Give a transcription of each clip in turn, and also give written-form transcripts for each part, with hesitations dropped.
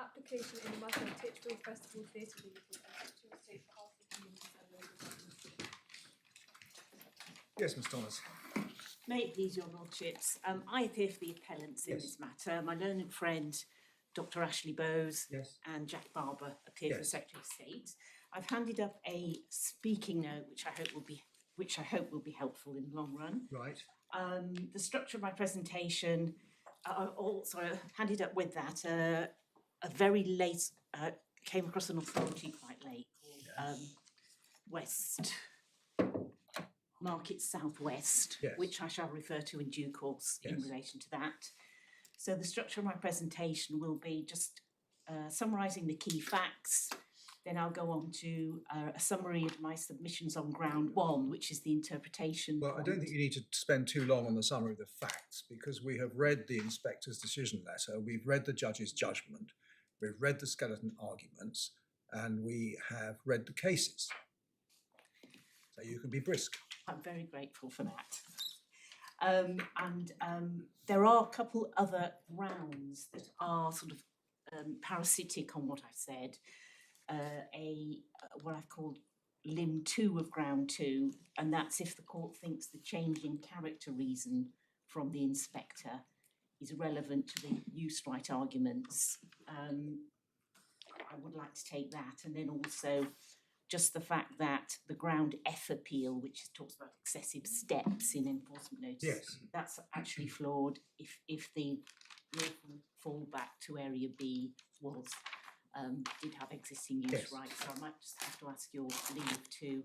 application in the matter of Titchfield Festival Theatre Limited and Titchfield Estate for half the communities and local government. Yes, Ms Thomas. May it please your lordships, I appear for the appellants in Yes. this matter. My learned friend, Dr Ashley Bowes, Yes. and Jack Barber appear for the Yes. Secretary of State. I've handed up a speaking note, which I hope will be helpful in the long run. Right. The structure of my presentation, also handed up with that a very late, came across an authority quite late called West Market Southwest, Yes. which I shall refer to in due course in Yes. relation to that. So the structure of my presentation will be just summarising the key facts. Then I'll go on to a summary of my submissions on ground one, which is the interpretation. Well, I don't think you need to spend too long on the summary of the facts because we have read the inspector's decision letter, we've read the judge's judgment, we've read the skeleton arguments, and we have read the cases. So you can be brisk. I'm very grateful for that. There are a couple other grounds that are sort of parasitic on what I've said. What I've called limb 2 of ground 2, and that's if the court thinks the change in character reason from the inspector is relevant to the use right arguments. I would like to take that, and then also just the fact that the ground F appeal, which talks about excessive steps in enforcement notice, Yes. that's actually flawed if the lawful fallback to area B was did have existing use Yes. rights. So I might just have to ask your leave to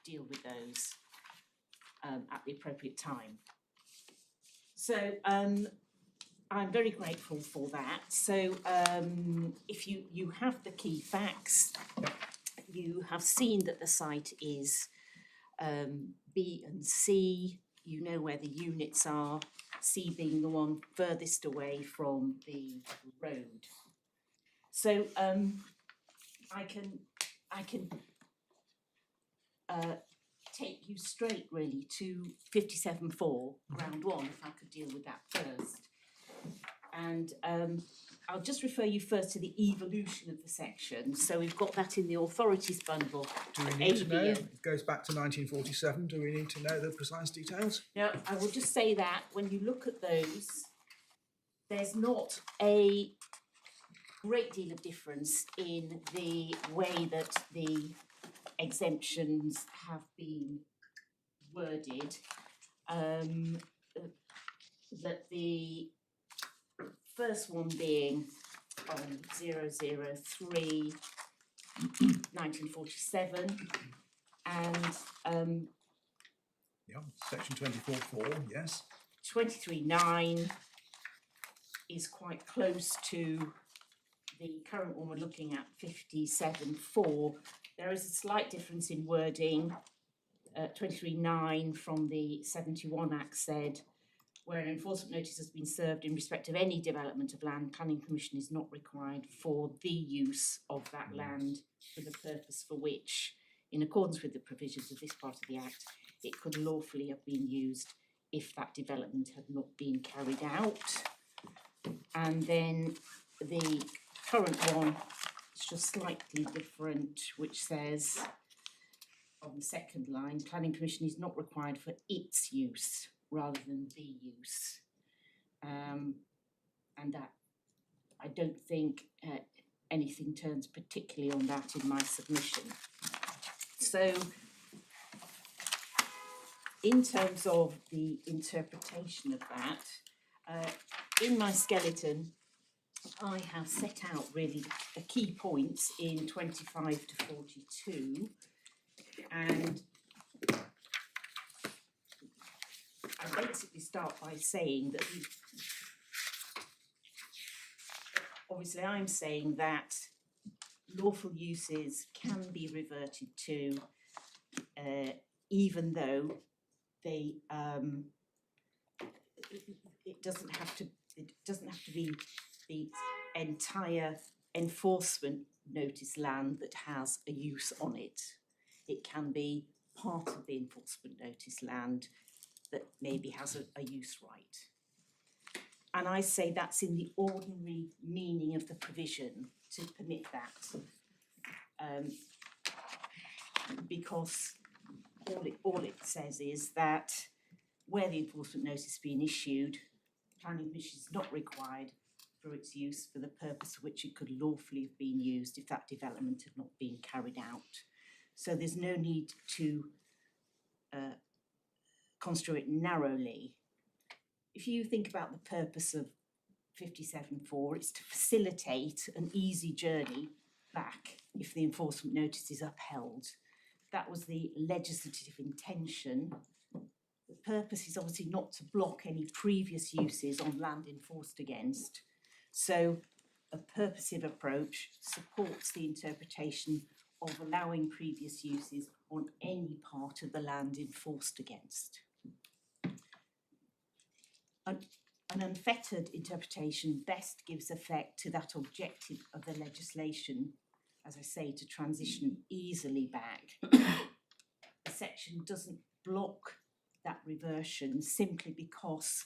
deal with those at the appropriate time. So I'm very grateful for that. So if you have the key facts, you have seen that the site is B and C. You know where the units are, C being the one furthest away from the road. So I can take you straight really to 57.4 ground 1 if I could deal with that first. And I'll just refer you first to the evolution of the section. So we've got that in the authorities bundle. Do we need to know? It goes back to 1947. Do we need to know the precise details? Now, I will just say that when you look at those, there's not a great deal of difference in the way that the exemptions have been worded. That the first one being on 003 1947 and Yeah, section 24.4, yes. 23.9 is quite close to the current one we're looking at, 57.4. There is a slight difference in wording. 23.9 from the 71 Act said, where an enforcement notice has been served in respect of any development of land, planning permission is not required for the use of that land for the purpose for which, in accordance with the provisions of this part of the Act, it could lawfully have been used if that development had not been carried out. And then the current one is just slightly different, which says on the second line, planning permission is not required for its use rather than the use. And that, I don't think anything turns particularly on that in my submission. So, in terms of the interpretation of that, in my skeleton, I have set out really the key points in 25 to 42, and I basically start by saying that obviously I'm saying that lawful uses can be reverted to even though they it doesn't have to be the entire enforcement notice land that has a use on it. It can be part of the enforcement notice land that maybe has a use right. And I say that's in the ordinary meaning of the provision, to permit that. Because all it says is that where the enforcement notice has been issued, planning permission is not required for its use for the purpose for which it could lawfully have been used if that development had not been carried out. So there's no need to construe it narrowly. If you think about the purpose of 57.4, it's to facilitate an easy journey back if the enforcement notice is upheld. That was the legislative intention. The purpose is obviously not to block any previous uses on land enforced against. So a purposive approach supports the interpretation of allowing previous uses on any part of the land enforced against. An unfettered interpretation best gives effect to that objective of the legislation, as I say, to transition easily back. The section doesn't block that reversion simply because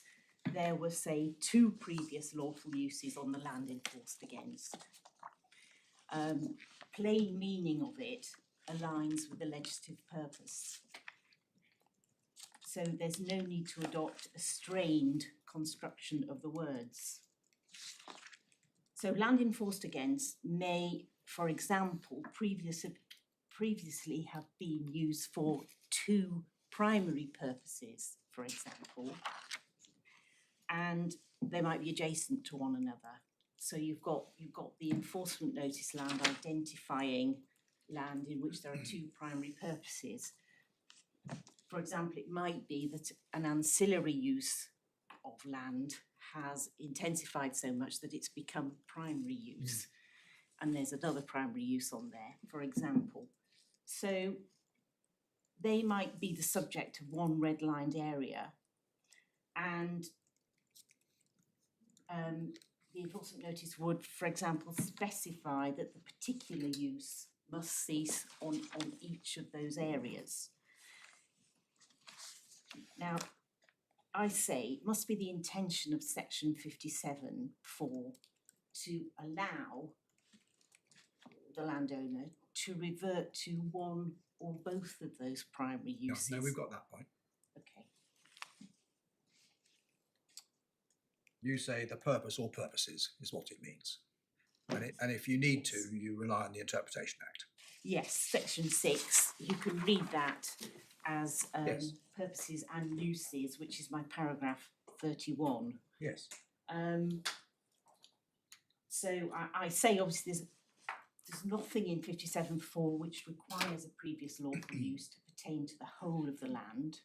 there were, say, 2 previous lawful uses on the land enforced against. Plain meaning of it aligns with the legislative purpose. So there's no need to adopt a strained construction of the words. So land enforced against may, for example, previously have been used for 2 primary purposes, for example, and they might be adjacent to one another. So you've got the enforcement notice land identifying land in which there are 2 primary purposes. For example, it might be that an ancillary use of land has intensified so much that it's become primary use, and there's another primary use on there, for example. So they might be the subject of one red-lined area, and the enforcement notice would, for example, specify that the particular use must cease on each of those areas. Now, I say it must be the intention of section 57.4 to allow the landowner to revert to one or both of those primary uses. No, we've got that point. Okay. You say the purpose or purposes is what it means. And if you need to, you rely on the Interpretation Act. Yes, section 6, you can read that as Yes. purposes and uses, which is my paragraph 31. Yes. So I say obviously there's nothing in 57.4 which requires a previous lawful use to pertain to the whole of the land.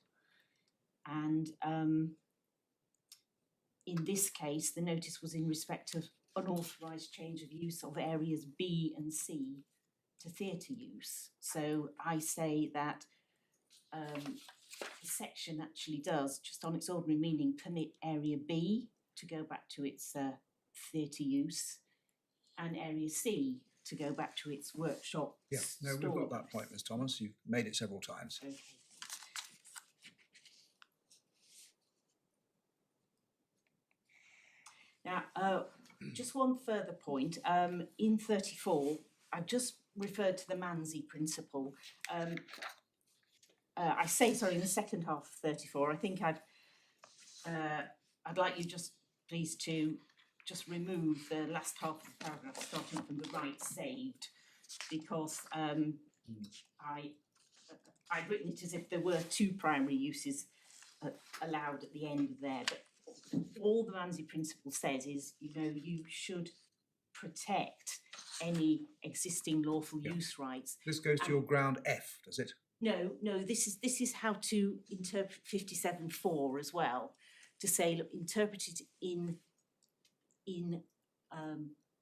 And in this case, the notice was in respect of unauthorised change of use of areas B and C to theatre use. So I say that the section actually does, just on its ordinary meaning, permit area B to go back to its theatre use and area C to go back to its workshop. Yeah, no, we've got that point, Ms. Thomas. You've made it several times. Okay. Now, just one further point. In 34, I've just referred to the Manzi principle. I say, sorry, in the second half of 34, I think I'd like you just please to just remove the last half of the paragraph starting from the right saved, because I'd written it as if there were 2 primary uses allowed at the end there, but all the Manzi principle says is, you know, you should protect any existing lawful use rights. This goes to your ground F, does it? No, this is how to interpret 57.4 as well, to say, look, interpret it in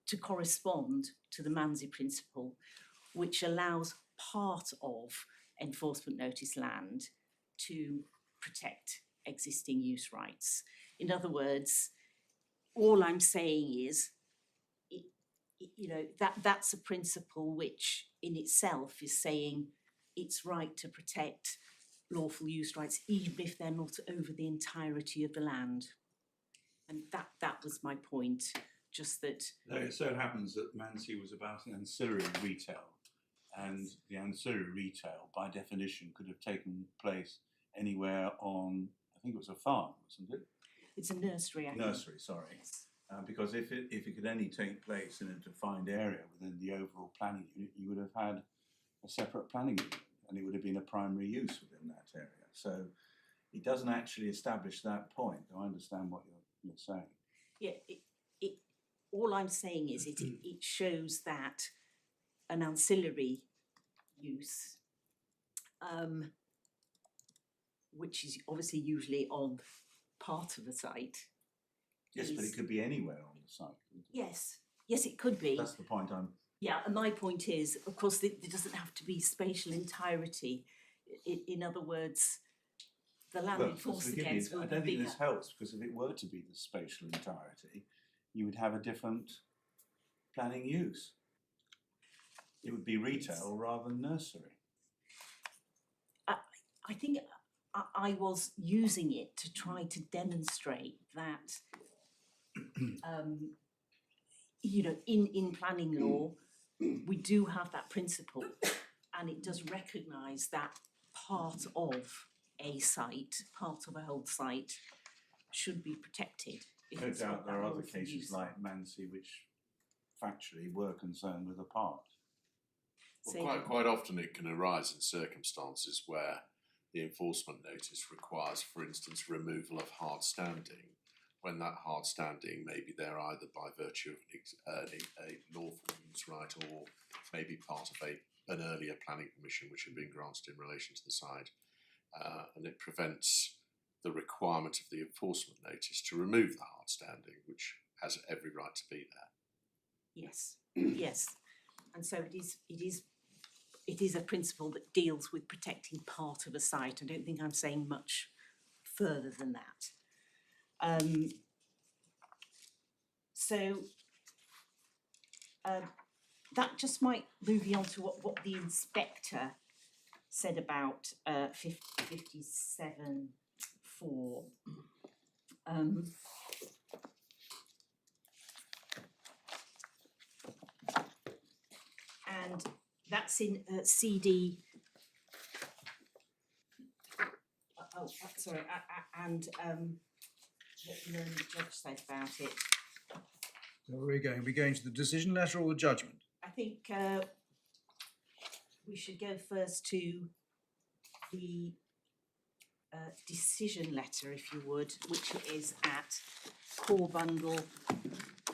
to correspond to the Manzi principle, which allows part of enforcement notice land to protect existing use rights. In other words, all I'm saying is, you know, that's a principle which in itself is saying it's right to protect lawful use rights, even if they're not over the entirety of the land. And that was my point just that. No, it so happens that Mansi was about an ancillary retail, and the ancillary retail, by definition, could have taken place anywhere on, I think it was a farm, wasn't it? It's a nursery, I think. Nursery, sorry. Because if it could only take place in a defined area within the overall planning unit, you would have had a separate planning unit, and it would have been a primary use within that area. So it doesn't actually establish that point. I understand what you're saying. Yeah, all I'm saying is it shows that an ancillary use, which is obviously usually on part of a site. Yes, but it could be anywhere on the site. Yes, it could be. That's the point I'm. Yeah, and my point is, of course, there doesn't have to be spatial entirety. In other words, the land enforced against will be bigger. I don't think this helps, because if it were to be the spatial entirety, you would have a different planning use. It would be retail rather than nursery. I think I was using it to try to demonstrate that, in planning law, we do have that principle, and it does recognise that part of a site, part of a whole site, should be protected. No doubt there are other cases like Mansi which factually were concerned with a part. Well, quite often it can arise in circumstances where the enforcement notice requires, for instance, removal of hard standing, when that hard standing may be there either by virtue of a lawful use right, or maybe part of an earlier planning permission which had been granted in relation to the site, and it prevents the requirement of the enforcement notice to remove the hard standing, which has every right to be there. Yes, yes, and so it is a principle that deals with protecting part of a site. I don't think I'm saying much further than that. That just might move you on to what the inspector said about 57(4). And that's in CD. And what the judge said about it. So we're going to the decision letter or the judgment? I think we should go first to the decision letter, if you would, which is at core bundle.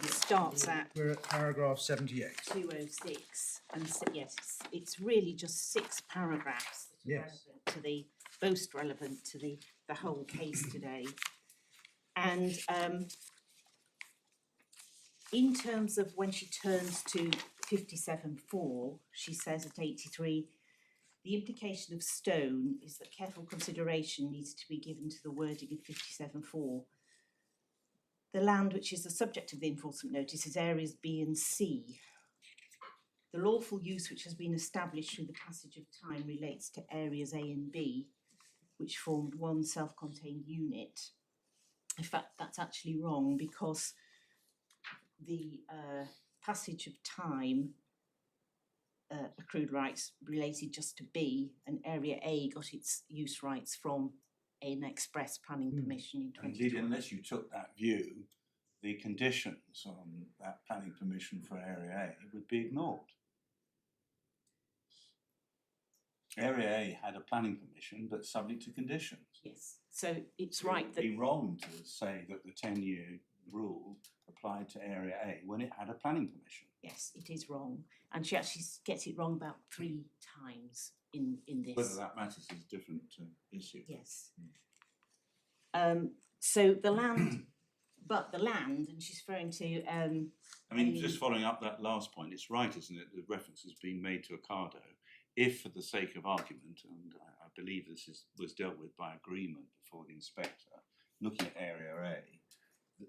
It starts at. We're at paragraph 78. 206, and so, yes, it's really just 6 paragraphs that are relevant to the most relevant to the whole case today, and in terms of when she turns to 57(4), she says at 83, the implication of stone is that careful consideration needs to be given to the wording of 57(4). The land which is the subject of the enforcement notice is areas B and C. The lawful use which has been established through the passage of time relates to areas A and B, which formed one self-contained unit. In fact, that's actually wrong, because the passage of time accrued rights related just to B, and area A got its use rights from an express planning permission in 2020. Indeed, unless you took that view, the conditions on that planning permission for area A would be ignored. Area A had a planning permission, but subject to conditions. Yes, so it's right that... It would be wrong to say that the 10-year rule applied to area A when it had a planning permission. Yes, it is wrong. And she actually gets it wrong about 3 times in this. Whether that matters is a different issue. Yes. So the land, and she's referring to... I mean, just following up that last point, it's right, isn't it, the reference is being made to Ocado. If, for the sake of argument, and I believe this was dealt with by agreement before the inspector, looking at area A,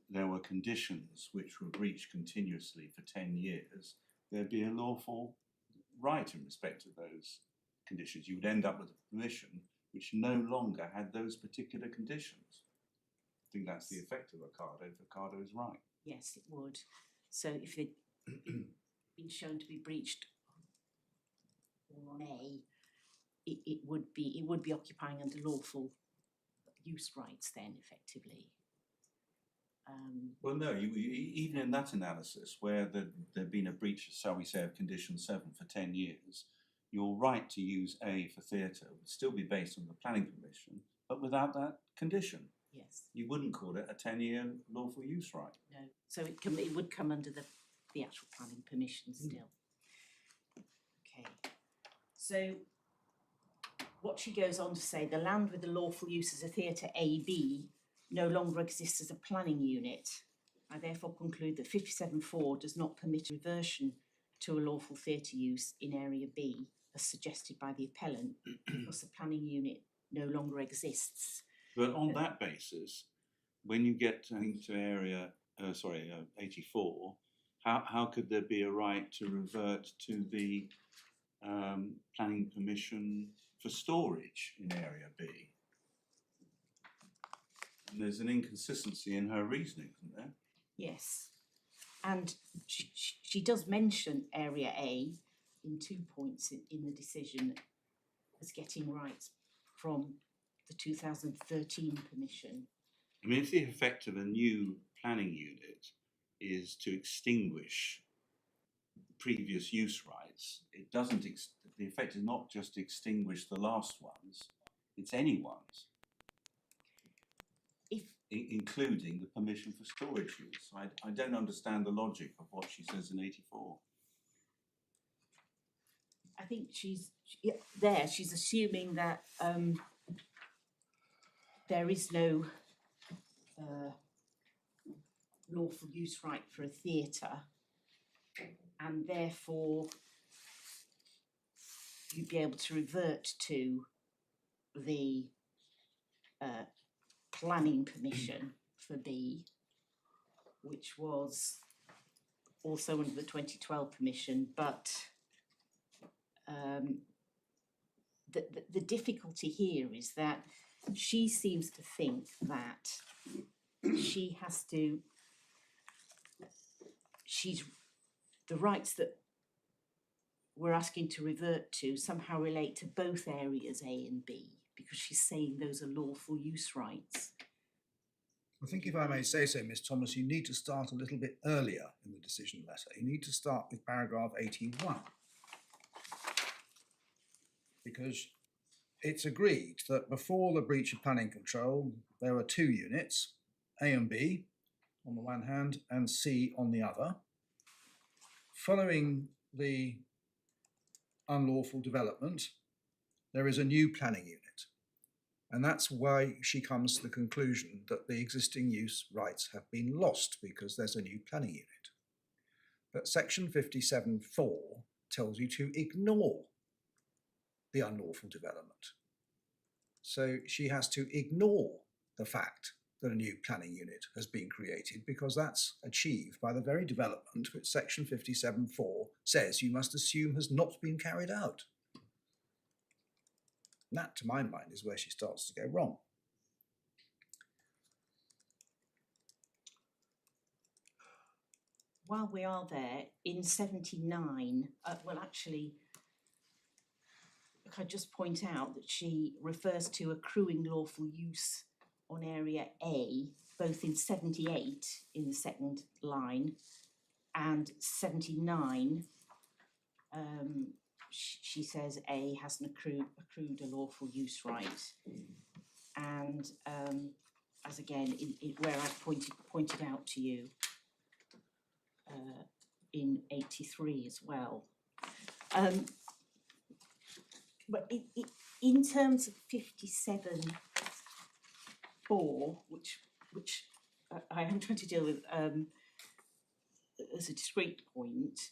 there were conditions which were breached continuously for 10 years, there'd be a lawful right in respect of those conditions. You would end up with a permission which no longer had those particular conditions. I think that's the effect of Ocado, if Ocado is right. Yes, it would. So if they've been shown to be breached or on A, it would be occupying under lawful use rights then, effectively. Well, no, even in that analysis, where there'd been a breach, shall we say, of condition 7 for 10 years, your right to use A for theatre would still be based on the planning permission, but without that condition. Yes. You wouldn't call it a 10-year lawful use right. No. So it would come under the actual planning permission still. Okay. So what she goes on to say, the land with the lawful use as a theatre AB no longer exists as a planning unit. I therefore conclude that 57.4 does not permit reversion to a lawful theatre use in Area B, as suggested by the appellant, because the planning unit no longer exists. But on that basis, when you get to area, 84, how could there be a right to revert to the planning permission for storage in Area B? And there's an inconsistency in her reasoning, isn't there? Yes, and she does mention Area A in 2 points in the decision as getting rights from the 2013 permission. I mean, if the effect of a new planning unit is to extinguish previous use rights, it doesn't. The effect is not just to extinguish the last ones; it's anyone's, including the permission for storage use. I don't understand the logic of what she says in 84. I think she's assuming that there is no lawful use right for a theatre, and therefore you'd be able to revert to the planning permission for B, which was also under the 2012 permission, but the difficulty here is that she seems to think that the rights that we're asking to revert to somehow relate to both areas A and B, because she's saying those are lawful use rights. I think if I may say so, Miss Thomas, you need to start a little bit earlier in the decision letter. You need to start with paragraph 81. Because it's agreed that before the breach of planning control, there were 2 units, A and B on the one hand and C on the other. Following the unlawful development, there is a new planning unit. And that's why she comes to the conclusion that the existing use rights have been lost, because there's a new planning unit. But section 57.4 tells you to ignore the unlawful development. So she has to ignore the fact that a new planning unit has been created, because that's achieved by the very development which section 57.4 says you must assume has not been carried out. And that, to my mind, is where she starts to go wrong. While we are there, in 79, well, actually, I just point out that she refers to accruing lawful use on Area A, both in 78 in the second line and 79. She says A hasn't accrued a lawful use right, and as again where I pointed out to you in 83 as well. But in terms of 57.4, which I am trying to deal with as a discrete point,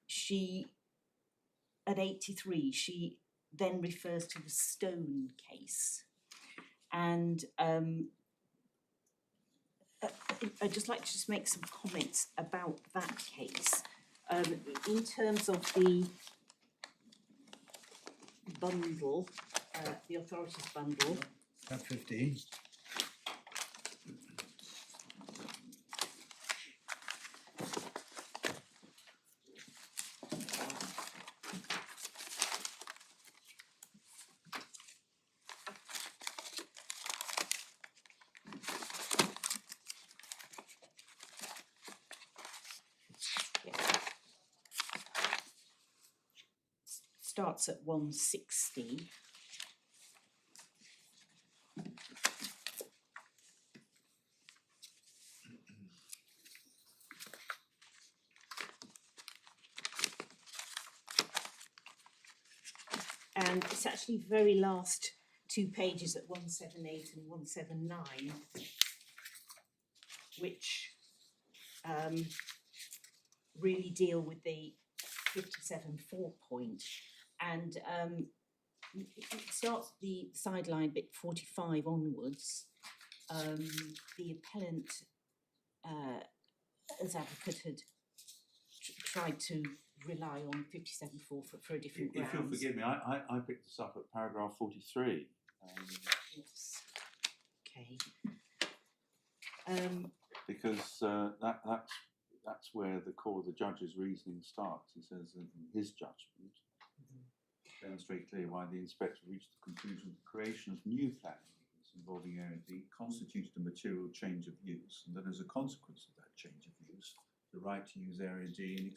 she, at 83, she then refers to the Stone case. And I'd just like to just make some comments about that case. In terms of the bundle, the authorities bundle. Tab 15. starts at 160. And it's actually very last two pages at 178 and 179, which really deal with the 57.4 point. And it starts the sideline bit 45 onwards. The appellant, as advocate, had tried to rely on 57.4 for a different grounds. If you'll forgive me, I picked this up at paragraph 43. Yes. Okay. Because that's where the core of the judge's reasoning starts. He says that in his judgment, demonstrate clearly why the inspector reached the conclusion the creation of new planning units involving Area D constituted a material change of use, and that as a consequence of that change of use, the right to use Area D in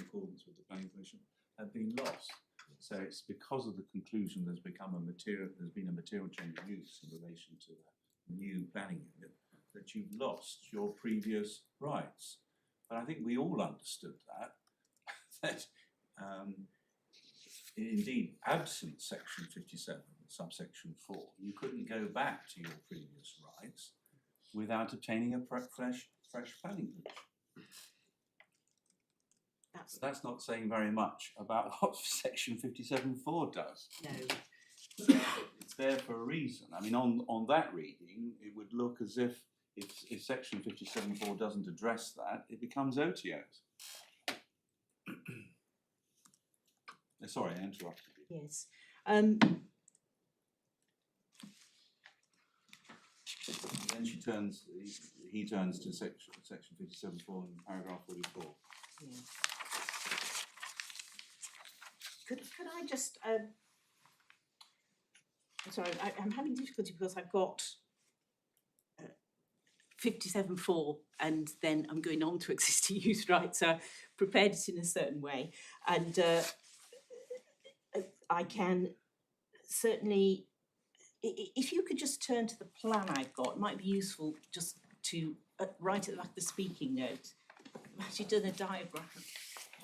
accordance with the Planning Commission had been lost. So it's because of the conclusion there's been a material change of use in relation to that new planning unit that you've lost your previous rights. But I think we all understood that indeed, absent section 57, subsection 4, you couldn't go back to your previous rights without obtaining a fresh planning permission. That's not saying very much about what section 57.4 does. No. It's there for a reason. I mean, on that reading, it would look as if section 57.4 doesn't address that, it becomes OTOs. Sorry, I interrupted you. Yes. Then he turns to section 57.4 in paragraph 44. Yeah. Could I just sorry, I'm having difficulty because I've got 57.4 and then I'm going on to existing use rights, so I prepared it in a certain way, and I can certainly, if you could just turn to the plan I've got, it might be useful just to right at the back of the speaking note. I've actually done a diagram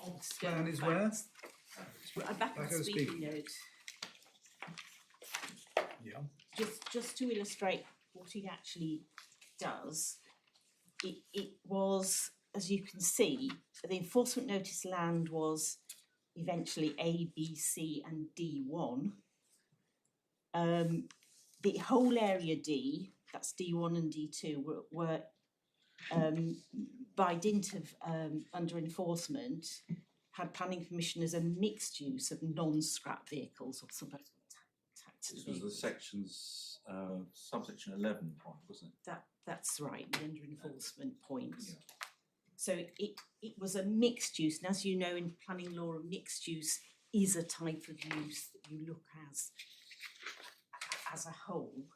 of the Plan is where? Back of the speaking note. Yeah. Just to illustrate what it actually does. It was, as you can see, the enforcement notice land was eventually A, B, C and D1. The whole area D, that's D1 and D2, were by dint of under enforcement, had planning permission as a mixed use of non-scrap vehicles or some This was the section's subsection 11 point, wasn't it? That's right, the under enforcement point. Yeah. So it was a mixed use, and as you know in planning law, a mixed use is a type of use that you look as a whole.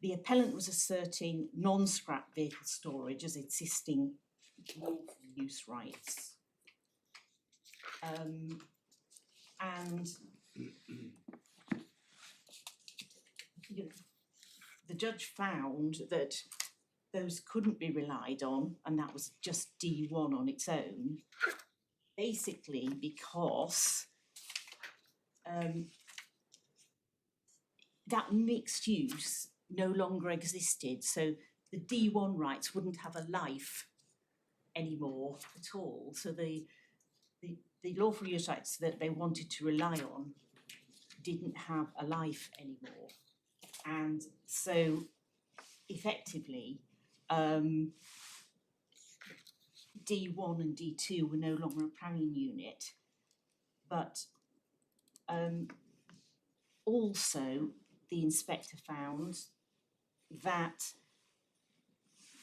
The appellant was asserting non-scrap vehicle storage as existing lawful use rights. And you know, the judge found that those couldn't be relied on, and that was just D1 on its own, basically because that mixed use no longer existed. So the D1 rights wouldn't have a life anymore at all. So the lawful use rights that they wanted to rely on didn't have a life anymore. And so effectively, D1 and D2 were no longer a planning unit, but also the inspector found that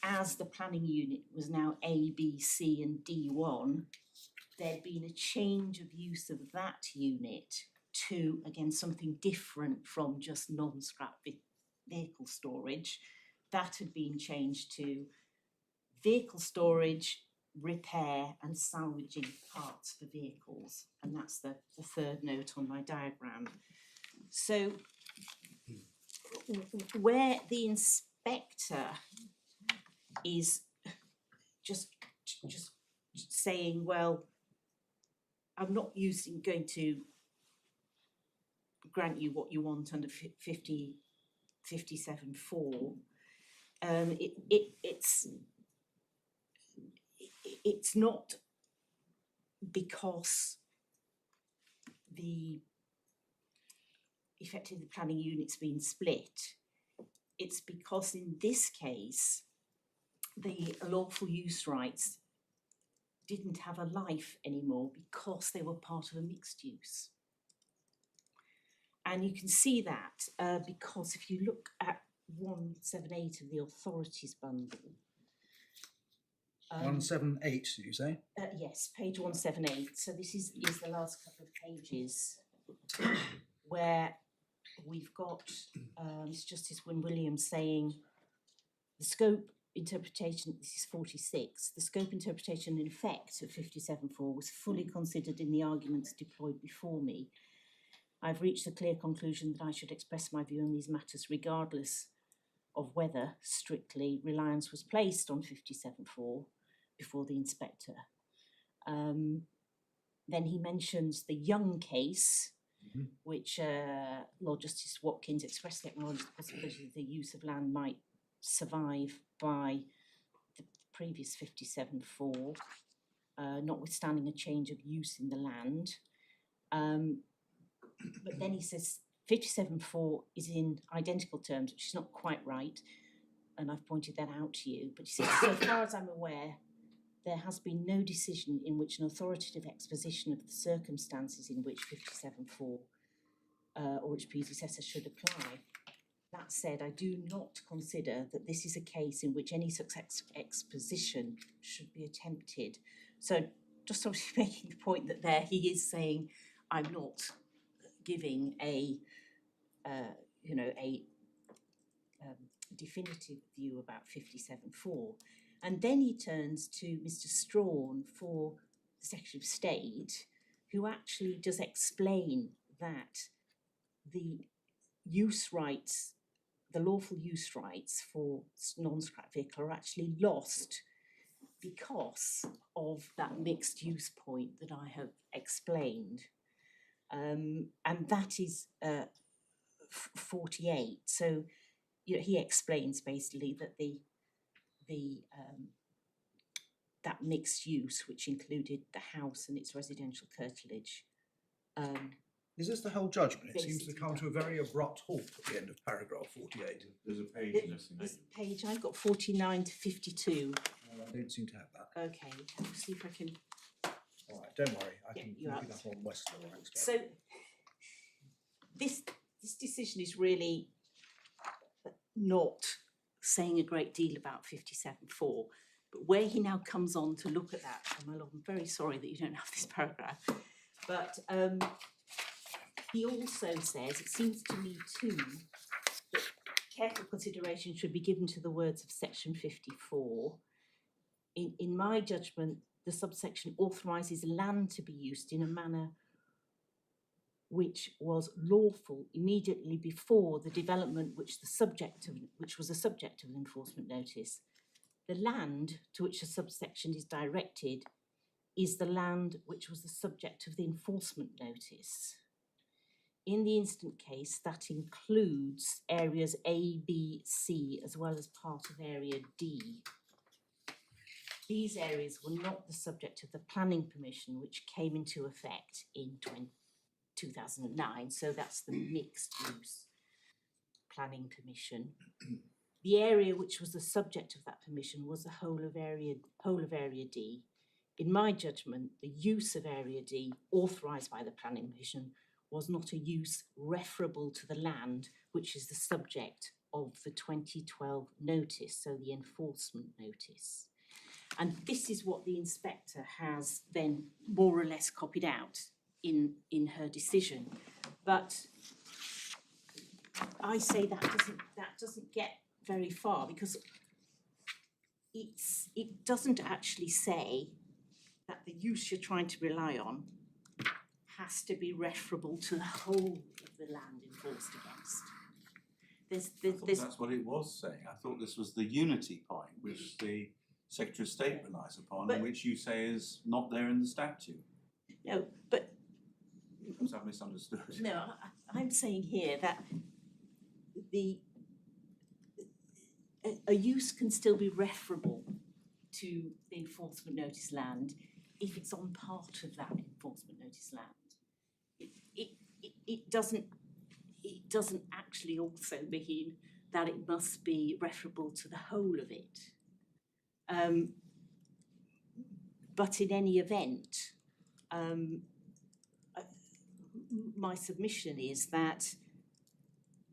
as the planning unit was now A, B, C and D1, there'd been a change of use of that unit to, again, something different from just non-scrap vehicle storage. That had been changed to vehicle storage repair and salvaging parts for vehicles, and that's the third note on my diagram. So where the inspector is just saying, well, I'm not going to grant you what you want under 57.4. It's not because effectively the planning unit's been split. It's because in this case, the lawful use rights didn't have a life anymore because they were part of a mixed use. And you can see that because if you look at 178 of the authorities bundle. 178, did you say? Yes, page 178. So this is the last couple of pages where we've got Justice Wynne Williams saying the scope interpretation, this is 46, the scope interpretation in effect of 57.4 was fully considered in the arguments deployed before me. I've reached the clear conclusion that I should express my view on these matters regardless of whether strictly reliance was placed on 57.4 before the inspector. Then he mentions the Young case, which Lord Justice Watkins expressly acknowledged the possibility that the use of land might survive by the previous 57.4, notwithstanding a change of use in the land. But then he says 57.4 is in identical terms, which is not quite right, and I've pointed that out to you. But he says, so far as I'm aware, there has been no decision in which an authoritative exposition of the circumstances in which 57.4 or its predecessor should apply. That said, I do not consider that this is a case in which any such exposition should be attempted. So just obviously making the point that there he is saying, I'm not giving a definitive view about 57.4. And then he turns to Mr. Strawn for the Secretary of State, who actually does explain that the use rights, the lawful use rights for non-scrap vehicle are actually lost because of that mixed use point that I have explained. And that is 48. So he explains basically that that mixed use, which included the house and its residential curtilage. Is this the whole judgment? It seems to come to a very abrupt halt at the end of paragraph 48. There's a page missing. This page, I've got 49 to 52. I don't seem to have that. Okay, let's see if I can. All right, don't worry. I Yeah, can you're look it out. up on Westlaw. I expect. So this decision is really not saying a great deal about 57.4, but where he now comes on to look at that, and my lord, I'm very sorry that you don't have this paragraph, but he also says, it seems to me too, that careful consideration should be given to the words of section 54. In my judgment, the subsection authorises land to be used in a manner which was lawful immediately before the development which was the subject of an enforcement notice. The land to which the subsection is directed is the land which was the subject of the enforcement notice. In the instant case, that includes areas A, B, C, as well as part of area D. These areas were not the subject of the planning permission, which came into effect in 2009, so that's the mixed use planning permission. The area which was the subject of that permission was the whole of area D. In my judgment, the use of area D authorised by the planning permission was not a use referable to the land which is the subject of the 2012 notice, so the enforcement notice. And this is what the inspector has then more or less copied out in her decision. But I say that doesn't get very far, because it doesn't actually say that the use you're trying to rely on has to be referable to the whole of the land enforced against. I thought that's what it was saying. I thought this was the unity point, which the Secretary of State relies upon, But- and which you say is not there in the statute. No, but Perhaps I've misunderstood. no, I'm saying here that a use can still be referable to the enforcement notice land if it's on part of that enforcement notice land. It doesn't actually also mean that it must be referable to the whole of it. But in any event, my submission is that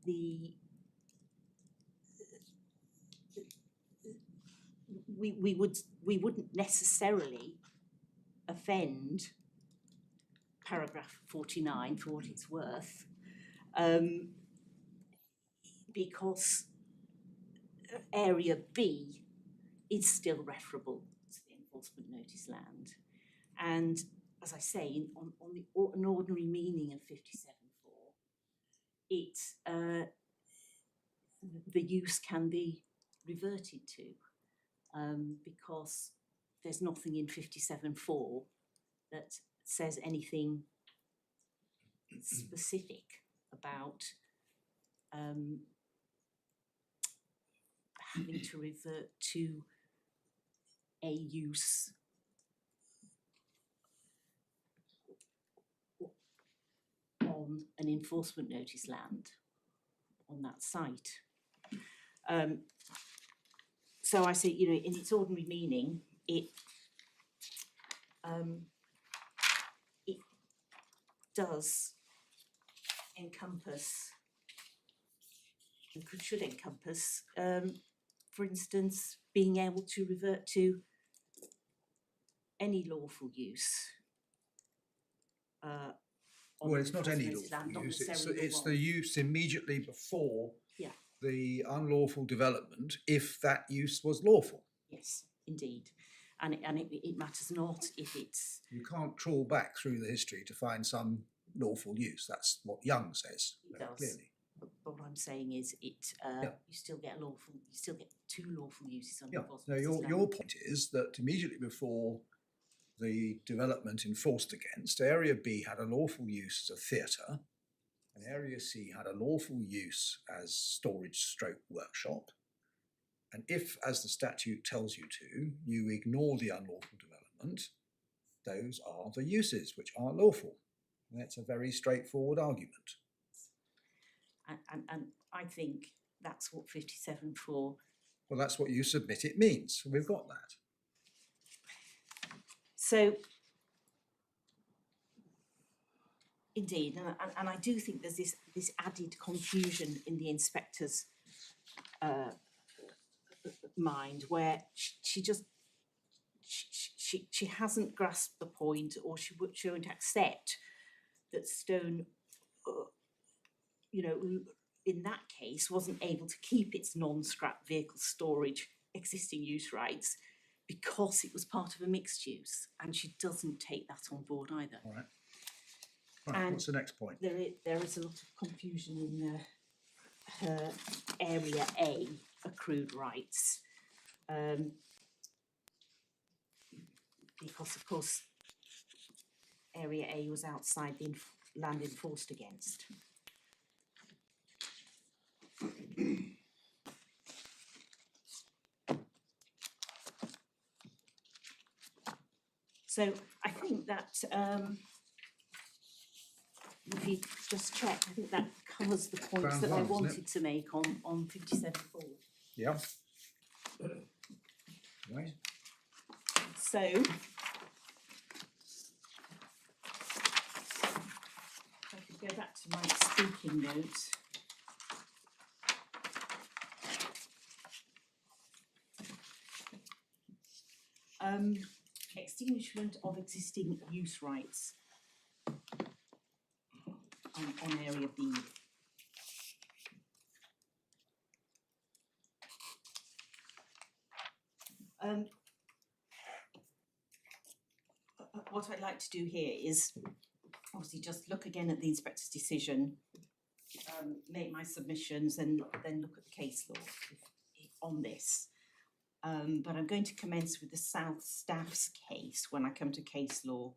we wouldn't necessarily offend paragraph 49 for what it's worth, because area B is still referable to the enforcement notice land, and as I say, on an ordinary meaning of 57(4), the use can be reverted to, because there's nothing in 57(4) that says anything specific about having to revert to a use on an enforcement notice land on that site. So I say, you know, in its ordinary meaning, it does encompass, and should encompass, for instance, being able to revert to any lawful use. Well, it's not any lawful use, it's the use immediately before Yeah. the unlawful development, if that use was lawful. Yes, indeed. And it matters not if it's... You can't trawl back through the history to find some lawful use. That's what Young says very clearly. But what I'm saying is you still get two lawful uses on Yeah. enforcement No, notice land. your point is that immediately before the development enforced against, Area B had a lawful use as a theatre, and Area C had a lawful use as storage stroke workshop. And if, as the statute tells you to, you ignore the unlawful development, those are the uses which are lawful. And that's a very straightforward argument. And I think that's what 57(4). Well, that's what you submit it means. We've got that. So, indeed, and I do think there's this added confusion in the inspector's mind, where she hasn't grasped the point, or she won't accept that Stone, in that case, wasn't able to keep its non-scrap vehicle storage existing use rights because it was part of a mixed use, and she doesn't take that on board either. All right. Right, And what's the next point? There is a lot of confusion in her Area A accrued rights, because, of course, Area A was outside the land enforced against. So I think that if you just check, I think that covers the points Round that I one, isn't it? wanted to make on 57(4). Yeah. Right. So if I could go back to my speaking notes. Extinguishment of existing use rights on Area B. What I'd like to do here is obviously just look again at the inspector's decision, make my submissions, and then look at the case law on this. But I'm going to commence with the South Staff's case when I come to case law,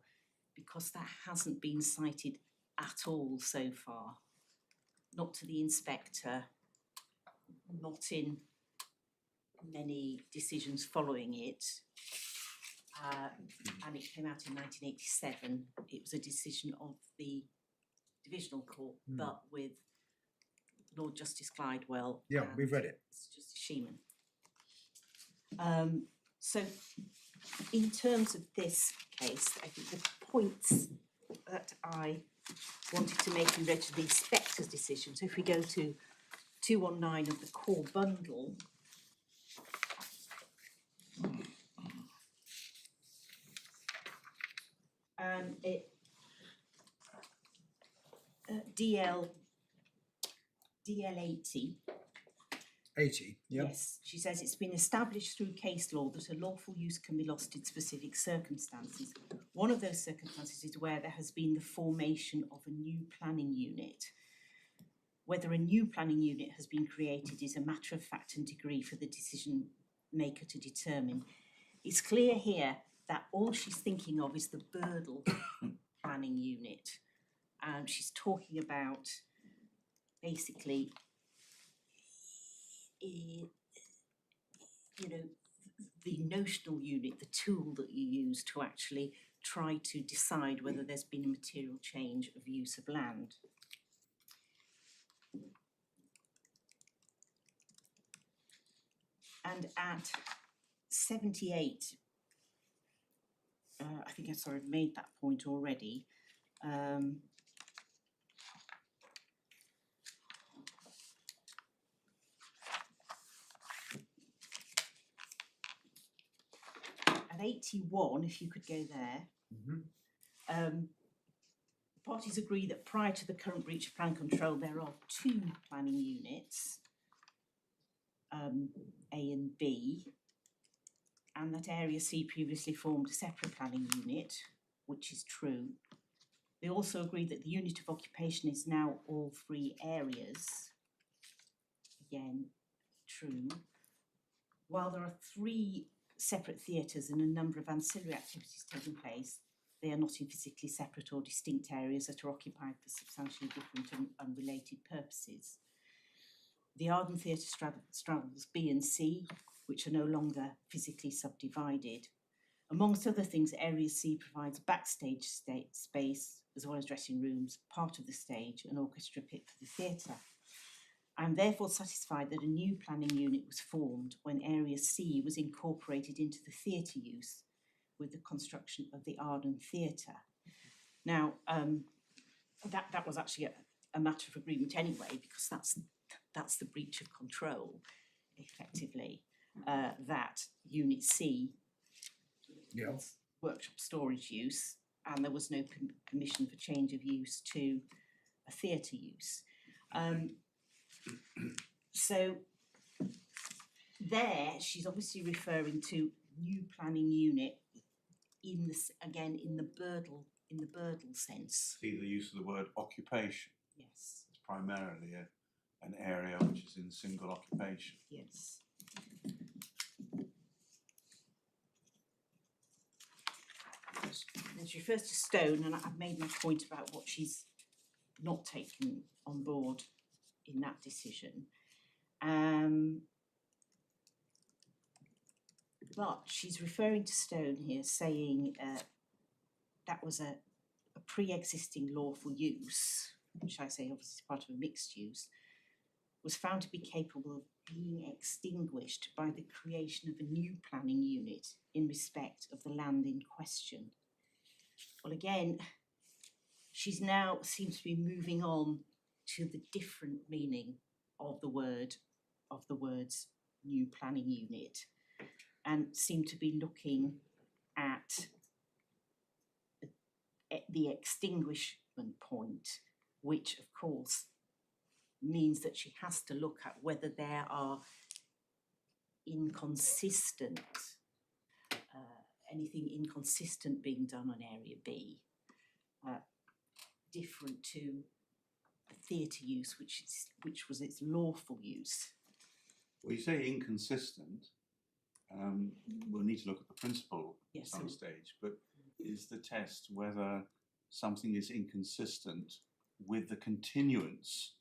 because that hasn't been cited at all so far. Not to the inspector, not in many decisions following it. And it came out in 1987. It was a decision of the Divisional Court, but with Lord Justice Glidewell. Yeah, we've read it. Justice Sheeman. So, in terms of this case, I think the points that I wanted to make in regard to the inspector's decision. So, if we go to 219 of the core bundle. And it DL 80. 80, yeah. Yes, she says it's been established through case law that a lawful use can be lost in specific circumstances. One of those circumstances is where there has been the formation of a new planning unit. Whether a new planning unit has been created is a matter of fact and degree for the decision maker to determine. It's clear here that all she's thinking of is the Birdle planning unit. She's talking about basically, you know, the notional unit, the tool that you use to actually try to decide whether there's been a material change of use of land. And at 78, I think I've sort of made that point already. At 81, if you could go there, parties agree that prior to the current breach of plan control, there are two planning units, A and B, and that Area C previously formed a separate planning unit, which is true. They also agree that the unit of occupation is now all three areas. Again, true. While there are three separate theatres and a number of ancillary activities taking place, they are not in physically separate or distinct areas that are occupied for substantially different and unrelated purposes. The Arden Theatre straddles B and C, which are no longer physically subdivided. Amongst other things, Area C provides backstage space, as well as dressing rooms, part of the stage, and orchestra pit for the theatre. I am therefore satisfied that a new planning unit was formed when Area C was incorporated into the theatre use with the construction of the Arden Theatre. Now, that was actually a matter of agreement anyway, because that's the breach of control, effectively. That Unit C was workshop storage use, and there was no permission for change of use to a theatre use. So there, she's obviously referring to new planning unit in this again in the Birdle sense. See the use of the word occupation. Yes. It's primarily an area which is in single occupation. Yes. And she refers to stone, and I've made my point about what she's not taken on board in that decision. But she's referring to stone here, saying that was a pre-existing lawful use, which I say obviously is part of a mixed use, was found to be capable of being extinguished by the creation of a new planning unit in respect of the land in question. Well, again, she's now seems to be moving on to the different meaning of the words new planning unit, and seem to be looking at the extinguishment point, which of course means that she has to look at whether there are inconsistent anything inconsistent being done on Area B, different to the theatre use, which was its lawful use. Well, you say inconsistent. We'll need to look at the principle at Yes, some so- stage, but is the test whether something is inconsistent with the continuance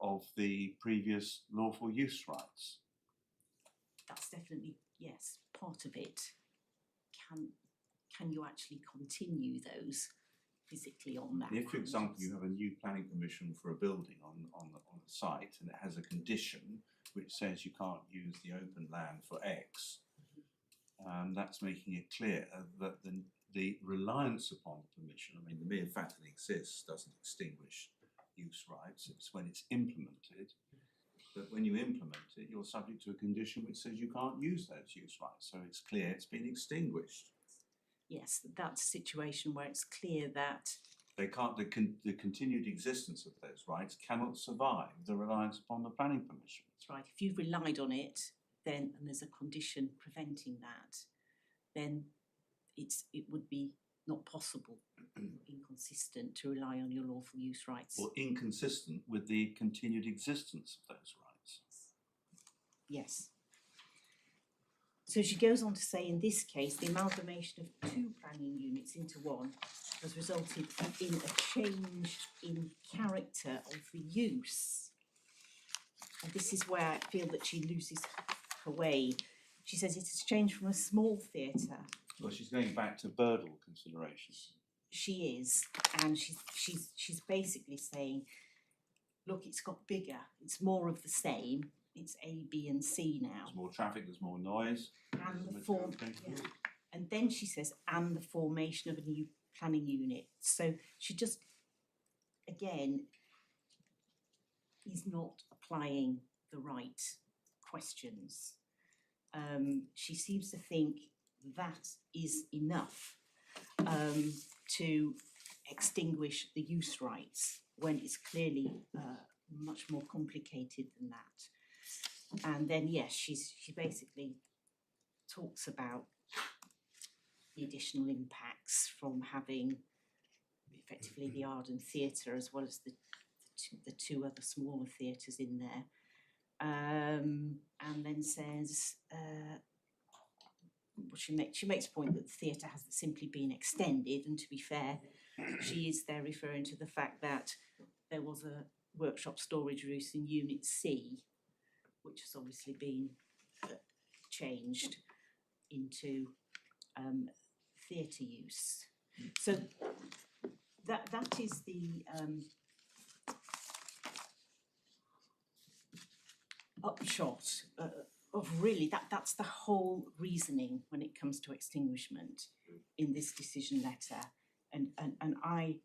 of the previous lawful use rights? That's definitely, yes, part of it. Can you actually continue those physically on that? If, for example, you premises? have a new planning permission for a building on the site and it has a condition which says you can't use the open land for X, that's making it clear that the reliance upon the permission, I mean, the mere fact that it exists doesn't extinguish use rights. It's when it's implemented. But when you implement it, you're subject to a condition which says you can't use those use rights. So it's clear it's been extinguished. Yes, that's a situation where it's clear that They can't. The continued existence of those rights cannot survive the reliance upon the planning permission. that's right. If you've relied on it, then and there's a condition preventing that, then it would be not possible, inconsistent to rely on your lawful use rights. Or inconsistent with the continued existence of those rights. Yes. So she goes on to say, in this case, the amalgamation of two planning units into one has resulted in a change in character of the use. And this is where I feel that she loses her way. She says it has changed from a small theatre. Well, she's going back to Birdle considerations. She is, and she's basically saying, look, it's got bigger. It's more of the same. It's A, B, and C now. There's more traffic, there's more noise. And there's the a form, material change. yeah. And then she says, and the formation of a new planning unit. So she just, again, is not applying the right questions. She seems to think that is enough to extinguish the use rights when it's clearly much more complicated than that. And then, yes, she basically talks about the additional impacts from having effectively the Arden Theatre as well as the two other smaller theatres in there. And then says, she makes a point that the theatre has simply been extended, and to be fair, she is there referring to the fact that there was a workshop storage use in Unit C, which has obviously been changed into theatre use. So that is the upshot of really that's the whole reasoning when it comes to extinguishment in this decision letter, and I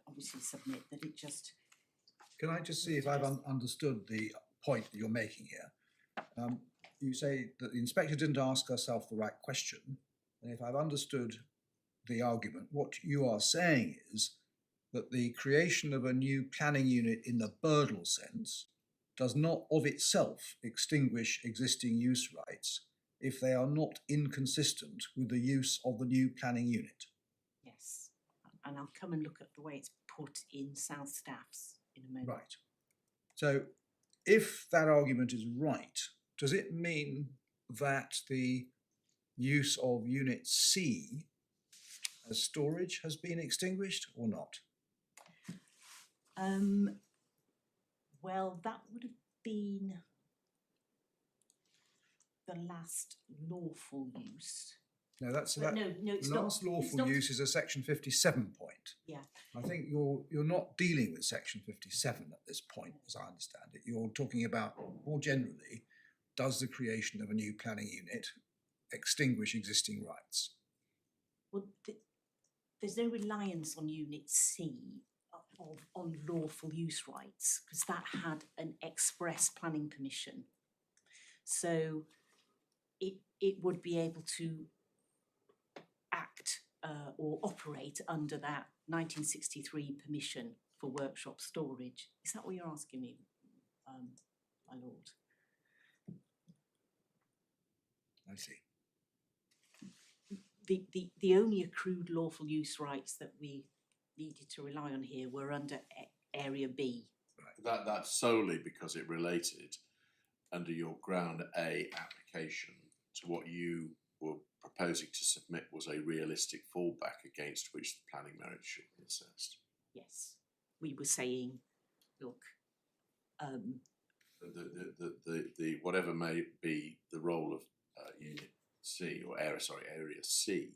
obviously submit that it just. Can I just see if I've understood the point that you're making here? You say that the inspector didn't ask herself the right question, and if I've understood the argument, what you are saying is that the creation of a new planning unit in the Birdle sense does not of itself extinguish existing use rights if they are not inconsistent with the use of the new planning unit. Yes, and I'll come and look at the way it's put in South Staffs in a moment. Right. So if that argument is right, does it mean that the use of Unit C as storage has been extinguished or not? Well, that would have been the last lawful use. No, that's But that. no, it's not. Last it's lawful not- use is a Section 57 point. Yeah. I think you're not dealing with Section 57 at this point, as I understand it. You're talking about, more generally, does the creation of a new planning unit extinguish existing rights? Well, there's no reliance on Unit C of unlawful use rights, because that had an express planning permission. So it would be able to act or operate under that 1963 permission for workshop storage. Is that what you're asking me, my lord? I see. the only accrued lawful use rights that we needed to rely on here were under Area B. That's solely because it related under your ground A application to what you were proposing to submit was a realistic fallback against which the planning merits should be assessed. Yes, we were saying, look, The whatever may be the role of Unit C or Area C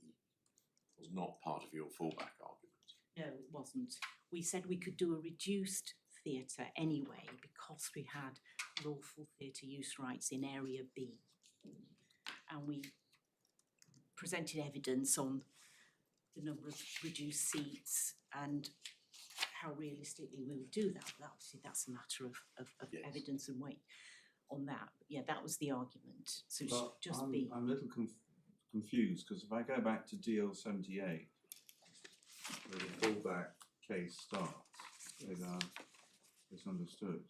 was not part of your fallback argument. no, it wasn't. We said we could do a reduced theatre anyway because we had lawful theatre use rights in Area B. And we presented evidence on the number of reduced seats and how realistically we would do that. But obviously that's a matter of Yes. evidence and weight on that. But yeah, that was the argument. So it should But just I'm, be. I'm a little confused because if I go back to DL 78, where the fallback case starts with misunderstood.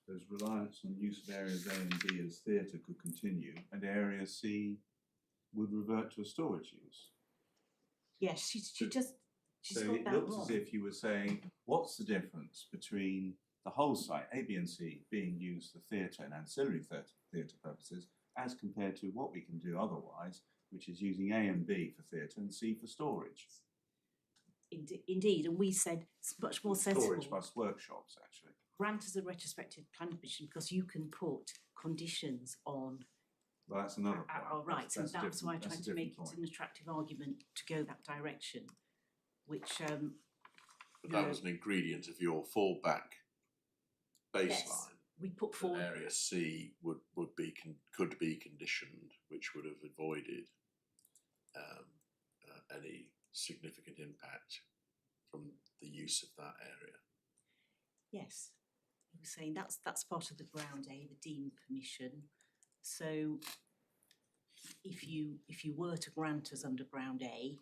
There's reliance on use of areas A and B as theatre could continue, and area C would revert to a storage use. Yes, she's So got So it that looks wrong. as if you were saying, what's the difference between the whole site, A, B and C, being used for theatre and ancillary theatre purposes, as compared to what we can do otherwise, which is using A and B for theatre and C for storage. Indeed, and we said it's much more sensible. Storage plus workshops, actually. Grant as a retrospective planning permission because you can put conditions on Well, that's another point. our rights, and that's why I that's a tried to make different it an attractive argument to go that direction, which But that was an ingredient of your fallback baseline. we put That forward. Area C could be conditioned, which would have avoided any significant impact from the use of that area. Yes, we were saying that's part of the ground A, the deemed permission. So if you were to grant us under ground A,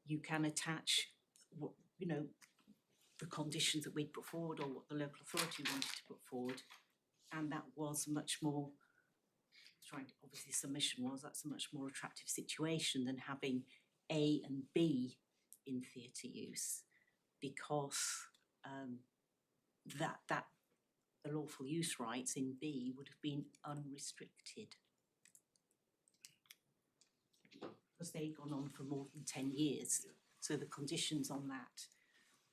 you can attach what the conditions that we'd put forward or what the local authority wanted to put forward, and that was much more. Obviously, submission was that's a much more attractive situation than having A and B in theatre use, because that the lawful use rights in B would have been unrestricted because they'd gone on for more than 10 years. So the conditions on that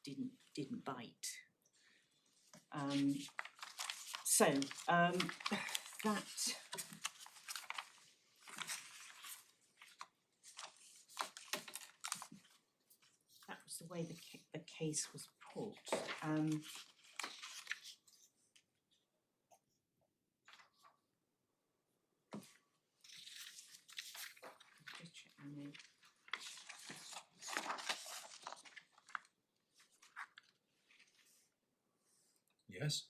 didn't bite. That was the way the case was put. Just check my note. Yes.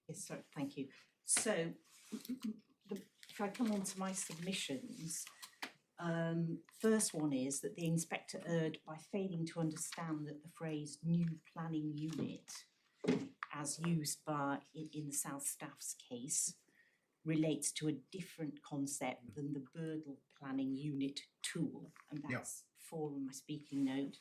Yes, sorry, thank you. So, if I come on to my submissions, first one is that the inspector erred by failing to understand that the phrase new planning unit, as used in the South Staff's case, relates to a different concept than the Birdle planning unit tool, and that's 4 on my speaking note.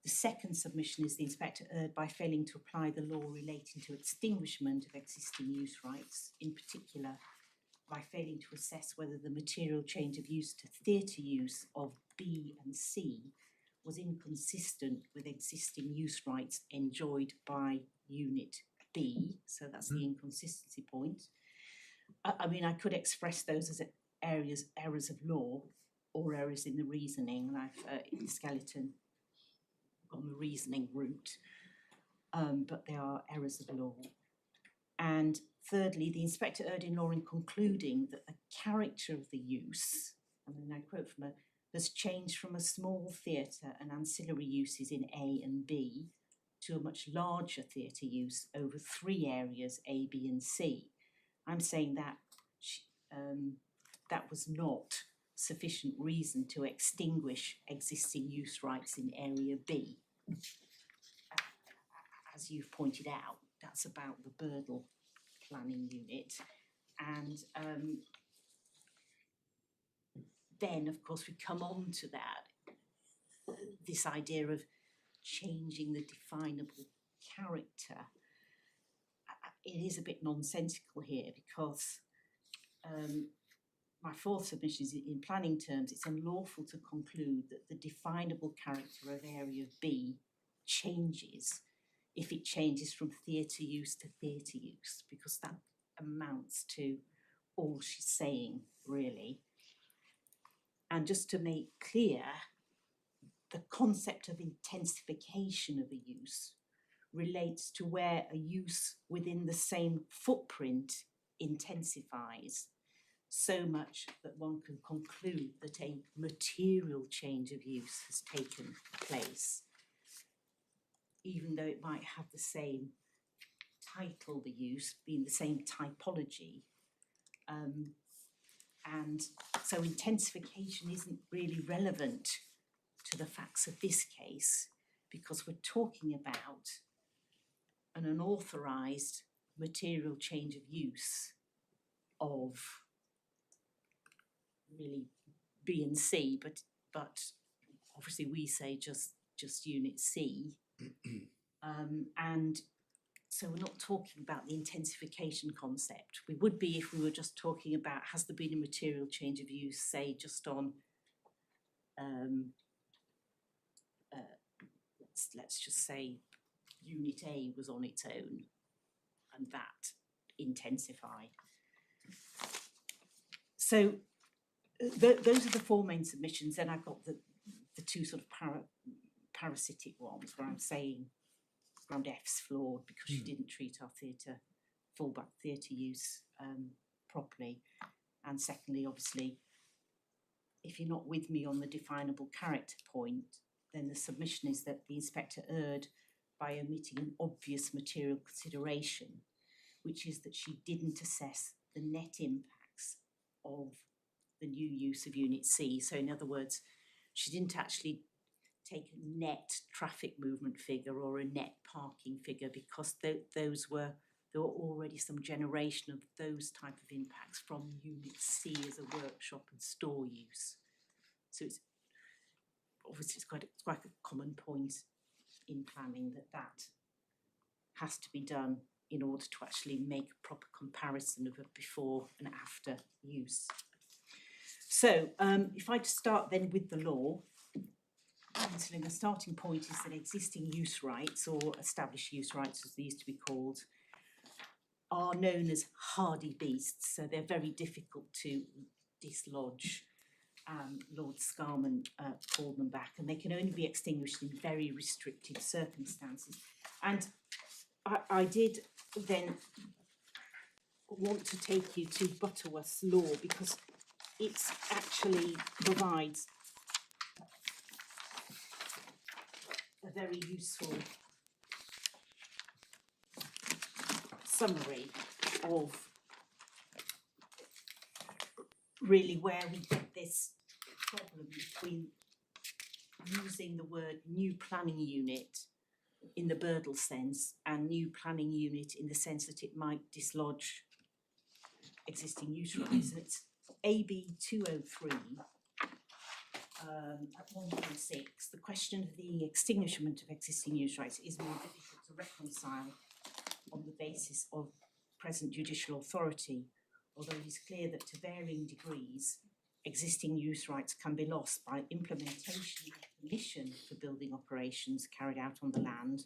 The second submission is the inspector erred by failing to apply the law relating to extinguishment of existing use rights, in particular by failing to assess whether the material change of use to theatre use of B and C was inconsistent with existing use rights enjoyed by Unit B. So that's the inconsistency point. I mean, I could express those as errors of law or errors in the reasoning, and I've in the skeleton on the reasoning route, but they are errors of law. And thirdly, the inspector erred in law in concluding that the character of the use, and then I quote from has changed from a small theatre and ancillary uses in A and B to a much larger theatre use over 3 areas, A, B and C. I'm saying that that was not sufficient reason to extinguish existing use rights in Area B. As you've pointed out, that's about the Birdle planning unit. And then, of course, we come on to that, this idea of changing the definable character. It is a bit nonsensical here because my fourth submission is in planning terms, it's unlawful to conclude that the definable character of area B changes if it changes from theatre use to theatre use, because that amounts to all she's saying, really. And just to make clear, the concept of intensification of a use relates to where a use within the same footprint intensifies so much that one can conclude that a material change of use has taken place, even though it might have the same title, the use being the same typology. And so intensification isn't really relevant to the facts of this case, because we're talking about an unauthorised material change of use of really B and C, but obviously we say just unit C. And so we're not talking about the intensification concept. We would be if we were just talking about, has there been a material change of use, say just on let's just say unit A was on its own and that intensified. So those are the four main submissions. Then I've got the two sort of parasitic ones where I'm saying ground F's flawed because she didn't treat our fallback theatre use properly. And secondly, obviously, if you're not with me on the definable character point, then the submission is that the inspector erred by omitting an obvious material consideration, which is that she didn't assess the net impacts of the new use of Unit C. So in other words, she didn't actually take a net traffic movement figure or a net parking figure, because there were already some generation of those type of impacts from Unit C as a workshop and store use. So it's obviously it's quite a common point in planning that has to be done in order to actually make a proper comparison of a before and after use. So if I just start then with the law, the starting point is that existing use rights, or established use rights as they used to be called, are known as hardy beasts, so they're very difficult to dislodge. Lord Scarman called them back, and they can only be extinguished in very restricted circumstances. And I did then want to take you to Butterworth's law, because it actually provides a very useful summary of really where we get this problem between using the word new planning unit in the Birdle sense and new planning unit in the sense that it might dislodge existing use rights. And it's AB 203 at 1.6. The question of the extinguishment of existing use rights is more difficult to reconcile on the basis of present judicial authority, although it is clear that to varying degrees, existing use rights can be lost by implementation of permission for building operations carried out on the land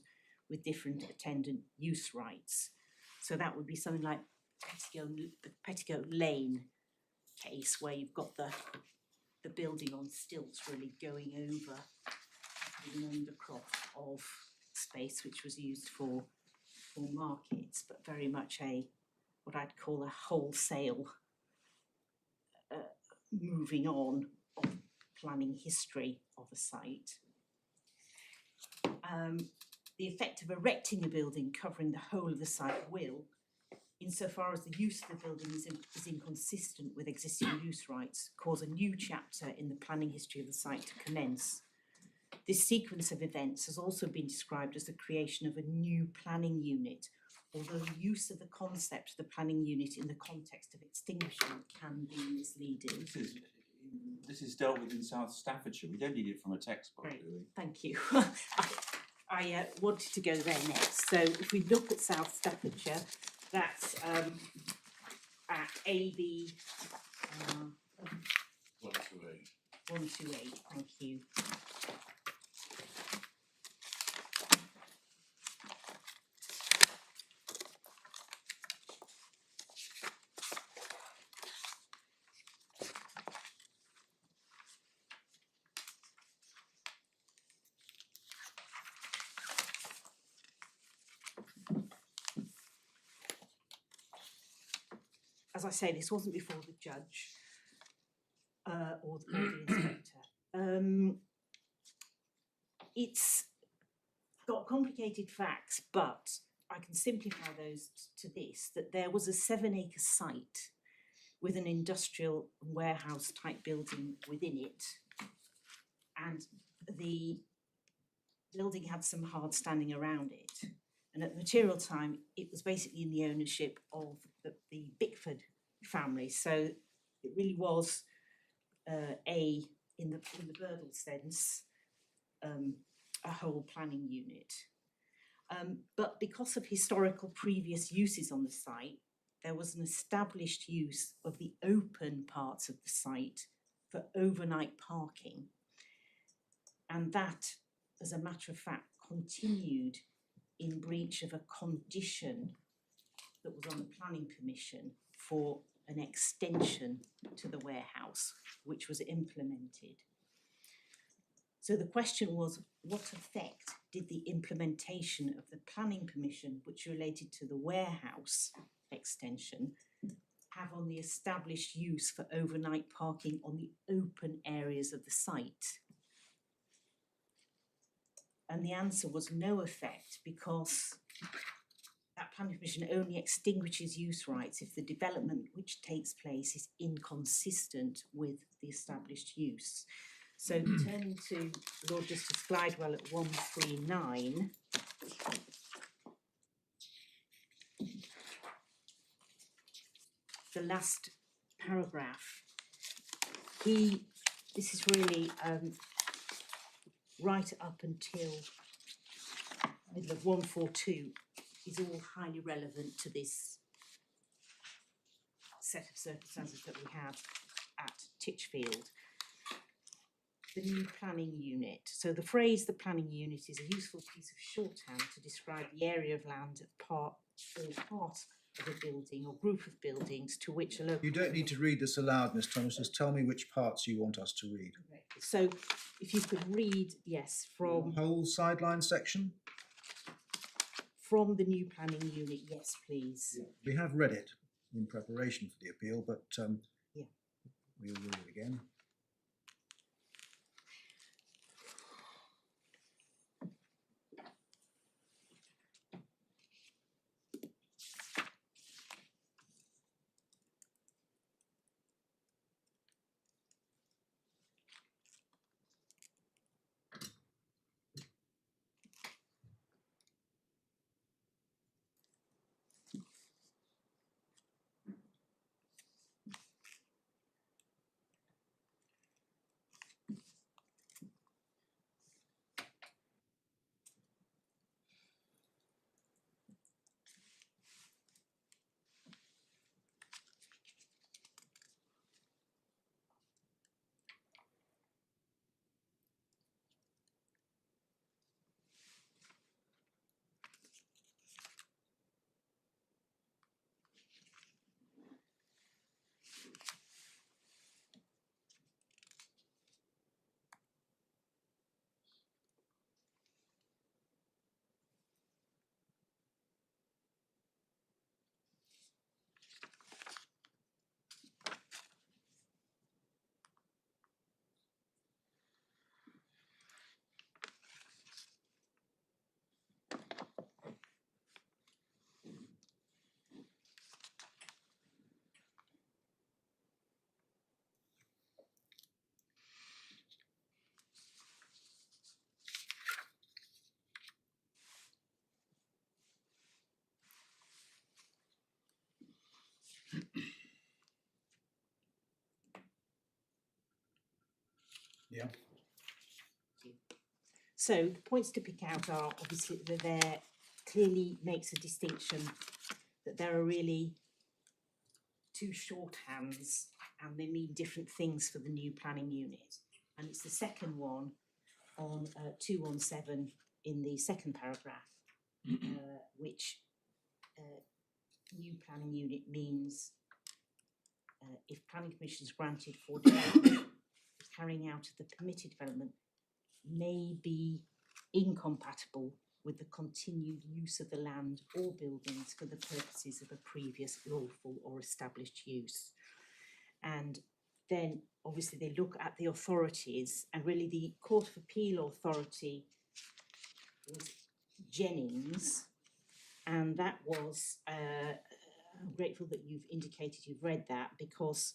with different attendant use rights. So that would be something like Petticoat Lane case, where you've got the building on stilts really going over the undercroft of space which was used for markets, but very much what I'd call a wholesale moving on of planning history of a site. The effect of erecting a building covering the whole of the site will, insofar as the use of the building is inconsistent with existing use rights, cause a new chapter in the planning history of the site to commence. This sequence of events has also been described as the creation of a new planning unit although the use of the concept of the planning unit in the context of extinguishment can be misleading. This is dealt with in South Staffordshire. We don't need it from a textbook, Great. do we? Thank you. I wanted to go there next. So if we look at South Staffordshire, that's at AB 128. 128. Thank you. As I say, this wasn't before the judge or the inspector. It's got complicated facts, but I can simplify those to this, that there was a 7-acre site with an industrial warehouse type building within it, and the building had some hard standing around it. And at the material time, it was basically in the ownership of the Bickford family. So it really was in the Birdle sense, a whole planning unit. But because of historical previous uses on the site, there was an established use of the open parts of the site for overnight parking. And that, as a matter of fact, continued in breach of a condition that was on the planning permission for an extension to the warehouse, which was implemented. So the question was, what effect did the implementation of the planning permission, which related to the warehouse extension, have on the established use for overnight parking on the open areas of the site? And the answer was no effect, because that planning permission only extinguishes use rights if the development which takes place is inconsistent with the established use. So turning to Lord Justice Glidewell at 139, the last paragraph, this is really right up until middle of 142 is all highly relevant to this set of circumstances that we have at Titchfield. The new planning unit. So the phrase "the planning unit" is a useful piece of shorthand to describe the area of land part of a building or group of buildings to which a local... You don't need to read this aloud, Miss Thomas, just tell me which parts you want us to read. So if you could read, yes, from... Whole sideline section? From the new planning unit, yes, please. We have read it in preparation for the appeal, but Yeah. we'll read it again. So the points to pick out are obviously that there clearly makes a distinction that there are really two shorthands and they mean different things for the new planning unit. And it's the second one on 217 in the second paragraph, which new planning unit means if planning permission is granted for development, carrying out of the permitted development may be incompatible with the continued use of the land or buildings for the purposes of a previous lawful or established use. And then obviously they look at the authorities, and really the Court of Appeal authority was Jennings, and that was I'm grateful that you've indicated you've read that, because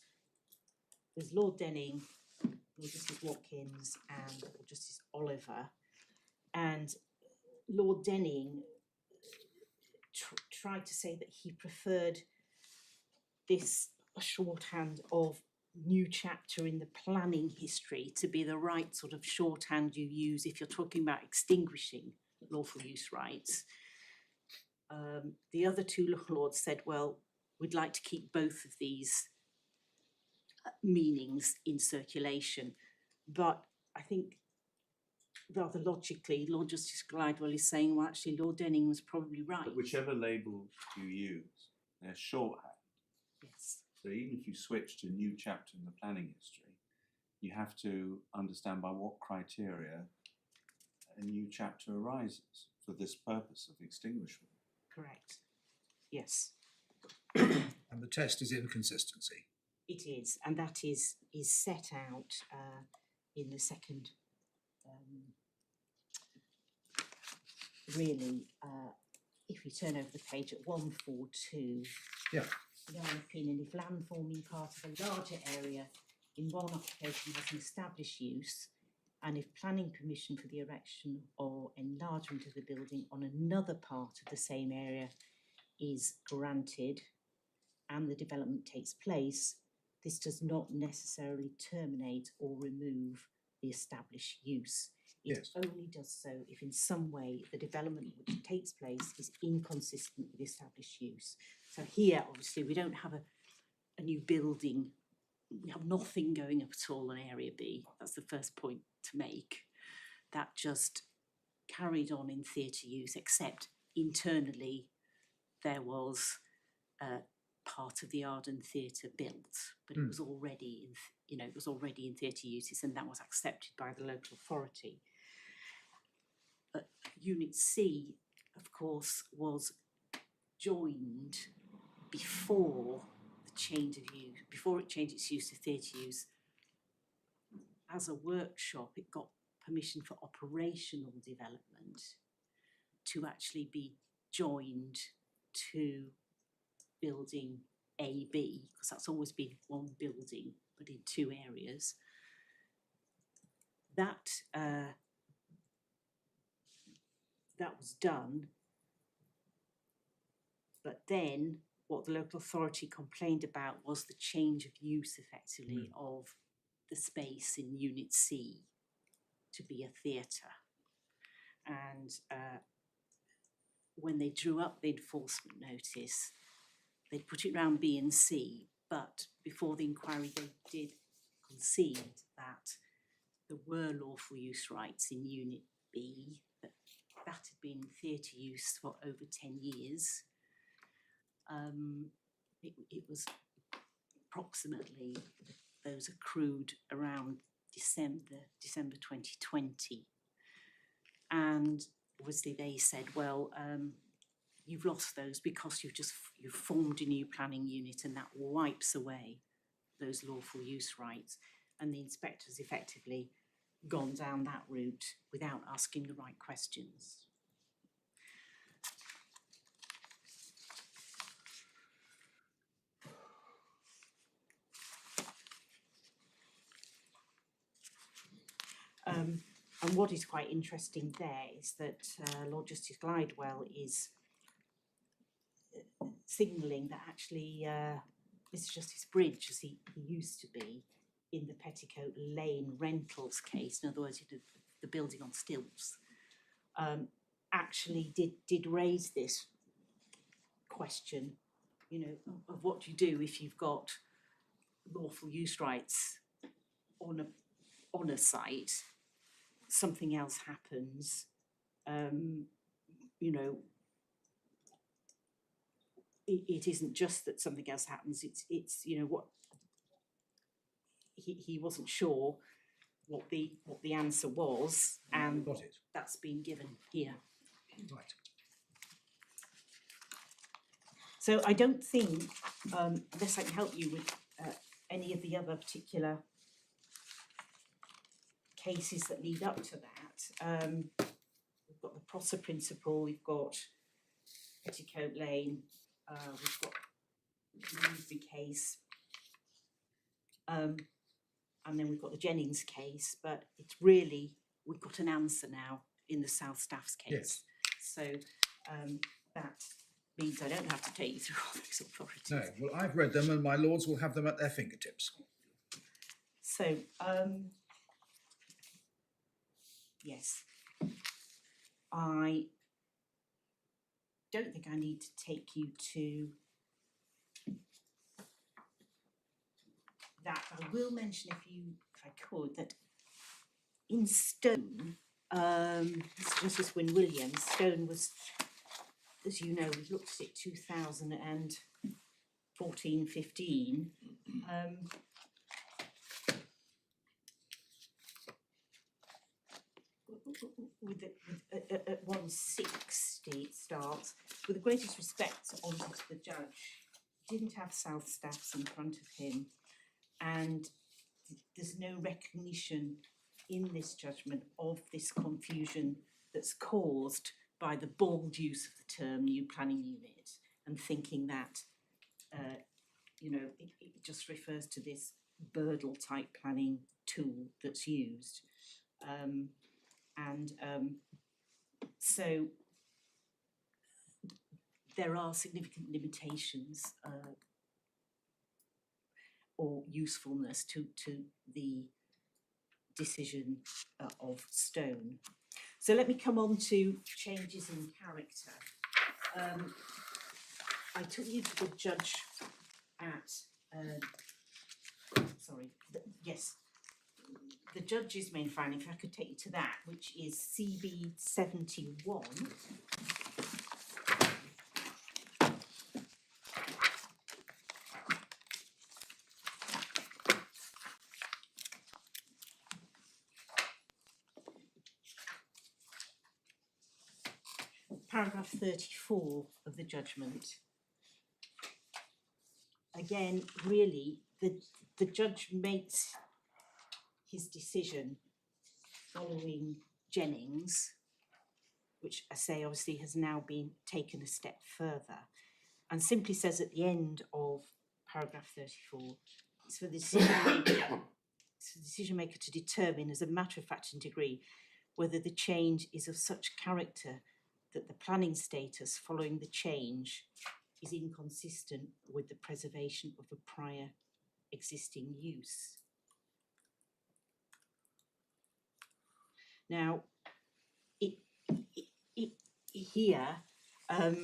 there's Lord Denning, Lord Justice Watkins and Lord Justice Oliver, and Lord Denning tried to say that he preferred this shorthand of new chapter in the planning history to be the right sort of shorthand you use if you're talking about extinguishing lawful use rights. The other two lords said, well, we'd like to keep both of these meanings in circulation, but I think rather logically Lord Justice Glidewell is saying, well, actually Lord Denning was probably right. But whichever label you use, they're shorthand. Yes. So even if you switch to new chapter in the planning history, you have to understand by what criteria a new chapter arises for this purpose of extinguishment. Correct. Yes. And the test is inconsistency. It is, and that is set out in the second. Really, if we turn over the page at 142, Yeah. in our opinion, if land forming part of a larger area in one occupation has an established use, and if planning permission for the erection or enlargement of the building on another part of the same area is granted and the development takes place, this does not necessarily terminate or remove the established use. It Yes. only does so if in some way the development which takes place is inconsistent with the established use. So here, obviously, we don't have a new building. We have nothing going up at all on Area B. That's the first point to make. That just carried on in theatre use, except internally there was part of the Arden Theatre built, but it was already in theatre uses, and that was accepted by the local authority. Unit C, of course, was joined before the change of use, before it changed its use to theatre use. As a workshop, it got permission for operational development to actually be joined to building AB, because that's always been one building, but in two areas. That was done, but then what the local authority complained about was the change of use, effectively, of the space in Unit C to be a theatre. And when they drew up the enforcement notice, they'd put it round B and C, but before the inquiry they did concede that there were lawful use rights in Unit B, that had been theatre use for over 10 years. It was approximately, those accrued around December 2020. And obviously they said, well, you've lost those because you've formed a new planning unit, and that wipes away those lawful use rights. And the inspector's effectively gone down that route without asking the right questions. And what is quite interesting there is that Lord Justice Glidewell is signalling that actually Mr Justice Bridge, as he used to be in the Petticoat Lane rentals case, in other words, the building on stilts, actually did raise this question, you know, of what do you do if you've got lawful use rights on a site, something else happens, you know, it isn't just that something else happens, it's you know, what he wasn't sure what the answer was, and Got it. that's been given here. Right. So I don't think, unless I can help you with any of the other particular cases that lead up to that, we've got the Prosser principle, we've got Petticoat Lane, we've got the Newbury case, and then we've got the Jennings case, but it's really, we've got an answer now in the South Staffs case. Yes. So that means I don't have to take you through all these authorities. No, well, I've read them, and my lords will have them at their fingertips. So, yes, I don't think I need to take you to that. I will mention, if I could, that in Stone, Justice Wynne Williams, Stone was, as you know, we've looked at it 2014-15. At 160 it starts. With the greatest respect to the judge, he didn't have South Staffs in front of him, and there's no recognition in this judgment of this confusion that's caused by the bald use of the term new planning unit, and thinking that you know, it just refers to this Birdle type planning tool that's used. So there are significant limitations or usefulness to the decision of Stone. So let me come on to changes in character. I took you to the judge at, the judge's main finding, if I could take you to that, which is CB 71. Paragraph 34 of the judgment. Again, really, the judge makes his decision following Jennings, which I say obviously has now been taken a step further, and simply says at the end of paragraph 34, it's for the decision maker to determine as a matter of fact and degree whether the change is of such character that the planning status following the change is inconsistent with the preservation of a prior existing use. Now, here, I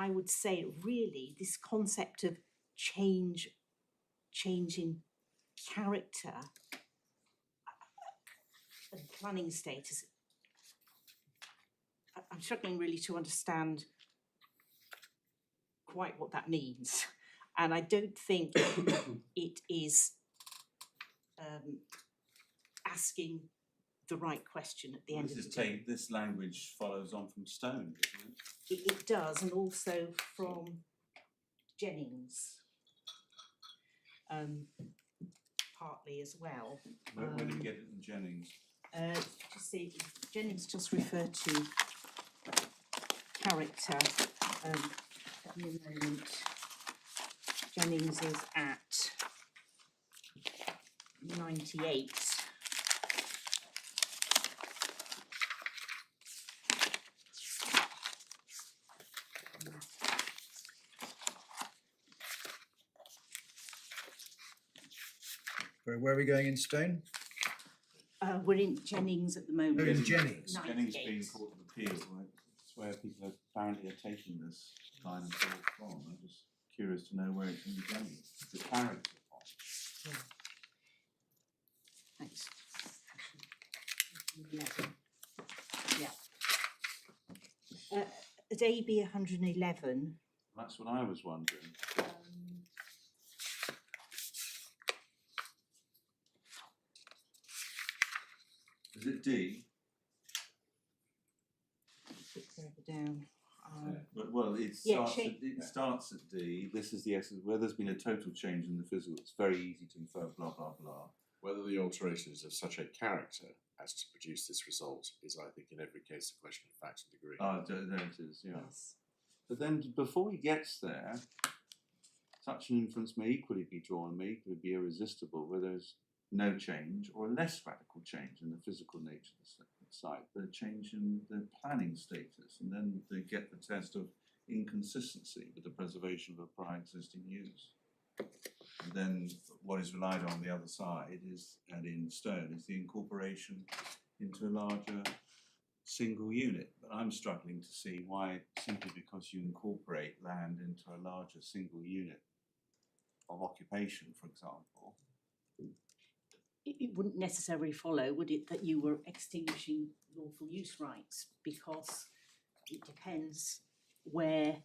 would say really this concept of changing character and planning status, I'm struggling really to understand quite what that means, and I don't think it is asking the right question at the end of the day. This language follows on from Stone, doesn't it? It does, and also from Jennings, partly as well. Where do we get it in Jennings? Just see, Jennings just referred to character. At the moment, Jennings is at 98. Where are we going in Stone? We're in Jennings at the Oh, moment. in Jennings. Ninth Jennings being Gate. Court of Appeal, right? It's where people apparently are taking this line and forth from. I'm just curious to know where it's in Jennings. The character of. Thanks. 11. Yeah. At AB 111, That's what I was wondering. Is it D? bit further down. Well, it Yeah, starts, shape. it starts at D. This is the essence. Where there's been a total change in the physical, it's very easy to infer blah, blah, blah. Whether the alteration is of such a character as to produce this result is, I think, in every case a question of fact and degree. Ah, there it is, yeah. Yes. But then before he gets there, such an inference may equally be drawn, may equally be irresistible, where there's no change or a less radical change in the physical nature of the site, but a change in the planning status, and then they get the test of inconsistency with the preservation of a prior existing use. And then what is relied on the other side is, and in stone, is the incorporation into a larger single unit. But I'm struggling to see why, simply because you incorporate land into a larger single unit of occupation, for example. It wouldn't necessarily follow, would it, that you were extinguishing lawful use rights, because it depends where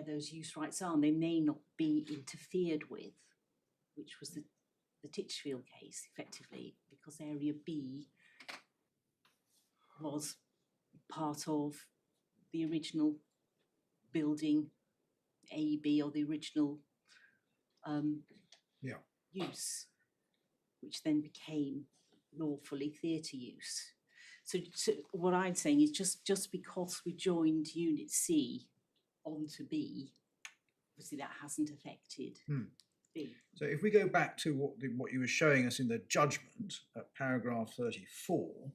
those use rights are, and they may not be interfered with, which was the Titchfield case, effectively, because Area B was part of the original building AB, or the original use, which then became lawfully theatre use. So what I'm saying is just because we joined Unit C onto B, obviously that hasn't affected B. So if we go back to what you were showing us in the judgment at paragraph 34,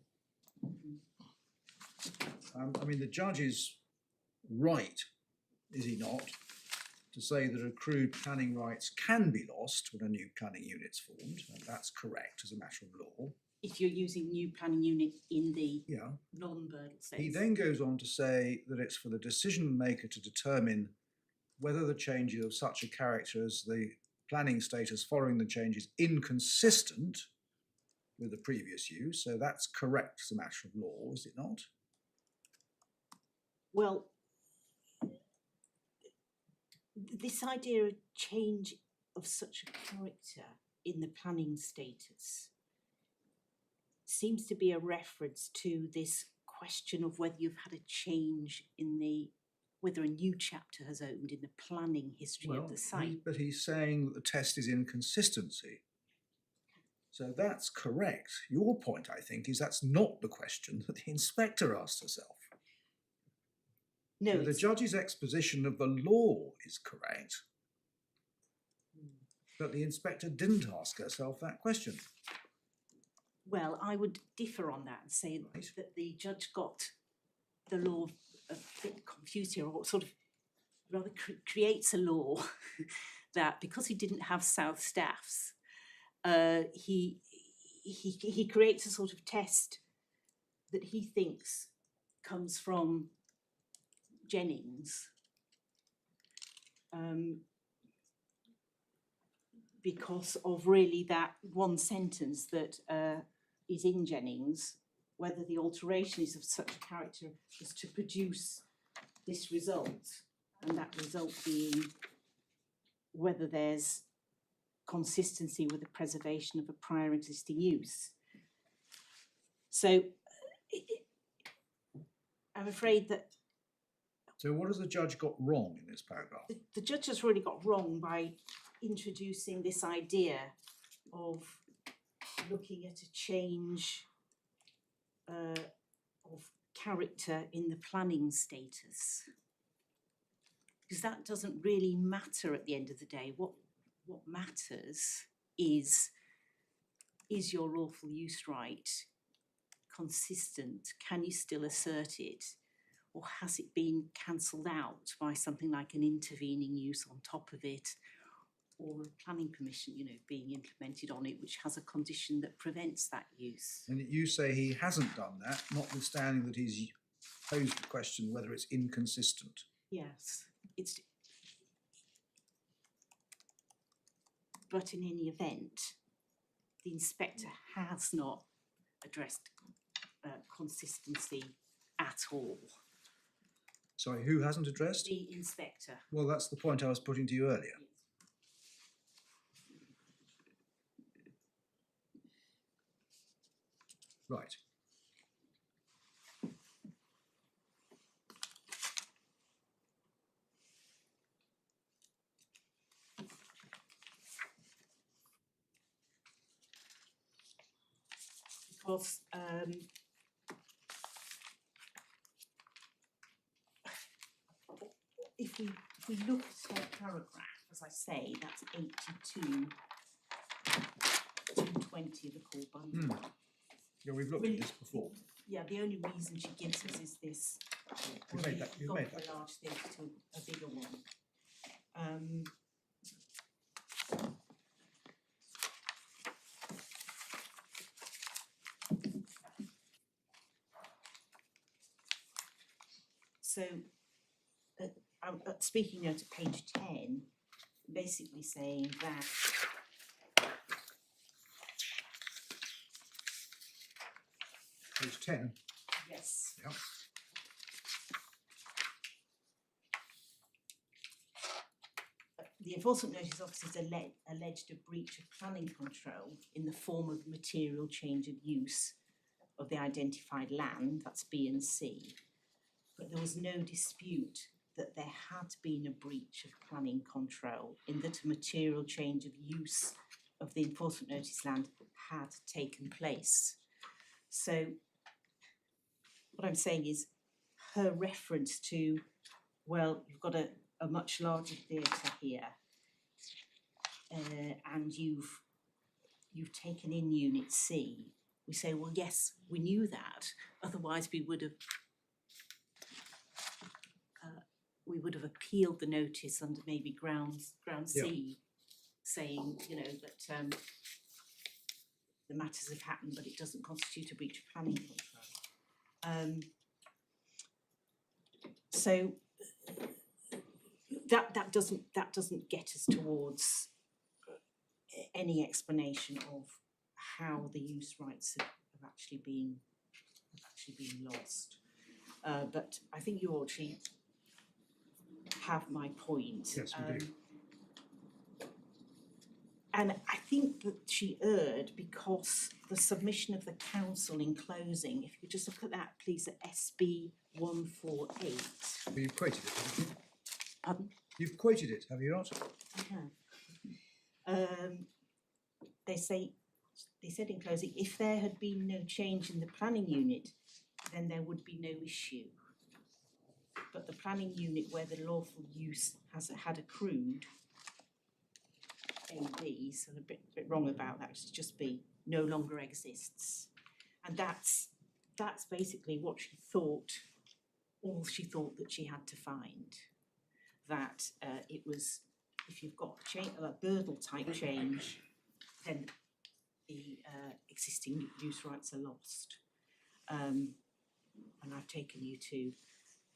I mean, the judge is right, is he not, to say that accrued planning rights can be lost when a new planning unit's formed, and that's correct as a matter of law. If you're using new planning unit in the non-Birdle sense. He then goes on to say that it's for the decision maker to determine whether the change is of such a character as the planning status following the change is inconsistent with the previous use. So that's correct as a matter of law, is it not? Well, this idea of change of such a character in the planning status seems to be a reference to this question of whether you've had a change in whether a new chapter has opened in the planning history of the site. But he's saying that the test is inconsistency. So that's correct. Your point, I think, is that's not the question that the inspector asked herself. No, so the judge's exposition of the law is correct, but the inspector didn't ask herself that question. Well, I would differ on that and say that the judge got the law a bit confused here, or sort of rather creates a law that because he didn't have South staffs, he creates a sort of test that he thinks comes from Jennings, because of really that one sentence that is in Jennings, whether the alteration is of such a character as to produce this result, and that result being whether there's consistency with the preservation of a prior existing use. So I'm afraid that. So what has the judge got wrong in this paragraph? The judge has really got wrong by introducing this idea of looking at a change of character in the planning status, because that doesn't really matter at the end of the day. What matters is your lawful use right consistent? Can you still assert it? Or has it been cancelled out by something like an intervening use on top of it? or a planning permission, you know, being implemented on it, which has a condition that prevents that use. And you say he hasn't done that, notwithstanding that he's posed the question whether it's inconsistent. Yes, it's. But in any event, the inspector has not addressed consistency at all. Sorry, who hasn't addressed? The inspector. Well, that's the point I was putting to you earlier. Right. Because if we look at her paragraph, as I say, that's 82 220 of the core bundle. Yeah, we've looked at this before. Yeah, the only reason she gives us is this. You've made that. You've gone made from that. a large theatre to a bigger one. So, I'm speaking now to page 10, basically saying that Page 10. yes, Yeah. the enforcement notice officers alleged a breach of planning control in the form of material change of use of the identified land, that's B and C. But there was no dispute that there had been a breach of planning control in that a material change of use of the enforcement notice land had taken place. So what I'm saying is her reference to, well, you've got a much larger theatre here, and you've taken in Unit C. We say, well, yes, we knew that. Otherwise, we would have appealed the notice under maybe ground C, saying, you know, that the matters have happened, but it doesn't constitute a breach of planning control. So that doesn't get us towards any explanation of how the use rights have actually been lost. But I think you actually have my point. Yes, we do. And I think that she erred because the submission of the council in closing, if you just look at that, please, at SB 148. Well, you've quoted it, haven't you? Pardon? You've quoted it, have you not? I have. They said in closing, if there had been no change in the planning unit, then there would be no issue. But the planning unit where the lawful use had accrued, A/B, so a bit wrong about that, it's just B, no longer exists. And that's basically what she thought, all she thought that she had to find. That it was, if you've got a Birdle type change, then the existing use rights are lost. And I've taken you to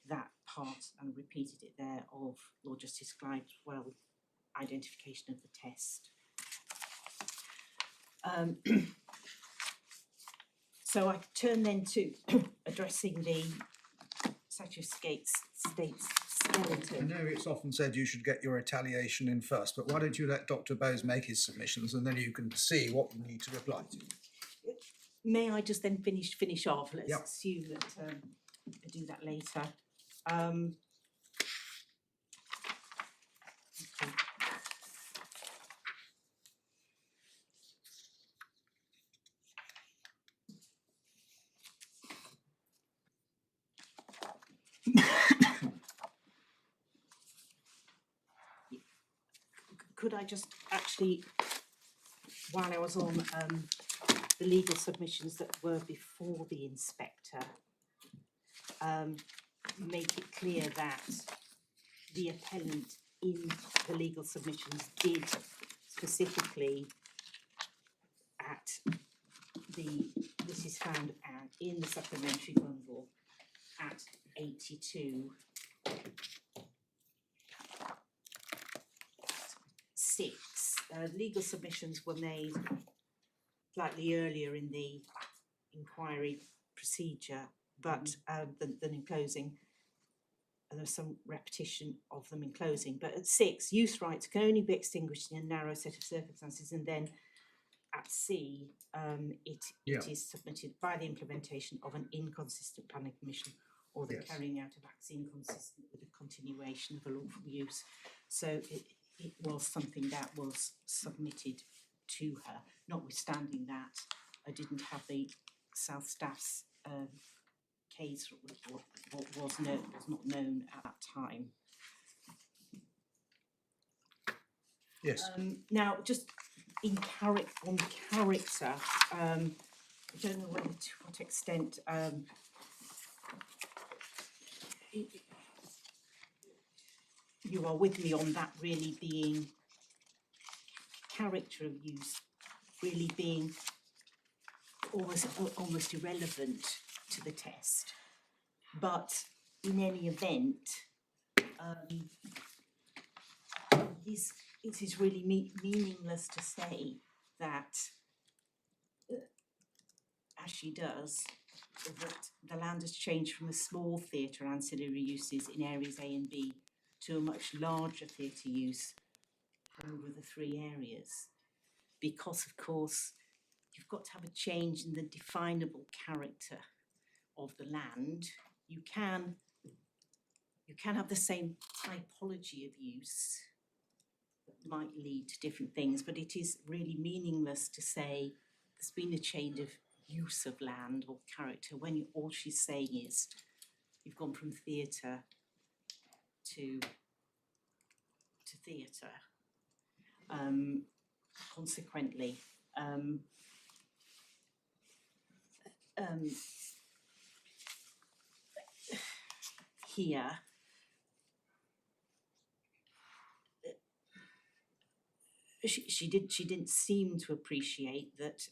that part and repeated it there of Lord Justice Clive's identification of the test. So I turn then to addressing the Statute of States skeleton. I know it's often said you should get your retaliation in first, but why don't you let Dr. Bowes make his submissions and then you can see what you need to reply to. May I just then finish off? Let's Yep. assume that I do that later. Okay. Could I just actually, while I was on the legal submissions that were before the inspector, make it clear that the appellant in the legal submissions did specifically this is found in the supplementary bundle at 82. 6. Legal submissions were made slightly earlier in the inquiry procedure, but than in closing. And there's some repetition of them in closing. But at 6, use rights can only be extinguished in a narrow set of circumstances. And then at C, it is submitted by the implementation of an inconsistent planning permission or the carrying out of acts inconsistent with the continuation of a lawful use. So it was something that was submitted to her. Notwithstanding that, I didn't have the South Staff's case was not known at that time. Yes. Now, just on character, I don't know to what extent you are with me on that really being character of use, really being almost irrelevant to the test. But in any event, it is really meaningless to say that, as she does, that the land has changed from a small theatre ancillary uses in areas A and B to a much larger theatre use over the 3 areas. Because, of course, you've got to have a change in the definable character of the land. You can have the same typology of use that might lead to different things, but it is really meaningless to say there's been a change of use of land or character when all she's saying is you've gone from theatre to theatre. Consequently, here she didn't seem to appreciate that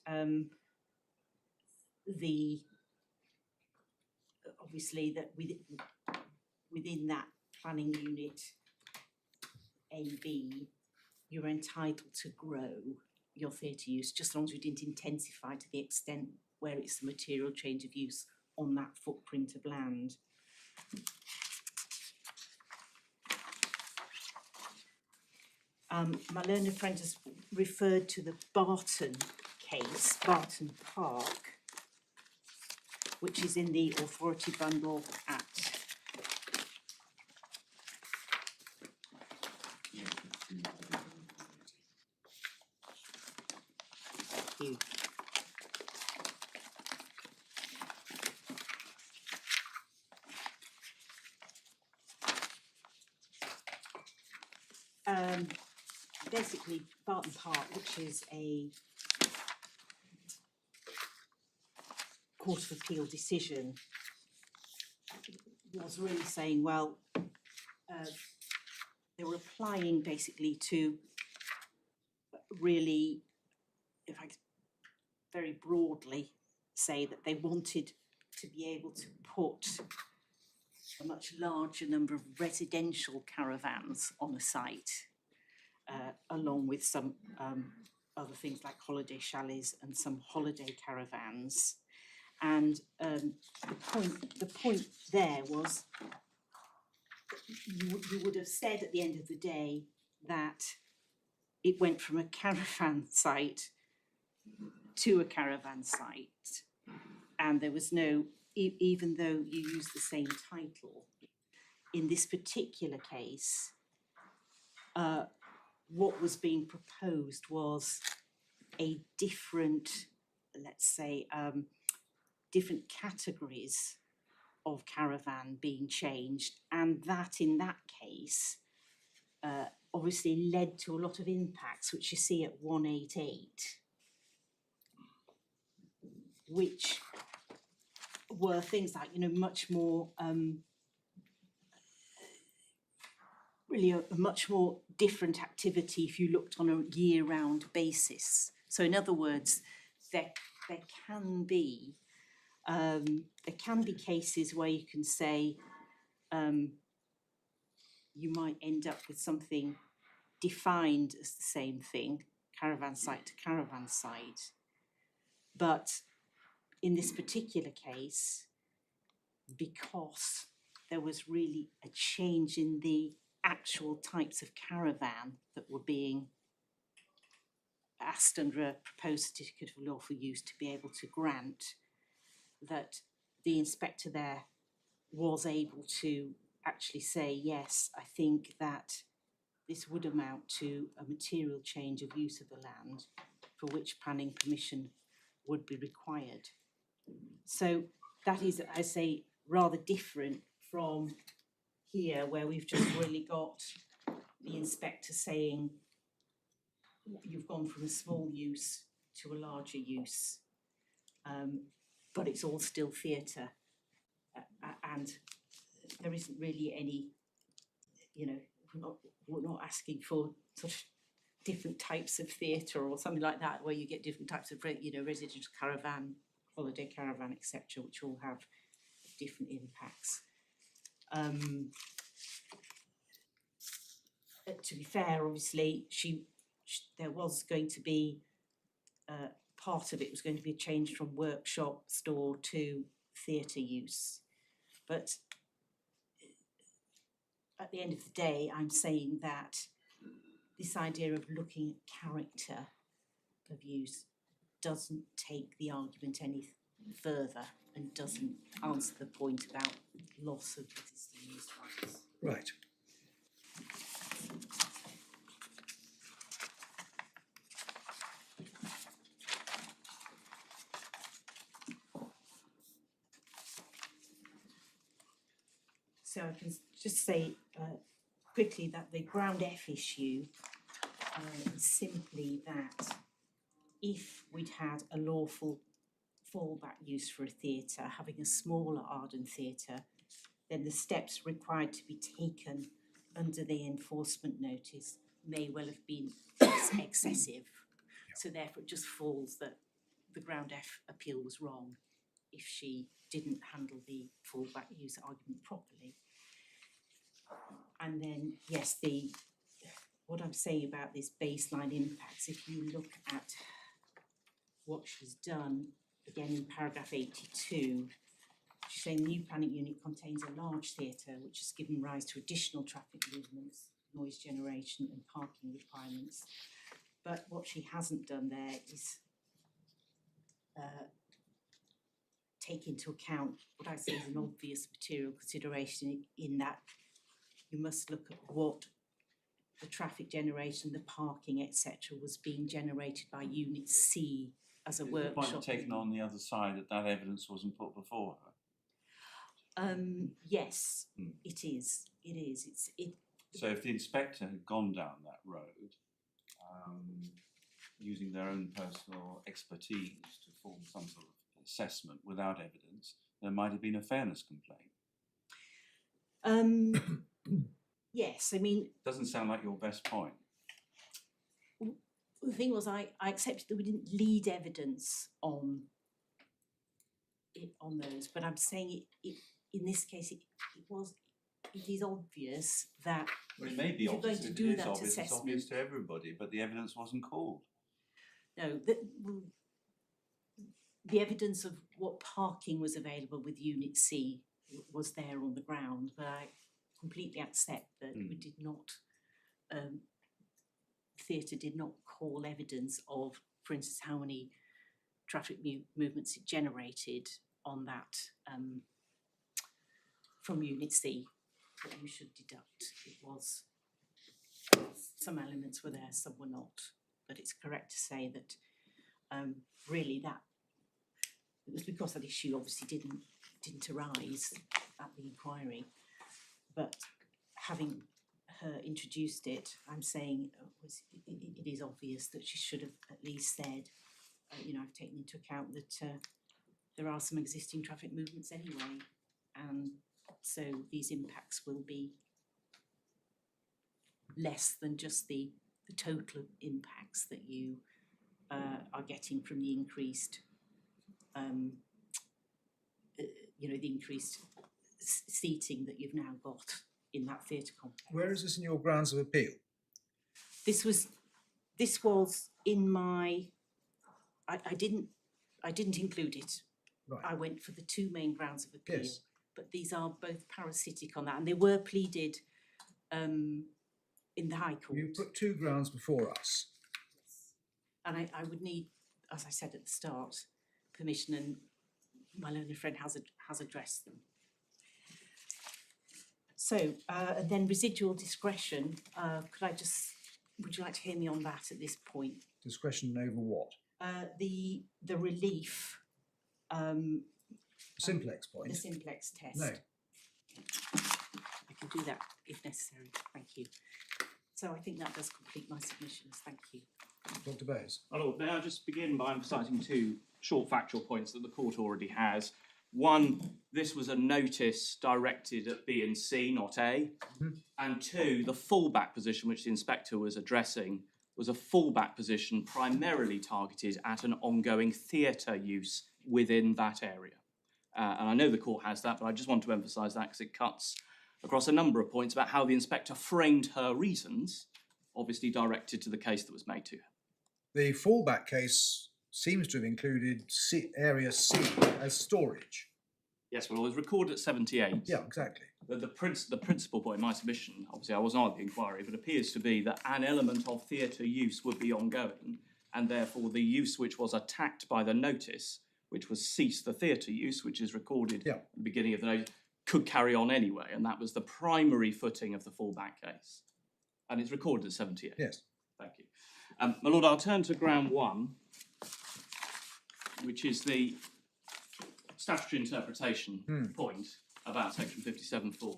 obviously that within that planning unit AB, you're entitled to grow your theatre use just as long as you didn't intensify to the extent where it's a material change of use on that footprint of land. My learned friend has referred to the Barton case, Barton Park, which is in the authority bundle at basically Barton Park, which is a Court of Appeal decision, was really saying, well, they were applying basically to really, if I very broadly say that they wanted to be able to put a much larger number of residential caravans on a site, along with some other things like holiday chalets and some holiday caravans. And the point there was you would have said at the end of the day that it went from a caravan site to a caravan site, and there was no, even though you use the same title, in this particular case, what was being proposed was a different, let's say, different categories of caravan being changed, and that in that case obviously led to a lot of impacts, which you see at 188, which were things like, much more really a much more different activity if you looked on a year-round basis. So in other words, there can be cases where you can say you might end up with something defined as the same thing, caravan site to caravan site, but in this particular case, because there was really a change in the actual types of caravan that were being asked under a proposed certificate of lawful use to be able to grant, that the inspector there was able to actually say, yes, I think that this would amount to a material change of use of the land for which planning permission would be required. So that is, I say, rather different from here, where we've just really got the inspector saying you've gone from a small use to a larger use, but it's all still theatre, and there isn't really any, you know, we're not asking for sort of different types of theatre or something like that, where you get different types of, you know, residential caravan, holiday caravan, etc., which all have different impacts. To be fair, obviously, there was going to be part of it was going to be a change from workshop store to theatre use, but at the end of the day, I'm saying that this idea of looking at character of use doesn't take the argument any further and doesn't answer the point about loss of existing use rights. Right. So I can just say quickly that the ground F issue is simply that if we'd had a lawful fallback use for a theatre, having a smaller Arden theatre, then the steps required to be taken under the enforcement notice may well have been excessive. So therefore it just falls that the ground F appeal was wrong if she didn't handle the fallback use argument properly. And then, yes, what I'm saying about this baseline impacts, if you look at what she's done, again in paragraph 82, she's saying the new planning unit contains a large theatre which has given rise to additional traffic movements, noise generation and parking requirements. But what she hasn't done there is take into account what I say is an obvious material consideration, in that you must look at what the traffic generation, the parking, etc., was being generated by Unit C as a workshop. Might have taken on the other side that evidence wasn't put before her. Yes, it is. It is. So if the inspector had gone down that road, using their own personal expertise to form some sort of assessment without evidence, there might have been a fairness complaint. Yes, I mean, Doesn't sound like your best point. the thing was, I accepted that we didn't lead evidence on those, but I'm saying it in this case it is obvious that Well, it may be if you're going obvious. to It do is that obvious. It's assessment, obvious to everybody, but the evidence wasn't called. no, the evidence of what parking was available with Unit C was there on the ground, but I completely accept that we did not, theatre did not call evidence of, for instance, how many traffic movements it generated on that from Unit C. What you should deduct, it was, some elements were there, some were not, but it's correct to say that really that it was because that issue obviously didn't arise at the inquiry, but having her introduced it, I'm saying it is obvious that she should have at least said, you know, I've taken into account that there are some existing traffic movements anyway, and so these impacts will be less than just the total impacts that you are getting from the increased, the increased seating that you've now got in that theatre complex. Where is this in your grounds of appeal? This was in my. I didn't include it. Right. I went for the two main grounds of appeal, Yes. but these are both parasitic on that, and they were pleaded in the High Court. You put two grounds before us. And I would need, as I said at the start, permission, and my learned friend has addressed them. So, and then residual discretion, would you like to hear me on that at this point? Discretion over what? The relief, Simplex point. the simplex test. No. I can do that if necessary, thank you. So I think that does complete my submissions, thank you. Dr. Bayes. My Lord, may I just begin by emphasising two short factual points that the court already has. One, this was a notice directed at B and C, not A. And two, the fallback position which the inspector was addressing was a fallback position primarily targeted at an ongoing theatre use within that area. And I know the court has that, but I just want to emphasise that because it cuts across a number of points about how the inspector framed her reasons, obviously directed to the case that was made to her. The fallback case seems to have included area C as storage. Yes, well, it was recorded at 78. Yeah, exactly. The principal point in my submission, obviously I wasn't on the inquiry, but appears to be that an element of theatre use would be ongoing, and therefore the use which was attacked by the notice, which was cease the theatre use, which is recorded at the beginning of the notice, could carry on anyway, and that was the primary footing of the fallback case. And it's recorded at 78. Yes. Thank you. My Lord, I'll turn to ground one, which is the statutory interpretation point about section 57.4.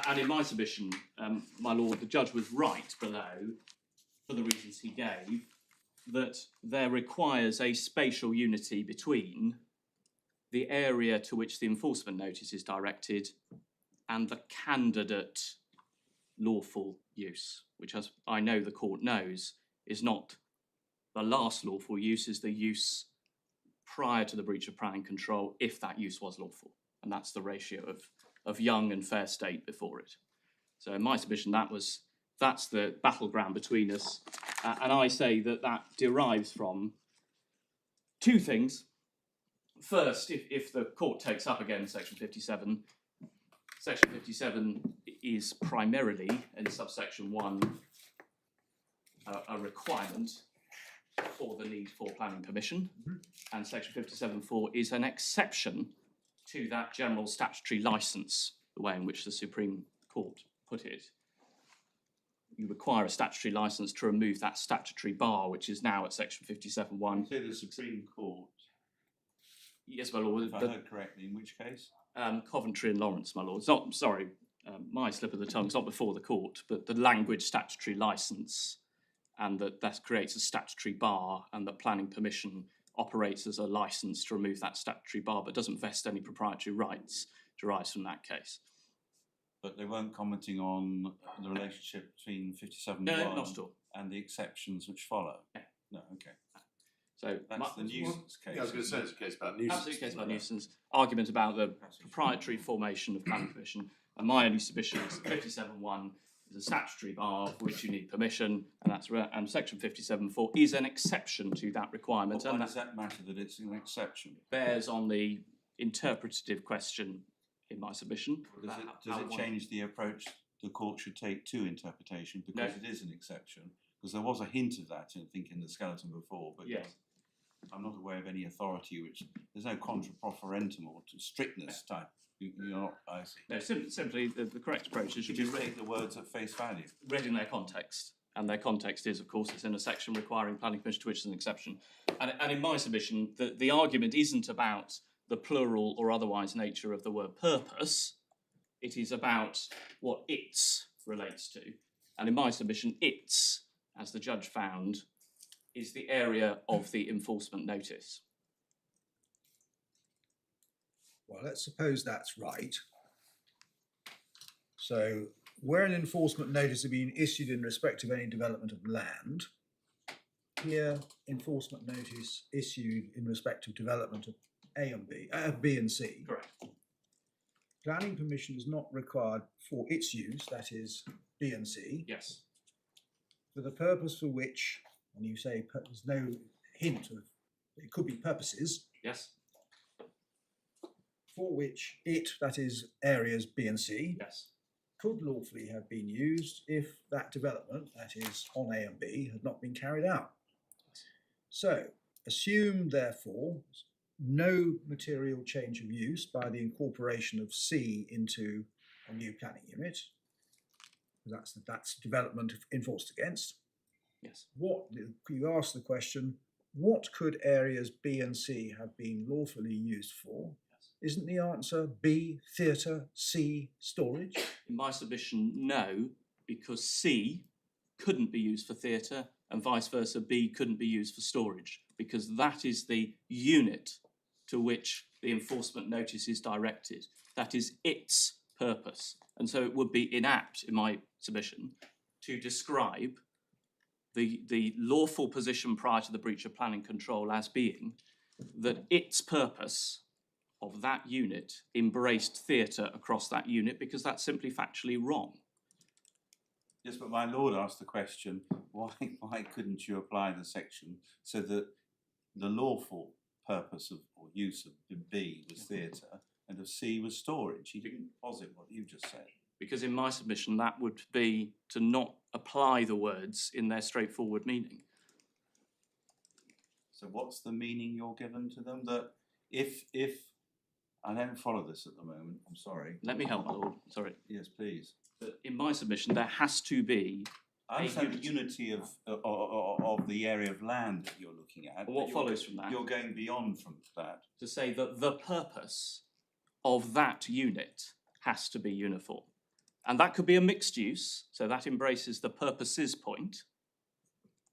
And in my submission, my Lord, the judge was right below, for the reasons he gave, that there requires a spatial unity between the area to which the enforcement notice is directed and the candidate lawful use, which, as I know the court knows, is not the last lawful use, is the use prior to the breach of planning control, if that use was lawful. And that's the ratio of young and fair state before it. So in my submission, that's the battleground between us. And I say that that derives from two things. First, if the court takes up again section 57, section 57 is primarily, in subsection 1, a requirement for the need for planning permission, and section 57.4 is an exception to that general statutory licence, the way in which the Supreme Court put it. You require a statutory licence to remove that statutory bar, which is now at section 57.1. Say the Supreme Court. Yes, my Lord. If I heard correctly, in which case? Coventry and Lawrence, my Lord. It's not, sorry, my slip of the tongue, it's not before the court, but the language statutory licence, and that creates a statutory bar, and that planning permission operates as a licence to remove that statutory bar, but doesn't vest any proprietary rights, derives from that case. But they weren't commenting on the relationship between 57.1 No, not at all. and the exceptions which follow? Yeah. No, okay. So That's the nuisance case. Yeah, I was going to say it's a case about nuisance. absolute case about nuisance, argument about the proprietary formation of planning permission, and my only submission is 57.1 is a statutory bar for which you need permission, and section 57.4 is an exception to that requirement. Why And does that matter that it's an exception? bears on the interpretative question in my submission. Does it change the approach the court should take to interpretation, because it is an exception? Because there was a hint of that, I think, in the skeleton before, but Yes. I'm not aware of any authority which, there's no contra profferentum or strictness type. You're not, I see. No, simply the correct approach is You should be just take the words at face value. read in their context. And their context is, of course, it's in a section requiring planning permission to which is an exception. And in my submission, the argument isn't about the plural or otherwise nature of the word purpose. It is about what its relates to. And in my submission, its, as the judge found, is the area of the enforcement notice. Well, let's suppose that's right. So where an enforcement notice has been issued in respect of any development of land, here enforcement notice issued in respect of development of B and C. Correct. Planning permission is not required for its use, that is B and C, Yes. for the purpose for which, and you say there's no hint of, it could be purposes, Yes. for which it, that is areas B and C, Yes. could lawfully have been used if that development, that is on A and B, had not been carried out. So, assume therefore no material change of use by the incorporation of C into a new planning unit. That's development enforced against. Yes. What you ask the question, what could areas B and C have been lawfully used for? Yes. Isn't the answer B, theatre, C, storage? In my submission, no, because C couldn't be used for theatre and vice versa, B couldn't be used for storage, because that is the unit to which the enforcement notice is directed. That is its purpose. And so it would be inapt, in my submission, to describe the lawful position prior to the breach of planning control as being that its purpose of that unit embraced theatre across that unit, because that's simply factually wrong. Yes, but my lord asked the question, why couldn't you apply the section so that the lawful purpose of or use of B was theatre and of C was storage? He didn't posit what you just said. Because in my submission, that would be to not apply the words in their straightforward meaning. So what's the meaning you're given to them? That if I don't follow this at the moment, I'm sorry. Let me help, my lord. Sorry. Yes, please. But in my submission, there has to be I understand the unity of the area of land that you're looking at. But what but follows from that? You're going beyond from that. to say that the purpose of that unit has to be uniform. And that could be a mixed use, so that embraces the purposes point.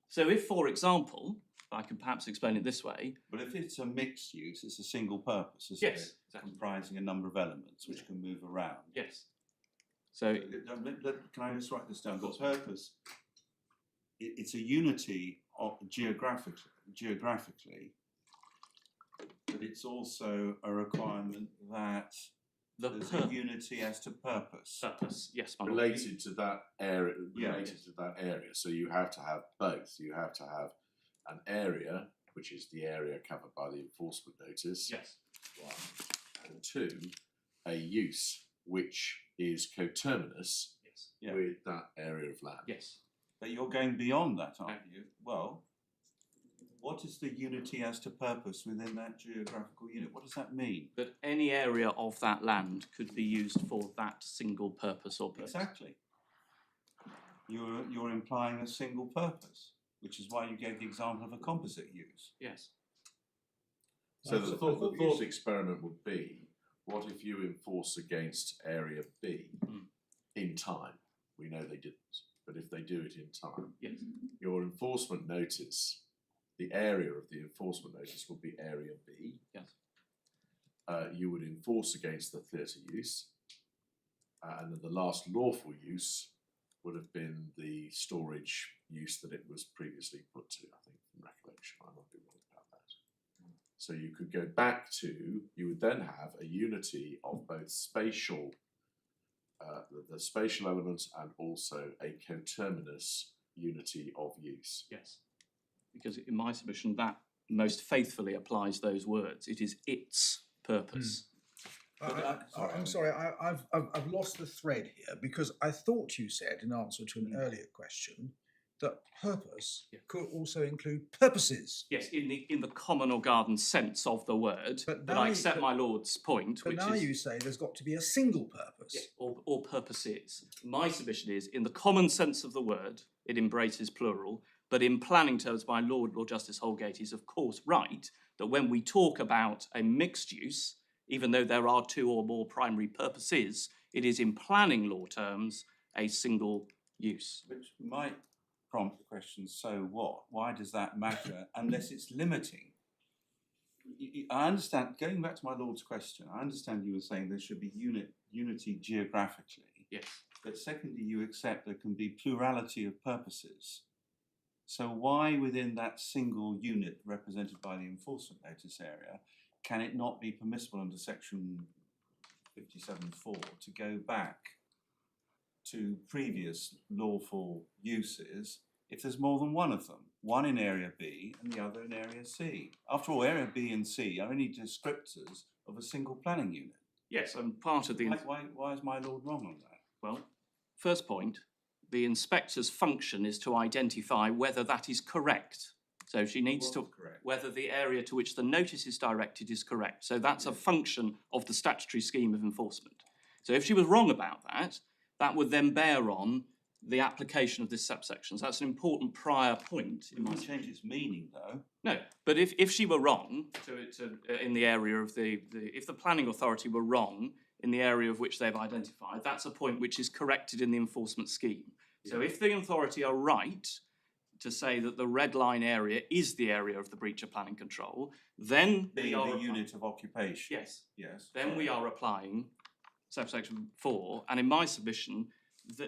So if, for example, I can perhaps explain it this way. But if it's a mixed use, it's a single purpose, isn't Yes, it? exactly. Comprising a number of elements which can move around. Yes. So Can I just write this down? The purpose, it's a unity of geographically, but it's also a requirement that there's a unity as to purpose. Purpose, yes, my lord. Related to that area, Yeah. related to that area. So you have to have both. You have to have an area, which is the area covered by the enforcement notice. Yes. One. And two, a use which is coterminous Yes. Yeah. with that area of land. Yes. But you're going beyond that, aren't you? Well, what is the unity as to purpose within that geographical unit? What does that mean? That any area of that land could be used for that single purpose or purpose. Exactly. You're implying a single purpose, which is why you gave the example of a composite use. Yes. So the I thought thought you experiment would be, what if you enforce against area B in time? We know they didn't, but if they do it in time, Yes. your enforcement notice, the area of the enforcement notice would be area B. Yes. You would enforce against the theatre use, and then the last lawful use would have been the storage use that it was previously put to, I think, from recollection. I might be wrong about that. So you could go back to, you would then have a unity of both spatial, the spatial elements, and also a coterminous unity of use. Yes. Because in my submission, that most faithfully applies those words. It is its purpose. I'm sorry, I've lost the thread here, because I thought you said in answer to an earlier question that purpose could also include purposes. Yes, in the common or garden sense of the word. But But now I you- accept my lord's point, But which now is you say there's got to be a single purpose. yes, or purposes. My submission is, in the common sense of the word, it embraces plural. But in planning terms, my Lord Justice Holgate is of course right that when we talk about a mixed use, even though there are two or more primary purposes, it is in planning law terms a single use. Which might prompt the question, so what? Why does that matter unless it's limiting? I understand, going back to my Lord's question, I understand you were saying there should be unity geographically, Yes. But secondly, you accept there can be plurality of purposes. So why within that single unit represented by the enforcement notice area can it not be permissible under section 57(4) to go back to previous lawful uses if there's more than one of them, one in area B and the other in area C? After all, area B and C are only descriptors of a single planning unit. Yes, and part of the... Why is my lord wrong on that? Well, first point, the inspector's function is to identify whether that is correct. So she needs to... Correct. Whether the area to which the notice is directed is correct. So that's a function of the statutory scheme of enforcement. So if she was wrong about that, that would then bear on the application of this subsection. So that's an important prior point. It might change its meaning, though. No, but if she were wrong in the area of if the planning authority were wrong in the area of which they've identified, that's a point which is corrected in the enforcement scheme. So if the authority are right to say that the red line area is the area of the breach of planning control, then The unit of occupation. Yes. Yes. Then we are applying subsection 4, and in my submission,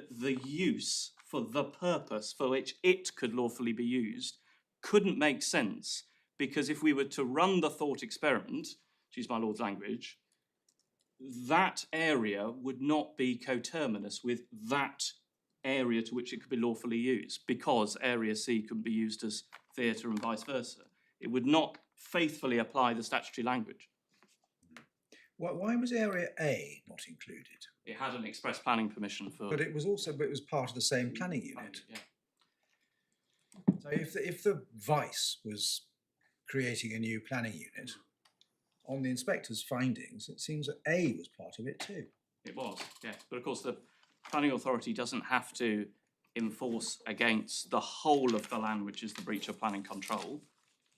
the use for the purpose for which it could lawfully be used couldn't make sense, because if we were to run the thought experiment, to use my lord's language, that area would not be coterminous with that area to which it could be lawfully used, because area C could be used as theatre and vice versa. It would not faithfully apply the statutory language. Why was area A not included? It had an express planning permission for... But it was part of the same planning unit. Yeah. So if the vice was creating a new planning unit, on the inspector's findings, it seems that A was part of it too. It was, yes. But of course, the planning authority doesn't have to enforce against the whole of the land, which is the breach of planning control.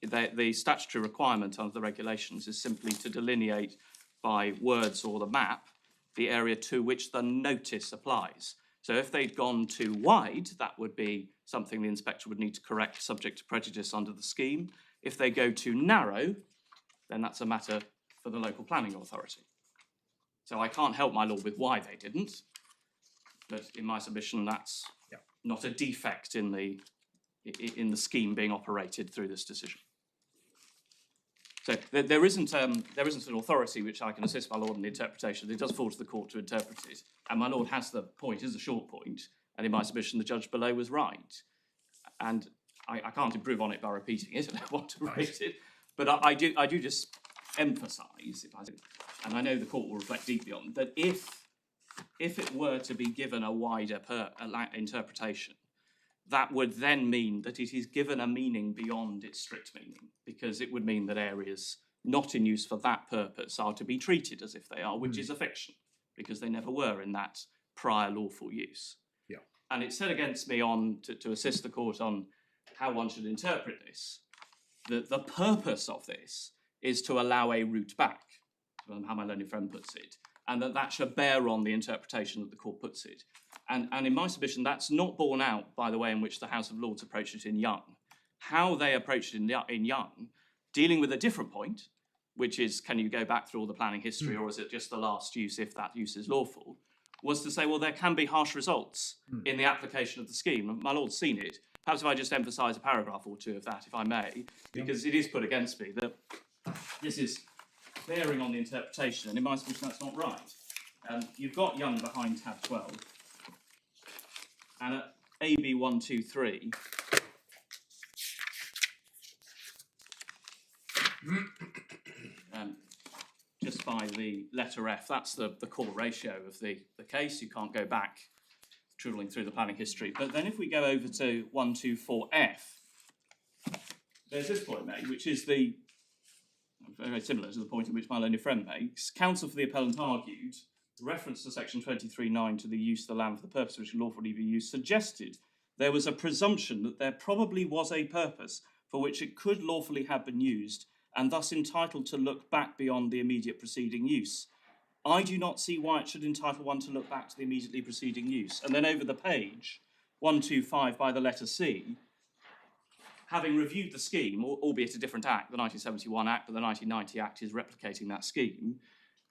The statutory requirement under the regulations is simply to delineate by words or the map the area to which the notice applies. So if they'd gone too wide, that would be something the inspector would need to correct subject to prejudice under the scheme. If they go too narrow, then that's a matter for the local planning authority. So I can't help my lord with why they didn't, but in my submission, that's not a defect in the scheme being operated through this decision. So there isn't an authority which I can assist my lord in the interpretation. It does fall to the court to interpret it, and my lord has the point, is a short point, and in my submission, the judge below was right. And I can't improve on it by repeating it, I don't want to repeat it, but I do just emphasise, and I know the court will reflect deeply on, that if it were to be given a wider interpretation, that would then mean that it is given a meaning beyond its strict meaning, because it would mean that areas not in use for that purpose are to be treated as if they are, which is a fiction, because they never were in that prior lawful use. Yeah. And it's set against me to assist the court on how one should interpret this. The purpose of this is to allow a route back, how my learned friend puts it, and that should bear on the interpretation that the court puts it. And in my submission, that's not borne out by the way in which the House of Lords approached it in Young. How they approached it in Young, dealing with a different point, which is, can you go back through all the planning history, or is it just the last use if that use is lawful, was to say, well, there can be harsh results in the application of the scheme. My lord's seen it. Perhaps if I just emphasise a paragraph or two of that, if I may, because it is put against me that this is bearing on the interpretation, and in my submission that's not right. You've got Young behind tab 12, and at AB 123, just by the letter F, that's the core ratio of the case. You can't go back troodling through the planning history. But then if we go over to 124F, there's this point made, which is very similar to the point at which my learned friend makes. Counsel for the appellant argued, the reference to section 23(9) to the use of the land for the purpose which can lawfully be used suggested there was a presumption that there probably was a purpose for which it could lawfully have been used, and thus entitled to look back beyond the immediate preceding use. I do not see why it should entitle one to look back to the immediately preceding use. And then over the page, 125 by the letter C, having reviewed the scheme, albeit a different act, the 1971 Act, but the 1990 Act is replicating that scheme,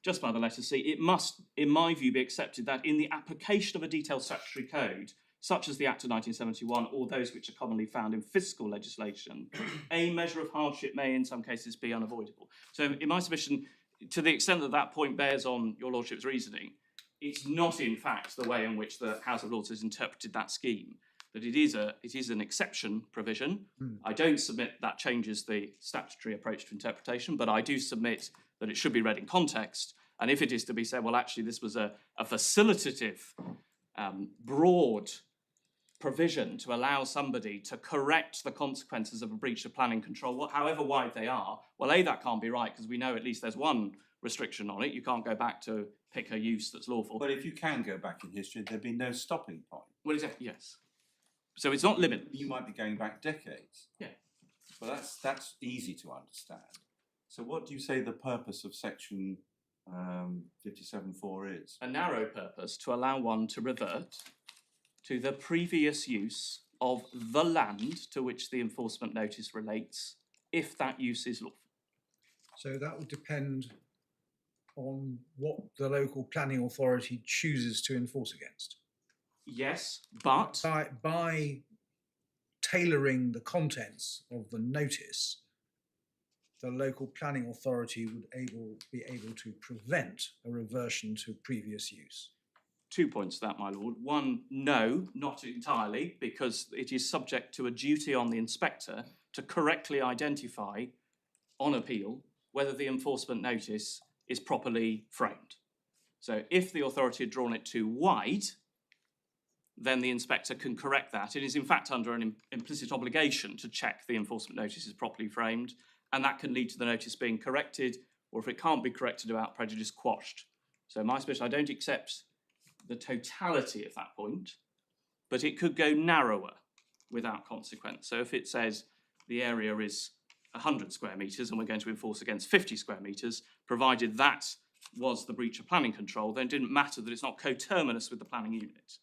just by the letter C, it must, in my view, be accepted that in the application of a detailed statutory code, such as the Act of 1971 or those which are commonly found in fiscal legislation, a measure of hardship may in some cases be unavoidable. So in my submission, to the extent that that point bears on your Lordship's reasoning, it's not in fact the way in which the House of Lords has interpreted that scheme, that it is an exception provision. I don't submit that changes the statutory approach to interpretation, but I do submit that it should be read in context. And if it is to be said, well, actually, this was a facilitative, broad provision to allow somebody to correct the consequences of a breach of planning control, however wide they are, well, A, that can't be right, because we know at least there's one restriction on it. You can't go back to pick a use that's lawful. But if you can go back in history, there'd be no stopping point. Well, exactly, yes. So it's not limitless. You might be going back decades. Yeah. Well, that's easy to understand. So what do you say the purpose of section 57.4 is? A narrow purpose to allow one to revert to the previous use of the land to which the enforcement notice relates, if that use is lawful. So that would depend on what the local planning authority chooses to enforce against. Yes, but By tailoring the contents of the notice, the local planning authority would be able to prevent a reversion to previous use. 2 points to that, my lord. One, no, not entirely, because it is subject to a duty on the inspector to correctly identify on appeal whether the enforcement notice is properly framed. So if the authority had drawn it too wide, then the inspector can correct that. It is in fact under an implicit obligation to check the enforcement notice is properly framed, and that can lead to the notice being corrected, or if it can't be corrected without prejudice, quashed. So my submission, I don't accept the totality of that point, but it could go narrower without consequence. So if it says the area is 100 square metres and we're going to enforce against 50 square metres, provided that was the breach of planning control, then it didn't matter that it's not coterminous with the planning unit.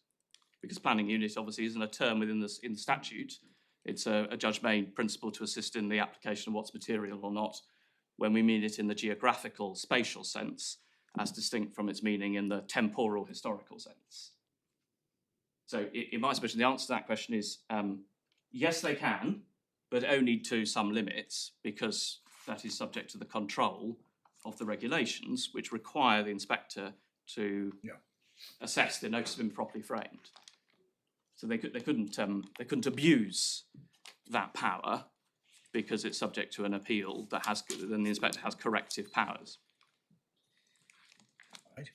Because planning unit obviously isn't a term in the statute. It's a judge-made principle to assist in the application of what's material or not, when we mean it in the geographical, spatial sense, as distinct from its meaning in the temporal, historical sense. So in my submission, the answer to that question is yes, they can, but only to some limits, because that is subject to the control of the regulations, which require the inspector to assess the notice has been properly framed. So they couldn't abuse that power because it's subject to an appeal that has, then the inspector has corrective powers. Right.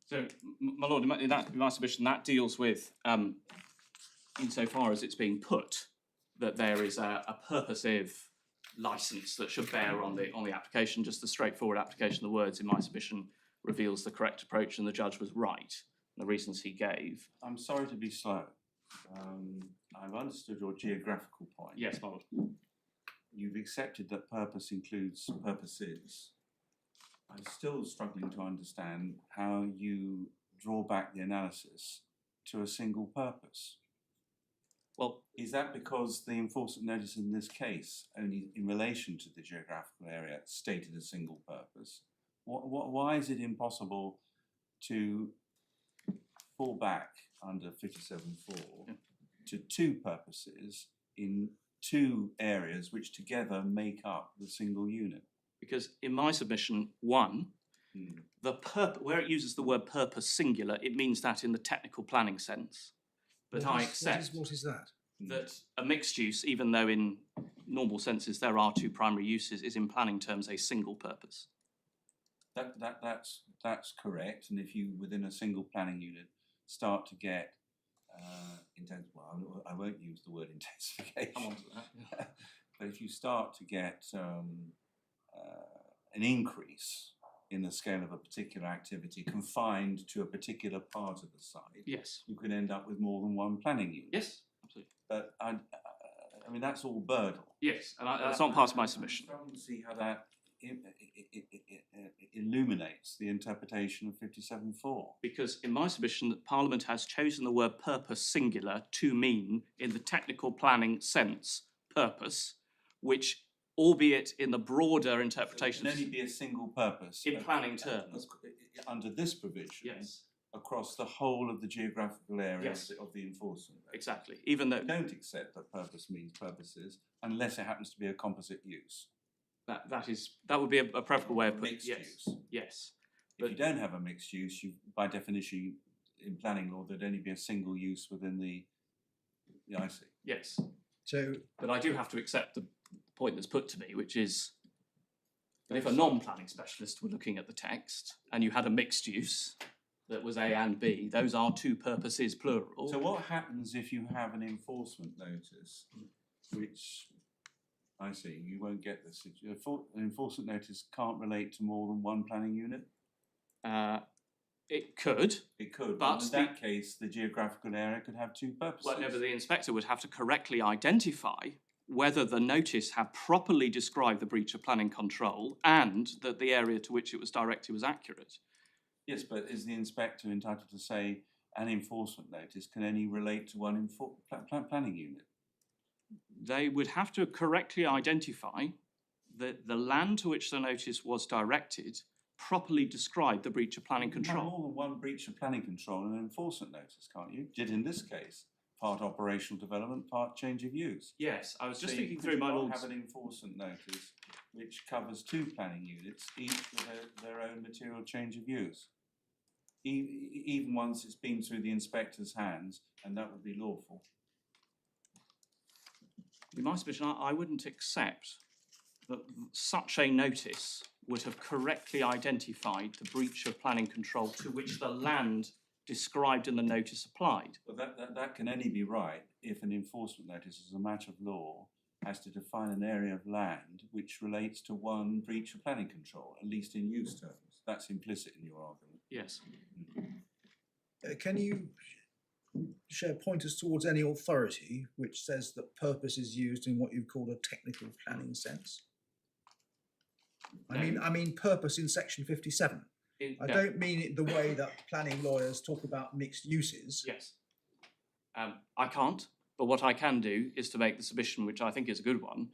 So, my lord, in my submission, that deals with, insofar as it's being put, that there is a purposive licence that should bear on the application. Just the straightforward application of the words in my submission reveals the correct approach, and the judge was right. The reasons he gave. I'm sorry to be slow. I've understood your geographical point. Yes, my lord. You've accepted that purpose includes purposes. I'm still struggling to understand how you draw back the analysis to a single purpose. Well, is that because the enforcement notice in this case, only in relation to the geographical area, stated a single purpose? Why is it impossible to fall back under 57.4 to two purposes in two areas which together make up the single unit? Because in my submission, one, where it uses the word purpose singular, it means that in the technical planning sense. But I accept what is that? That a mixed use, even though in normal senses there are two primary uses, is in planning terms a single purpose. That's correct. And if you, within a single planning unit, start to get I won't use the word intensification. Come on to that. But if you start to get an increase in the scale of a particular activity confined to a particular part of the site, yes, you can end up with more than one planning unit. Yes, absolutely. But I mean, that's all Birdle. Yes, and that's not part of my submission. I'm trying to see how that illuminates the interpretation of 57.4. Because in my submission, that Parliament has chosen the word purpose singular to mean, in the technical planning sense, purpose, which albeit in the broader interpretation It can only be a single purpose. in planning terms. Under this provision. Yes, Across the whole of the geographical area Yes. of the enforcement. exactly. Even though Don't accept that purpose means purposes unless it happens to be a composite use. that would be a preferable way of putting Mixed yes, use. yes. If you don't have a mixed use, you by definition in planning law there'd only be a single use within the I see. Yes, So but I do have to accept the point that's put to me, which is that if a non-planning specialist were looking at the text and you had a mixed use that was A and B, those are two purposes plural. So what happens if you have an enforcement notice, which I see you won't get this? An enforcement notice can't relate to more than one planning unit. It could. It could, But but in that case, the geographical area could have two purposes. Well, no, but the inspector would have to correctly identify whether the notice had properly described the breach of planning control and that the area to which it was directed was accurate. Yes, but is the inspector entitled to say an enforcement notice can only relate to one planning unit? They would have to correctly identify that the land to which the notice was directed properly described the breach of planning You can have control. more than one breach of planning control and an enforcement notice, can't you? Did in this case, part operational development, part change of use. Yes, I was just So thinking could through you my not lord's. have an enforcement notice which covers two planning units, each with their own material change of use. Even once it's been through the inspector's hands, and that would be lawful. In my submission, I wouldn't accept that such a notice would have correctly identified the breach of planning control to which the land described in the notice applied. But that can only be right if an enforcement notice, as a matter of law, has to define an area of land which relates to one breach of planning control, at least in use terms. That's implicit in your argument. Yes. can you share pointers towards any authority which says that purpose is used in what you call a technical planning sense? I mean purpose in section 57. I No. don't mean it the way that planning lawyers talk about mixed uses. Yes. I can't, but what I can do is to make the submission, which I think is a good one,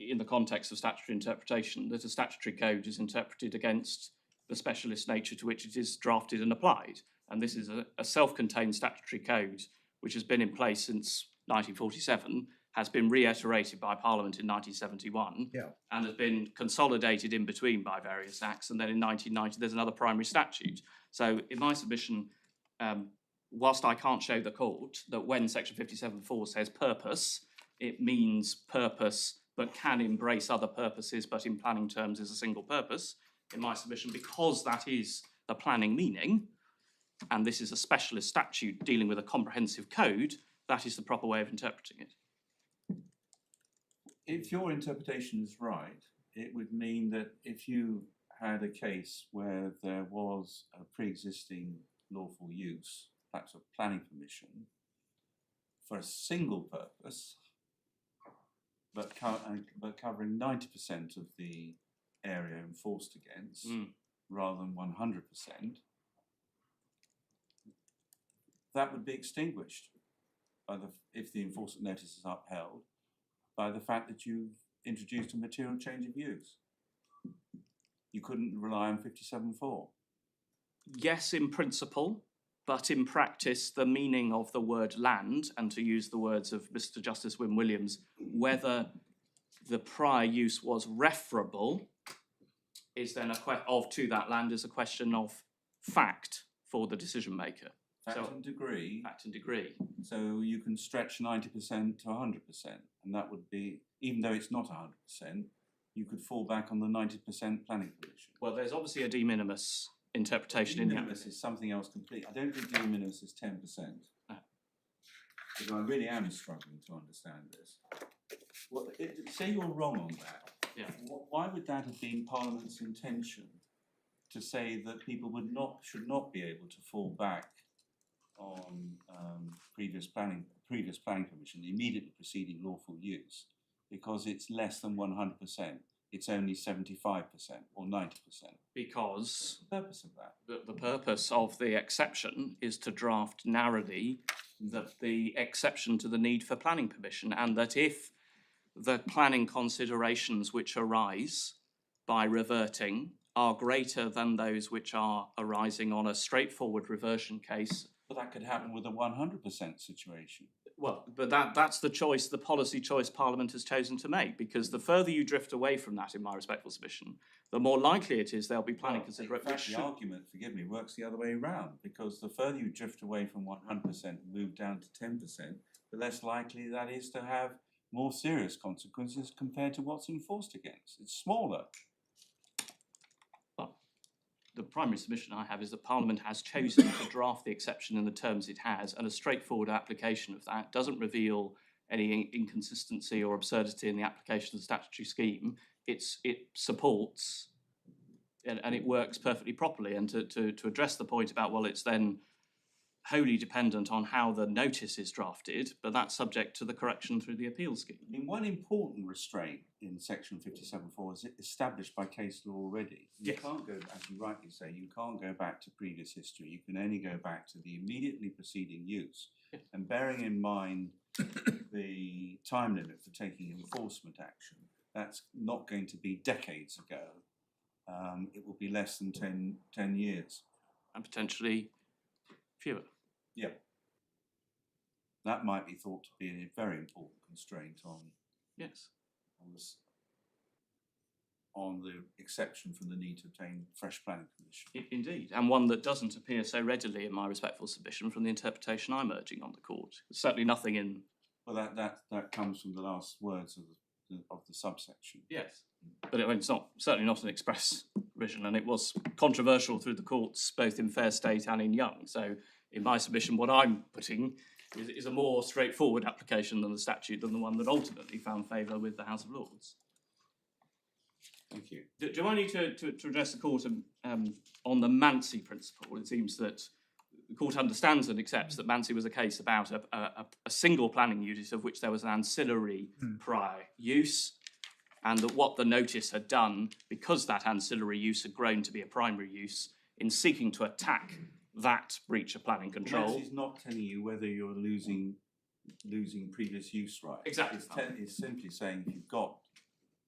in the context of statutory interpretation, that a statutory code is interpreted against the specialist nature to which it is drafted and applied. And this is a self-contained statutory code which has been in place since 1947, has been reiterated by Parliament in 1971, and has been consolidated in between by various acts. And then in 1990, there's another primary statute. So in my submission, whilst I can't show the court that when section 57(4) says purpose, it means purpose but can embrace other purposes, but in planning terms is a single purpose, in my submission, because that is the planning meaning, and this is a specialist statute dealing with a comprehensive code, that is the proper way of interpreting it. If your interpretation is right, it would mean that if you had a case where there was a pre-existing lawful use, perhaps a planning permission, for a single purpose, but covering 90% of the area enforced against, rather than 100%, that would be extinguished by if the enforcement notice is upheld, by the fact that you've introduced a material change of use. You couldn't rely on 57(4). Yes, in principle, but in practice, the meaning of the word land, and to use the words of Mr. Justice Wynne Williams, whether the prior use was referable is then to that land is a question of fact for the decision maker. Fact and degree. Fact and degree. So you can stretch 90% to 100%, and that would be, even though it's not 100%, you could fall back on the 90% planning permission. Well, there's obviously a de minimis interpretation De in the minimis is something else completely. I don't think de minimis is 10%. Because I really am struggling to understand this. Well, say you're wrong on that. Yeah. Why would that have been Parliament's intention to say that people should not be able to fall back on previous planning permission, the immediately preceding lawful use, because it's less than 100%. It's only 75% or 90%. Because What's the purpose of that? the purpose of the exception is to draft narrowly the exception to the need for planning permission, and that if the planning considerations which arise by reverting are greater than those which are arising on a straightforward reversion case. But that could happen with a 100% situation. Well, but that's the choice, the policy choice Parliament has chosen to make, because the further you drift away from that, in my respectful submission, the more likely it is there'll be planning considerations. In fact, the argument, forgive me, works the other way around, because the further you drift away from 100% and move down to 10%, the less likely that is to have more serious consequences compared to what's enforced against. It's smaller. Well, the primary submission I have is that Parliament has chosen to draft the exception in the terms it has, and a straightforward application of that doesn't reveal any inconsistency or absurdity in the application of the statutory scheme. It supports and it works perfectly properly. And to address the point about, well, it's then wholly dependent on how the notice is drafted, but that's subject to the correction through the appeal scheme. I mean, one important restraint in section 57.4 is established by case law already. You can't go, as you rightly say, you can't go back to previous history. You can only go back to the immediately preceding use. And bearing in mind the time limit for taking enforcement action, that's not going to be decades ago. It will be less than 10 years. And potentially fewer. Yeah. That might be thought to be a very important constraint on the exception from the need to obtain fresh planning permission. Indeed, and one that doesn't appear so readily, in my respectful submission, from the interpretation I'm urging on the court. There's certainly nothing in. Well, that comes from the last words of the subsection. Yes, but it's certainly not an express provision, and it was controversial through the courts, both in Fair State and in Young. So, in my submission, what I'm putting is a more straightforward application than the statute, than the one that ultimately found favour with the House of Lords. Thank you. Do I need to address the court on the Mancy principle? It seems that the court understands and accepts that Mancy was a case about a single planning unit of which there was an ancillary prior use, and that what the notice had done, because that ancillary use had grown to be a primary use, in seeking to attack that breach of planning control. Mancy's not telling you whether you're losing previous use rights. Exactly. It's simply saying if you've got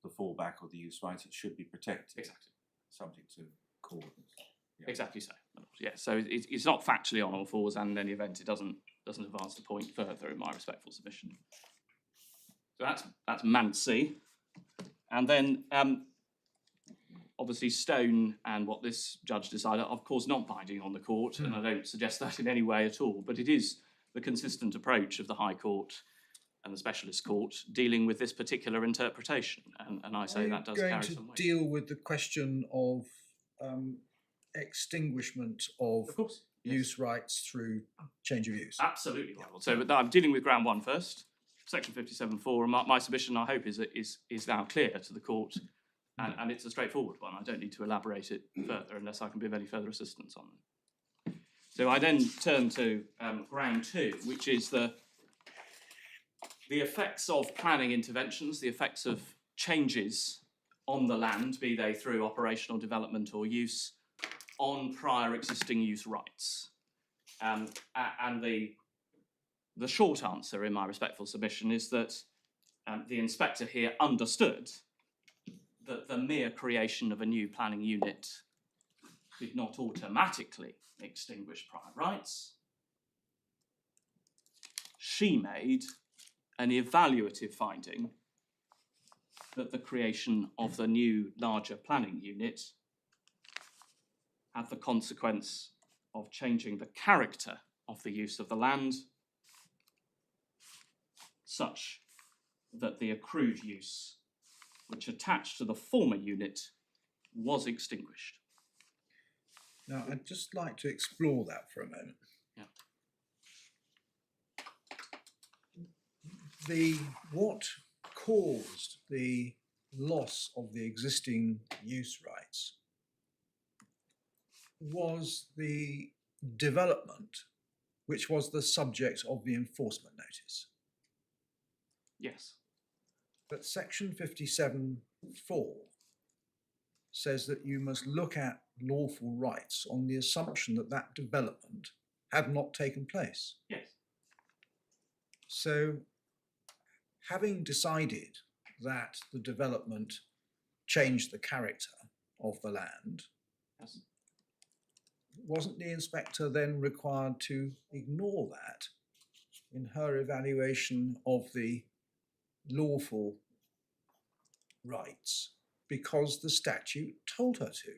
the fallback or the use rights, it should be protected. Exactly. Subject to court. Yeah. Exactly so. Yeah. So it's not factually on all fours, and in any event, it doesn't advance the point further, in my respectful submission. So that's Mancy, and then obviously Stone and what this judge decided, of course, not binding on the court, and I don't suggest that in any way at all. But it is the consistent approach of the High Court and the Specialist Court dealing with this particular interpretation, and I say that does carry some weight. Deal with the question of extinguishment of course, use rights through change of use. Absolutely. Yeah. So, but I'm dealing with ground one first. Section 57.4, and my submission, I hope, is now clear to the court, and it's a straightforward one. I don't need to elaborate it further unless I can be of any further assistance on it. So I then turn to ground two, which is the effects of planning interventions, the effects of changes on the land, be they through operational development or use, on prior existing use rights. And the short answer, in my respectful submission, is that the inspector here understood that the mere creation of a new planning unit did not automatically extinguish prior rights. She made an evaluative finding that the creation of the new larger planning unit had the consequence of changing the character of the use of the land such that the accrued use which attached to the former unit was extinguished. Now, I'd just like to explore that for a moment. Yeah. What caused the loss of the existing use rights was the development which was the subject of the enforcement notice. Yes. But section 57.4 says that you must look at lawful rights on the assumption that that development had not taken place. Yes. So, having decided that the development changed the character of the land, Yes. wasn't the inspector then required to ignore that in her evaluation of the lawful rights because the statute told her to?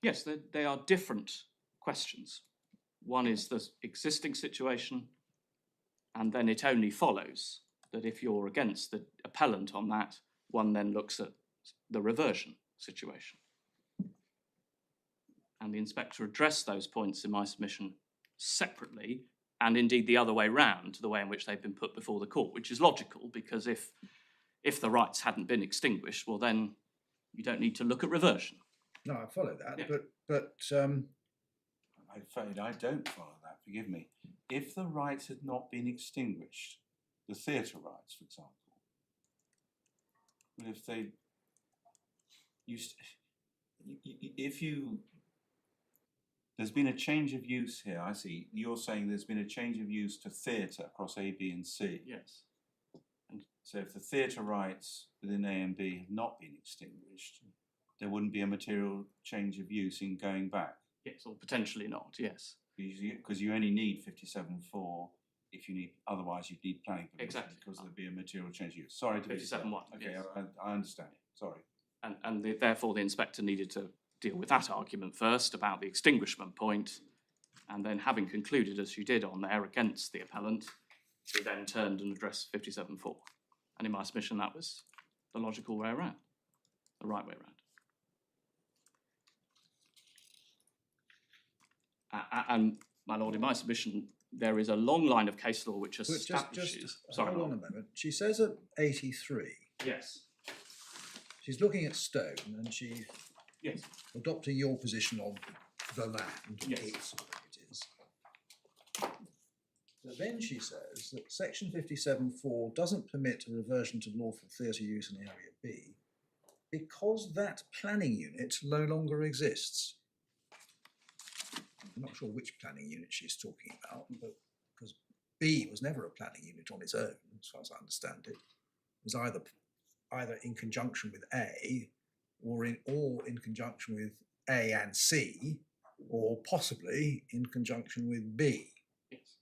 Yes, they are different questions. One is the existing situation, and then it only follows that if you're against the appellant on that, one then looks at the reversion situation. And the inspector addressed those points in my submission separately, and indeed the other way round to the way in which they've been put before the court, which is logical, because if the rights hadn't been extinguished, well then you don't need to look at reversion. No, I follow that, Yeah. but I'm afraid I don't follow that, forgive me. If the rights had not been extinguished, the theatre rights, for example, well, if they, there's been a change of use here, I see. You're saying there's been a change of use to theatre across A, B and C. Yes. And so if the theatre rights within A and B have not been extinguished, there wouldn't be a material change of use in going back. Yes, or potentially not, yes. Because you only need 57.4 if you need, otherwise you'd need planning permission. Exactly. Because there'd be a material change of use. Sorry to be 57.1, Okay, yes. I understand. Sorry. Therefore the inspector needed to deal with that argument first about the extinguishment point, and then having concluded, as you did on there, against the appellant, he then turned and addressed 57.4. And in my submission, that was the logical way around, the right way around. And my lord, in my submission, there is a long line of case law which establishes. Just Sorry, hold on a moment. She says at 83, yes, she's looking at Stone and she's yes, adopting your position on the land. Yes. It's the way it is. But then she says that section 57.4 doesn't permit a reversion to lawful theatre use in area B because that planning unit no longer exists. I'm not sure which planning unit she's talking about, but because B was never a planning unit on its own, as far as I understand it. It was either in conjunction with A or in conjunction with A and C, or possibly in conjunction with B, yes.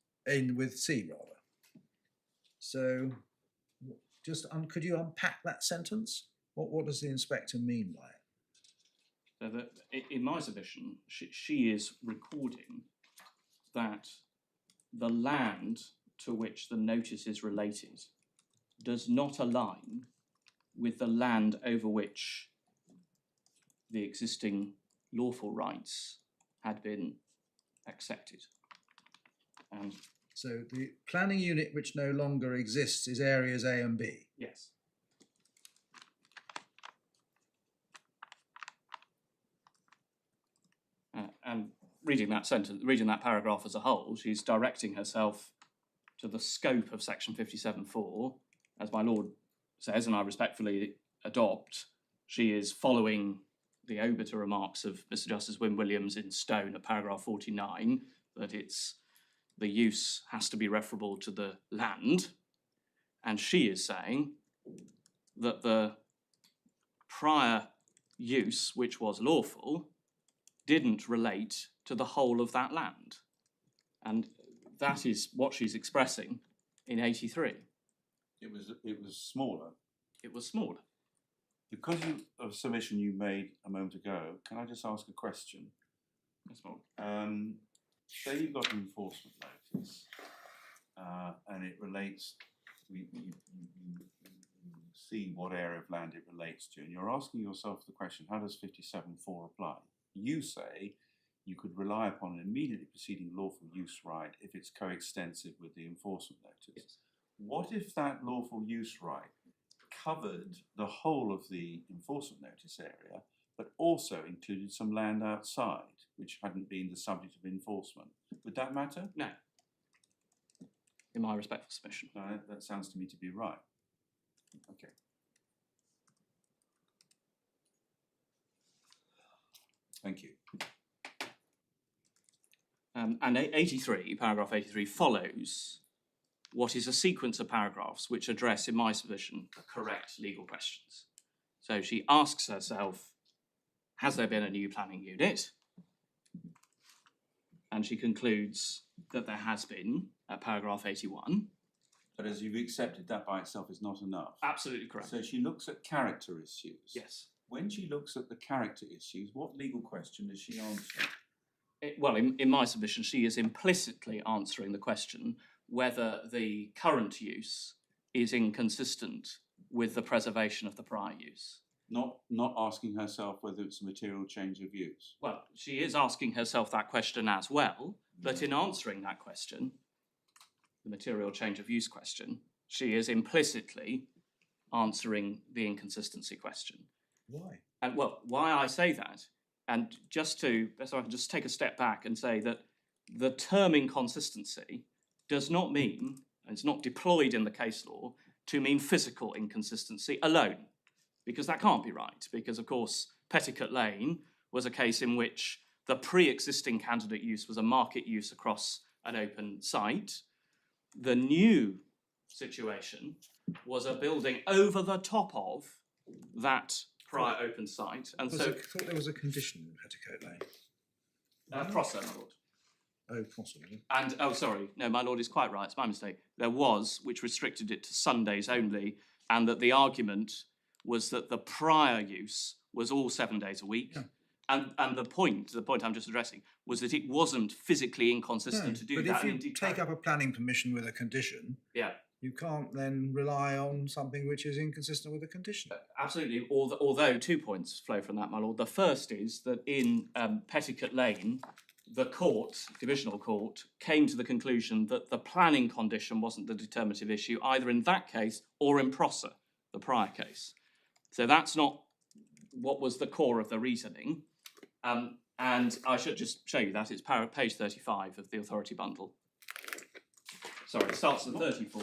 with C rather. So just could you unpack that sentence? What does the inspector mean by it? So that in my submission, she is recording that the land to which the notice is related does not align with the land over which the existing lawful rights had been accepted. And So the planning unit which no longer exists is areas A and B. yes, and reading that sentence, reading that paragraph as a whole, she's directing herself to the scope of section 57.4, as my lord says, and I respectfully adopt. She is following the obiter remarks of Mr. Justice Wynne Williams in Stone at paragraph 49, that the use has to be referable to the land, and she is saying that the prior use, which was lawful, didn't relate to the whole of that land. And that is what she's expressing in 83. It was smaller. It was smaller. Because of a submission you made a moment ago, can I just ask a question? Yes, my lord. Say you've got an enforcement notice, and it relates, you see what area of land it relates to, and you're asking yourself the question, how does 57.4 apply? You say you could rely upon an immediately preceding lawful use right if it's coextensive with the enforcement notice. Yes. What if that lawful use right covered the whole of the enforcement notice area, but also included some land outside, which hadn't been the subject of enforcement? Would that matter? No. In my respectful submission. No, that sounds to me to be right. Okay. Thank you. And 83, paragraph 83, follows what is a sequence of paragraphs which address, in my submission, the correct legal questions. So she asks herself, has there been a new planning unit? And she concludes that there has been at paragraph 81. But as you've accepted, that by itself is not enough. Absolutely correct. So she looks at character issues. Yes. When she looks at the character issues, what legal question is she answering? Well, in my submission, she is implicitly answering the question whether the current use is inconsistent with the preservation of the prior use. Not asking herself whether it's a material change of use. Well, she is asking herself that question as well, but in answering that question, the material change of use question, she is implicitly answering the inconsistency question. Why? And well, why I say that, and so I can just take a step back and say that the term inconsistency does not mean, and it's not deployed in the case law, to mean physical inconsistency alone, because that can't be right, because of course Petticoat Lane was a case in which the pre-existing candidate use was a market use across an open site. The new situation was a building over the top of that prior open site, and I so thought there was a condition in Petticoat Lane. Prosser, my lord. Oh, possibly. And, oh, sorry, no, my lord is quite right, it's my mistake. There was, which restricted it to Sundays only, and that the argument was that the prior use was all 7 days a week. Yeah. And the point I'm just addressing, was that it wasn't physically inconsistent to do but that. if and you indeed take up a planning permission with a condition, Yeah, you can't then rely on something which is inconsistent with the condition. absolutely. Although 2 points flow from that, my lord. The first is that in Petticoat Lane, the court, divisional court, came to the conclusion that the planning condition wasn't the determinative issue, either in that case or in Prosser, the prior case. So that's not what was the core of the reasoning. And I should just show you that. It's page 35 of the authority bundle. Sorry, it starts at 34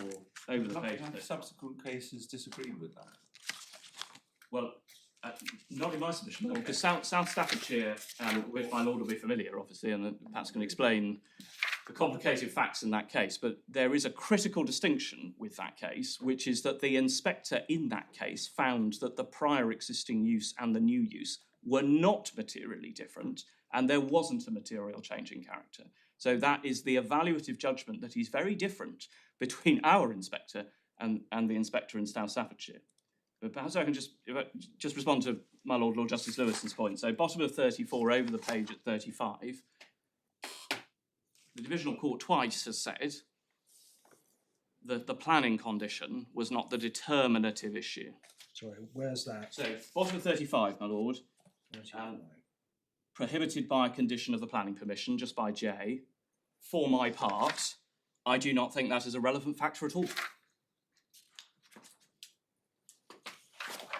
over the page. Have subsequent cases disagreed with that? Well, not in my submission, because South Staffordshire, which my lord will be familiar, obviously, and perhaps can explain the complicated facts in that case, but there is a critical distinction with that case, which is that the inspector in that case found that the prior existing use and the new use were not materially different, and there wasn't a material change in character. So that is the evaluative judgment that is very different between our inspector and the inspector in South Staffordshire. But perhaps I can just respond to my Lord Justice Lewison's point. So bottom of 34 over the page at 35, the divisional court twice has said that the planning condition was not the determinative issue. Sorry, where's that? So bottom of 35, my lord, 35. prohibited by a condition of the planning permission, just by J. For my part, I do not think that is a relevant factor at all.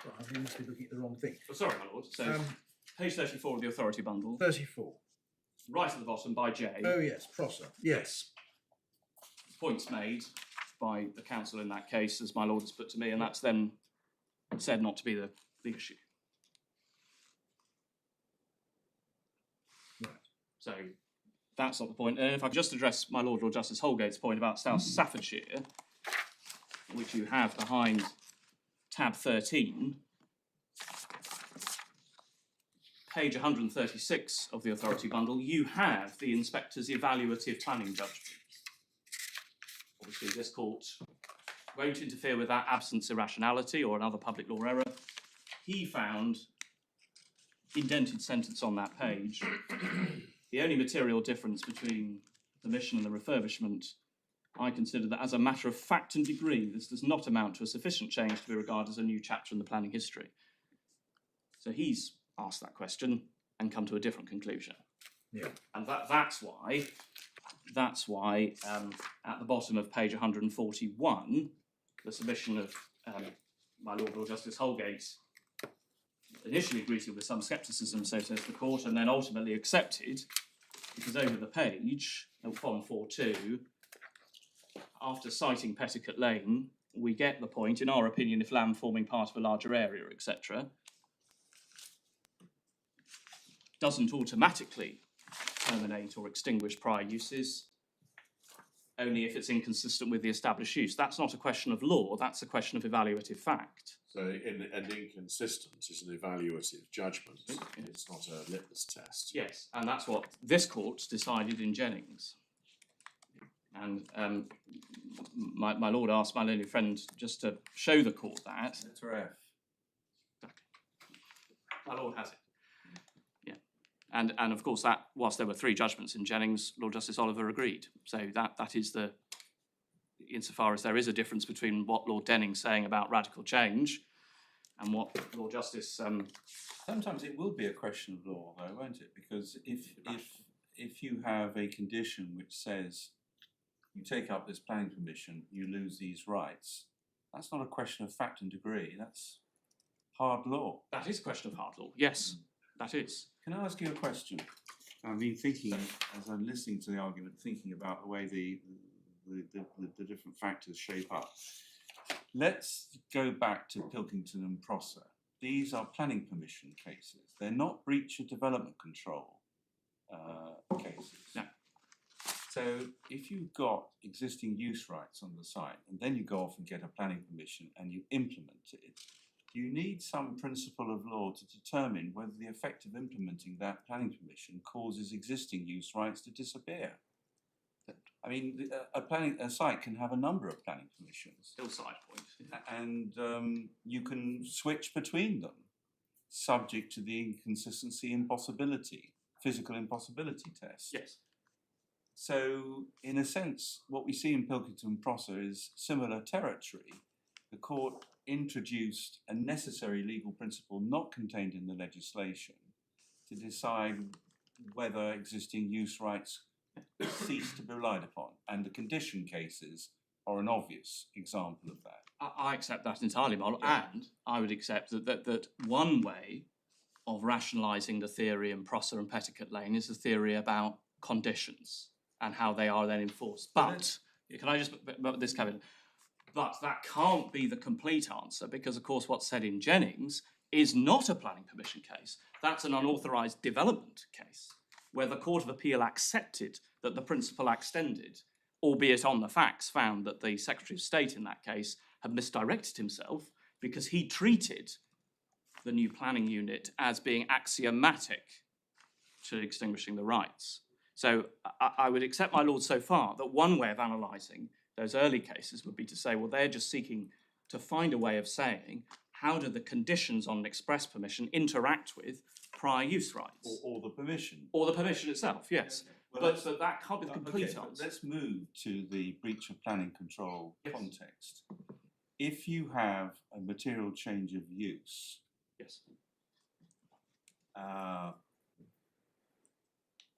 Well, I must be looking at the wrong thing. Oh, sorry, my lord. So page 34 of the authority bundle, 34. right at the bottom by J. Oh yes, Prosser. Yes. Points made by the counsel in that case, as my lord has put to me, and that's then said not to be the issue. Right. So that's not the point. And if I could just address my Lord Justice Holgate's point about South Staffordshire, which you have behind tab 13, page 136 of the authority bundle, you have the inspector's evaluative planning judgment. Obviously, this court won't interfere with that absence irrationality or another public law error. He found, indented sentence on that page, the only material difference between the mission and the refurbishment, I consider that as a matter of fact and degree, this does not amount to a sufficient change to be regarded as a new chapter in the planning history. So he's asked that question and come to a different conclusion. Yeah. And that's why at the bottom of page 141, the submission of my Lord Justice Holgate initially greeted with some scepticism, so says the court, and then ultimately accepted, because over the page, at 142, after citing Petticoat Lane, we get the point, in our opinion, if land forming part of a larger area, etc., doesn't automatically terminate or extinguish prior uses, only if it's inconsistent with the established use. That's not a question of law, that's a question of evaluative fact. So an inconsistent is an evaluative judgment. It's not a litmus test. Yes, and that's what this court decided in Jennings. And my lord asked my learned friend just to show the court that. Letter F. My lord has it. Yeah. And of course that, whilst there were 3 judgments in Jennings, Lord Justice Oliver agreed. So that is the, insofar as there is a difference between what Lord Denning's saying about radical change and what Lord Justice Sometimes it will be a question of law, though, won't it? Because if you have a condition which says you take up this planning permission, you lose these rights, that's not a question of fact and degree. That's hard law. that is a question of hard law. Yes, that is. Can I ask you a question? I've been thinking, as I'm listening to the argument, thinking about the way the different factors shape up. Let's go back to Pilkington and Prosser. These are planning permission cases. They're not breach of development control cases. No. So if you've got existing use rights on the site and then you go off and get a planning permission and you implement it, you need some principle of law to determine whether the effect of implementing that planning permission causes existing use rights to disappear. I mean, a site can have a number of planning permissions. Still side point. And you can switch between them, subject to the inconsistency impossibility, physical impossibility test. Yes. So, in a sense, what we see in Pilkington and Prosser is similar territory. The court introduced a necessary legal principle not contained in the legislation to decide whether existing use rights cease to be relied upon, and the condition cases are an obvious example of that. I accept that entirely, Marl, and I would accept that one way of rationalising the theory in Prosser and Petticoat Lane is the theory about conditions and how they are then enforced. But, can I just put this caveat? But that can't be the complete answer, because of course what's said in Jennings is not a planning permission case. That's an unauthorised development case, where the Court of Appeal accepted that the principle extended, albeit on the facts found that the Secretary of State in that case had misdirected himself because he treated the new planning unit as being axiomatic to extinguishing the rights. So I would accept, my lord, so far that one way of analysing those early cases would be to say, well, they're just seeking to find a way of saying, how do the conditions on an express permission interact with prior use rights? Or the permission. Or the permission itself, yes. Well, but that can't be the complete okay, answer. Let's move to the breach of planning control Yes. context. If you have a material change of use, Yes.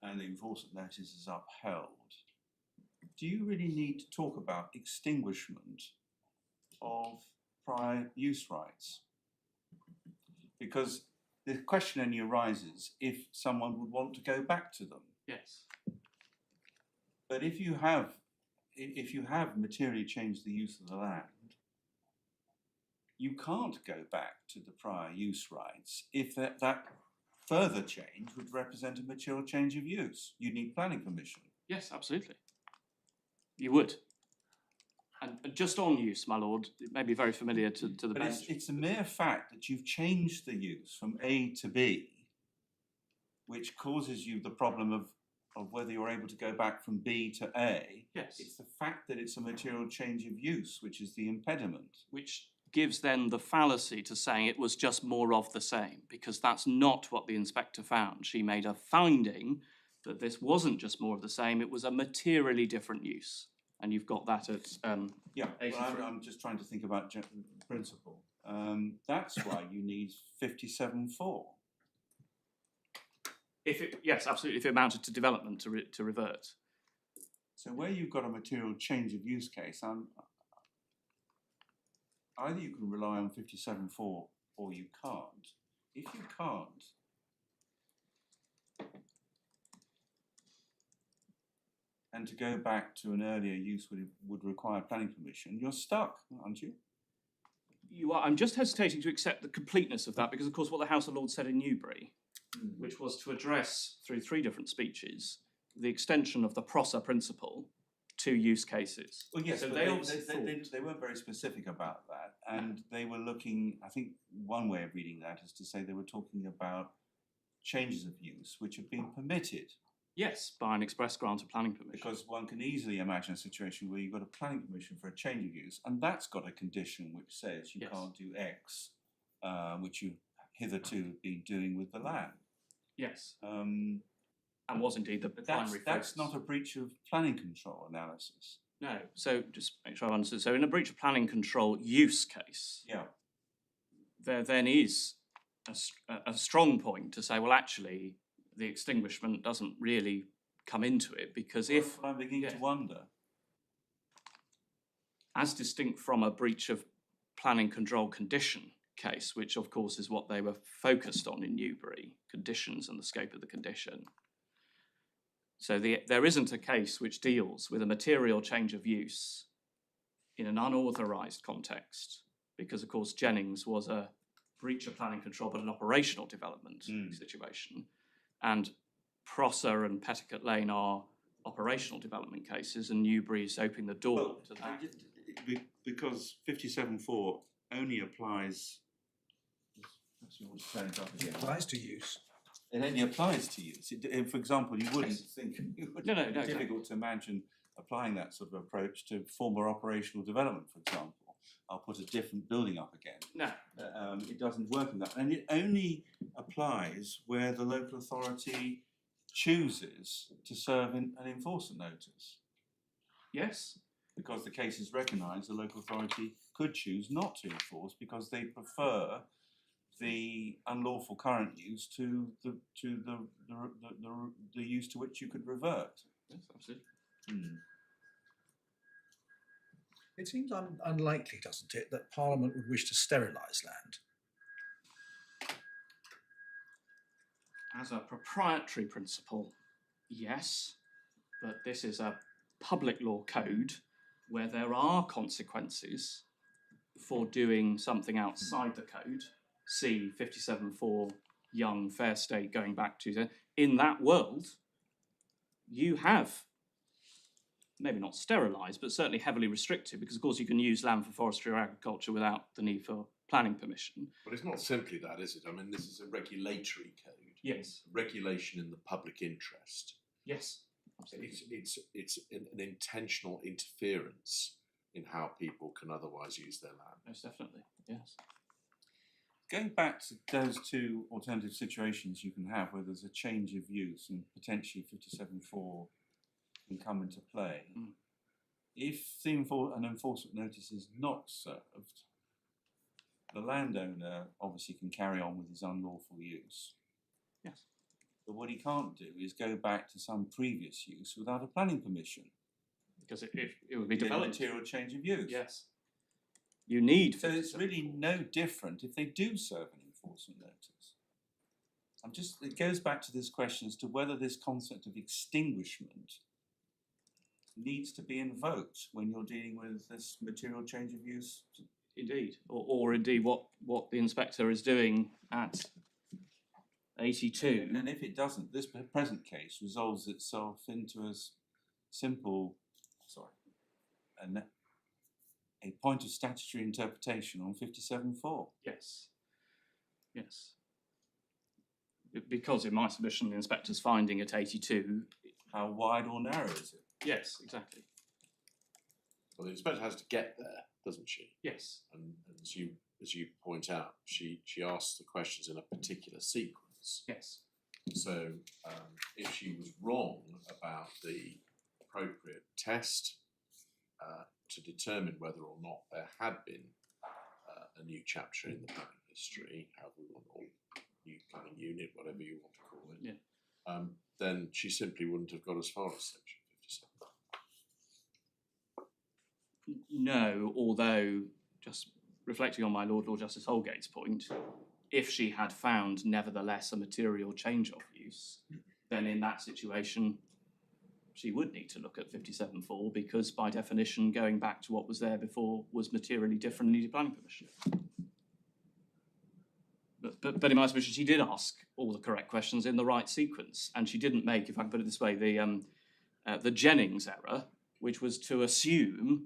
and the enforcement notice is upheld, do you really need to talk about extinguishment of prior use rights? Because the question only arises if someone would want to go back to them. Yes. But if you have materially changed the use of the land, you can't go back to the prior use rights if that further change would represent a material change of use. You need planning permission. Yes, absolutely. You would. And just on use, my lord, it may be very familiar to the But bench. it's a mere fact that you've changed the use from A to B, which causes you the problem of whether you're able to go back from B to A. Yes. It's the fact that it's a material change of use, which is the impediment. Which gives then the fallacy to saying it was just more of the same, because that's not what the inspector found. She made a finding that this wasn't just more of the same, it was a materially different use. And you've got that at Yeah, well, 83. I'm just trying to think about principle. That's why you need 57.4. Yes, absolutely, if it amounted to development to revert. So where you've got a material change of use case, either you can rely on 57.4 or you can't. If you can't, and to go back to an earlier use would require planning permission, you're stuck, aren't you? You are. I'm just hesitating to accept the completeness of that, because of course what the House of Lords said in Newbury, which was to address through 3 different speeches the extension of the Prosser principle two use cases. Well, yes, So but they obviously they weren't very specific about that, and they were looking. I think one way of reading that is to say they were talking about changes of use which have been permitted, Yes, by an express grant of planning permission. because one can easily imagine a situation where you've got a planning permission for a change of use, and that's got a condition which says you Yes. can't do X, which you hitherto have been doing with the land. Yes, Um, and was indeed the but primary that's focus. not a breach of planning control analysis. No, so just make sure I understood. So in a breach of planning control use case, Yeah. there then is a strong point to say, well, actually, the extinguishment doesn't really come into it, because if, I'm beginning to wonder. as distinct from a breach of planning control condition case, which of course is what they were focused on in Newbury, conditions and the scope of the condition. So there isn't a case which deals with a material change of use in an unauthorised context, because of course Jennings was a breach of planning control but an operational development situation, and Prosser and Petticoat Lane are operational development cases, and Newbury is opening the door to that. Because 57.4 only applies. That's what I'm saying, It applies to use. It only applies to use. For example, you wouldn't think it would No, be exactly. difficult to imagine applying that sort of approach to former operational development, for example. I'll put a different building up again. No, It doesn't work in that, and it only applies where the local authority chooses to serve an enforcement notice. yes, Because the case is recognised, the local authority could choose not to enforce because they prefer the unlawful current use to the use to which you could revert. yes, absolutely. It seems unlikely, doesn't it, that Parliament would wish to sterilise land. As a proprietary principle, yes, but this is a public law code where there are consequences for doing something outside the code. See 57.4 young fair state going back to in that world, you have maybe not sterilised, but certainly heavily restricted, because of course you can use land for forestry or agriculture without the need for planning permission. But it's not simply that, is it? I mean, this is a regulatory code. Yes. Regulation in the public interest. Yes. Absolutely. It's an intentional interference in how people can otherwise use their land. Most definitely. Yes. Going back to those two alternative situations you can have where there's a change of use and potentially 57.4 can come into play. If an enforcement notice is not served, the landowner obviously can carry on with his unlawful use. Yes. But what he can't do is go back to some previous use without a planning permission. Because it would be It's a developed. material change of use. Yes. You need. So it's really no different if they do serve an enforcement notice. It goes back to this question as to whether this concept of extinguishment needs to be invoked when you're dealing with this material change of use. Indeed, or indeed what the inspector is doing at 82. And if it doesn't, this present case resolves itself into a simple, a point of statutory interpretation on 57.4. Yes. Yes. Because in my submission, the inspector's finding at 82. How wide or narrow is it? Yes, exactly. Well, the inspector has to get there, doesn't she? Yes. And as you point out, she asks the questions in a particular sequence. Yes. So if she was wrong about the appropriate test to determine whether or not there had been a new chapter in the planning history, however we want, or new planning unit, whatever you want to call it, Yeah. then she simply wouldn't have got as far as section 57. No, although, just reflecting on my Lord Justice Holgate's point, if she had found nevertheless a material change of use, then in that situation she would need to look at 57.4, because by definition going back to what was there before was materially different and needed planning permission. But in my submission, she did ask all the correct questions in the right sequence, and she didn't make, if I can put it this way, the Jennings error, which was to assume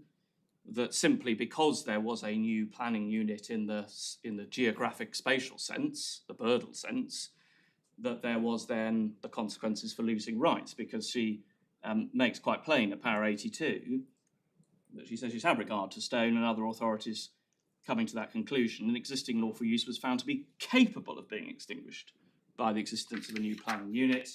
that simply because there was a new planning unit in the geographic spatial sense, the Birdle sense, that there was then the consequences for losing rights, because she makes quite plain at para 82 that she says she's had regard to Stone and other authorities coming to that conclusion, and existing lawful use was found to be capable of being extinguished by the existence of a new planning unit.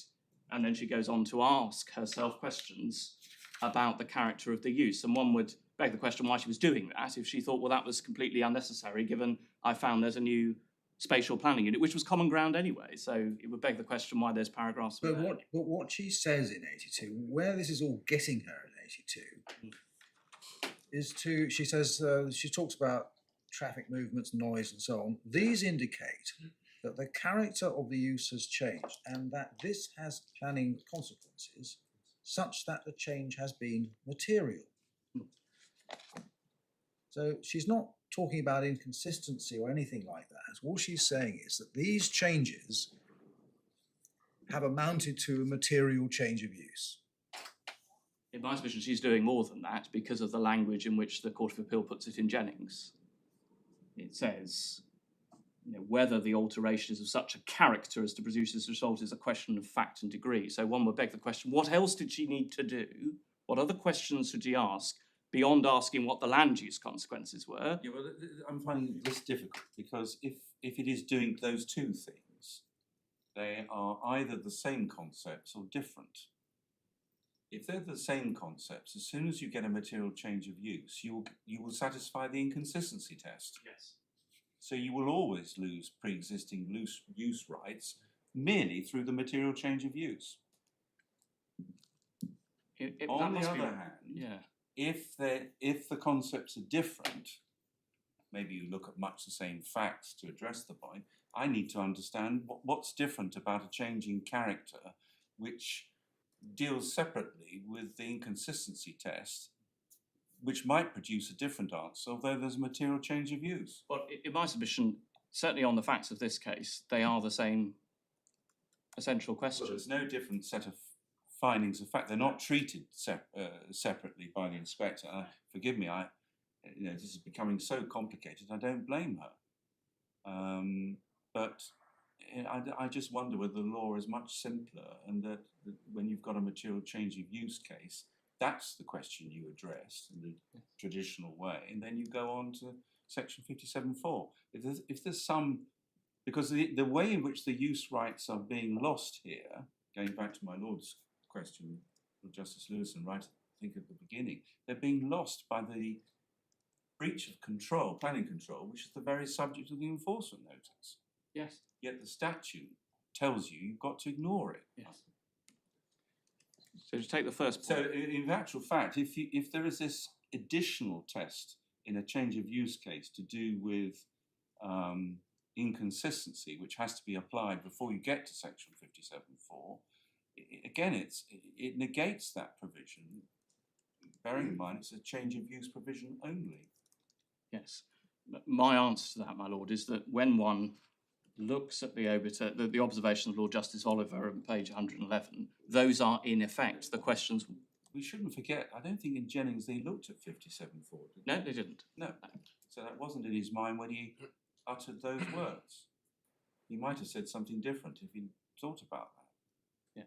And then she goes on to ask herself questions about the character of the use. And one would beg the question why she was doing that if she thought, well, that was completely unnecessary, given I found there's a new spatial planning unit, which was common ground anyway. So it would beg the question why there's paragraphs. But what she says in 82, where this is all getting her in 82, is she says, she talks about traffic movements, noise and so on. These indicate that the character of the use has changed and that this has planning consequences such that the change has been material. So she's not talking about inconsistency or anything like that. All she's saying is that these changes have amounted to a material change of use. In my submission, she's doing more than that because of the language in which the Court of Appeal puts it in Jennings. It says, whether the alteration is of such a character as to produce this result is a question of fact and degree. So one would beg the question, what else did she need to do? What other questions should she ask beyond asking what the land use consequences were? Yeah, well, I'm finding this difficult because if it is doing those two things, they are either the same concepts or different. If they're the same concepts, as soon as you get a material change of use, you will satisfy the inconsistency test. Yes. So you will always lose pre-existing use rights merely through the material change of use. On the other hand, if the concepts are different, maybe you look at much the same facts to address the point, I need to understand what's different about a change in character which deals separately with the inconsistency test, which might produce a different answer, although there's a material change of use. Well, in my submission, certainly on the facts of this case, they are the same essential questions. Well, there's no different set of findings of fact. They're not treated separately by the inspector. Forgive me, this is becoming so complicated. I don't blame her, but I just wonder whether the law is much simpler, and that when you've got a material change of use case, that's the question you address in the traditional way, and then you go on to section 57.4. If there's some, because the way in which the use rights are being lost here, going back to my Lord's question with Justice Lewison, right, I think at the beginning, they're being lost by the breach of control, planning control, which is the very subject of the enforcement notice. Yes. Yet the statute tells you you've got to ignore it. Yes. So to take the first point. So in actual fact, if there is this additional test in a change of use case to do with inconsistency, which has to be applied before you get to section 57.4, again, it negates that provision, bearing in mind it's a change of use provision only. Yes. My answer to that, my Lord, is that when one looks at the observations of Lord Justice Oliver on page 111, those are in effect the questions. We shouldn't forget, I don't think in Jennings they looked at 57.4. No, they didn't. No. So that wasn't in his mind when he uttered those words. He might have said something different if he thought about that. Yes.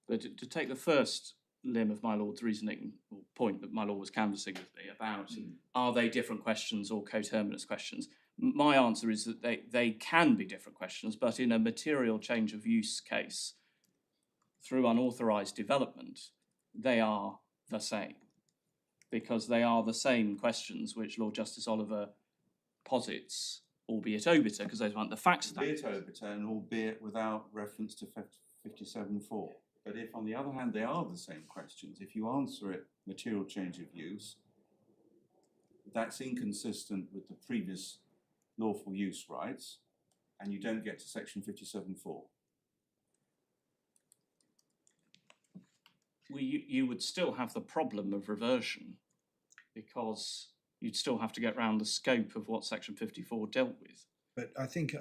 But to take the first limb of my Lord's reasoning, or point that my Lord was canvassing with me about, are they different questions or coterminous questions? My answer is that they can be different questions, but in a material change of use case, through unauthorised development, they are the same, because they are the same questions which Lord Justice Oliver posits, albeit obiter, because those aren't the facts of that. Albeit obiter, and albeit without reference to 57.4. But if, on the other hand, they are the same questions, if you answer it material change of use, that's inconsistent with the previous lawful use rights, and you don't get to section 57.4. Well, you would still have the problem of reversion, because you'd still have to get round the scope of what section 54 dealt with. But I think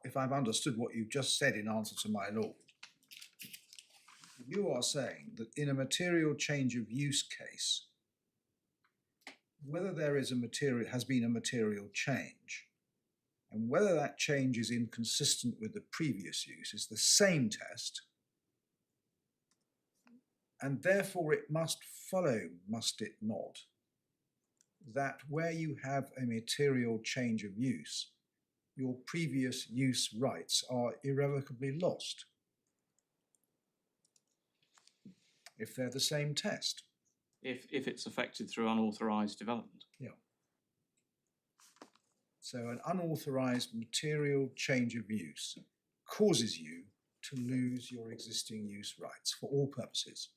if I've understood what you've just said in answer to my Lord, you are saying that in a material change of use case, whether there is has been a material change, and whether that change is inconsistent with the previous use is the same test, and therefore it must follow, must it not, that where you have a material change of use, your previous use rights are irrevocably lost if they're the same test. If it's affected through unauthorised development. Yeah. So an unauthorised material change of use causes you to lose your existing use rights for all purposes.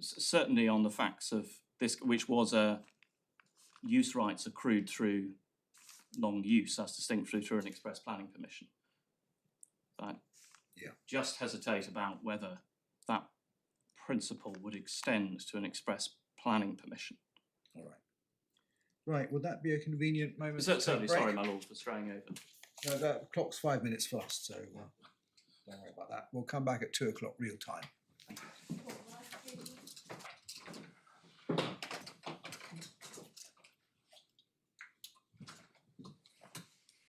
Certainly on the facts of this, which was a use rights accrued through long use as distinct through an express planning permission. I just hesitate about whether that principle would extend to an express planning permission. All right. Right, would that be a convenient moment? Certainly, sorry, my lord, for straying over. No, the clock's 5 minutes fast, so don't worry about that. We'll come back at 2 o'clock real time. Thank you.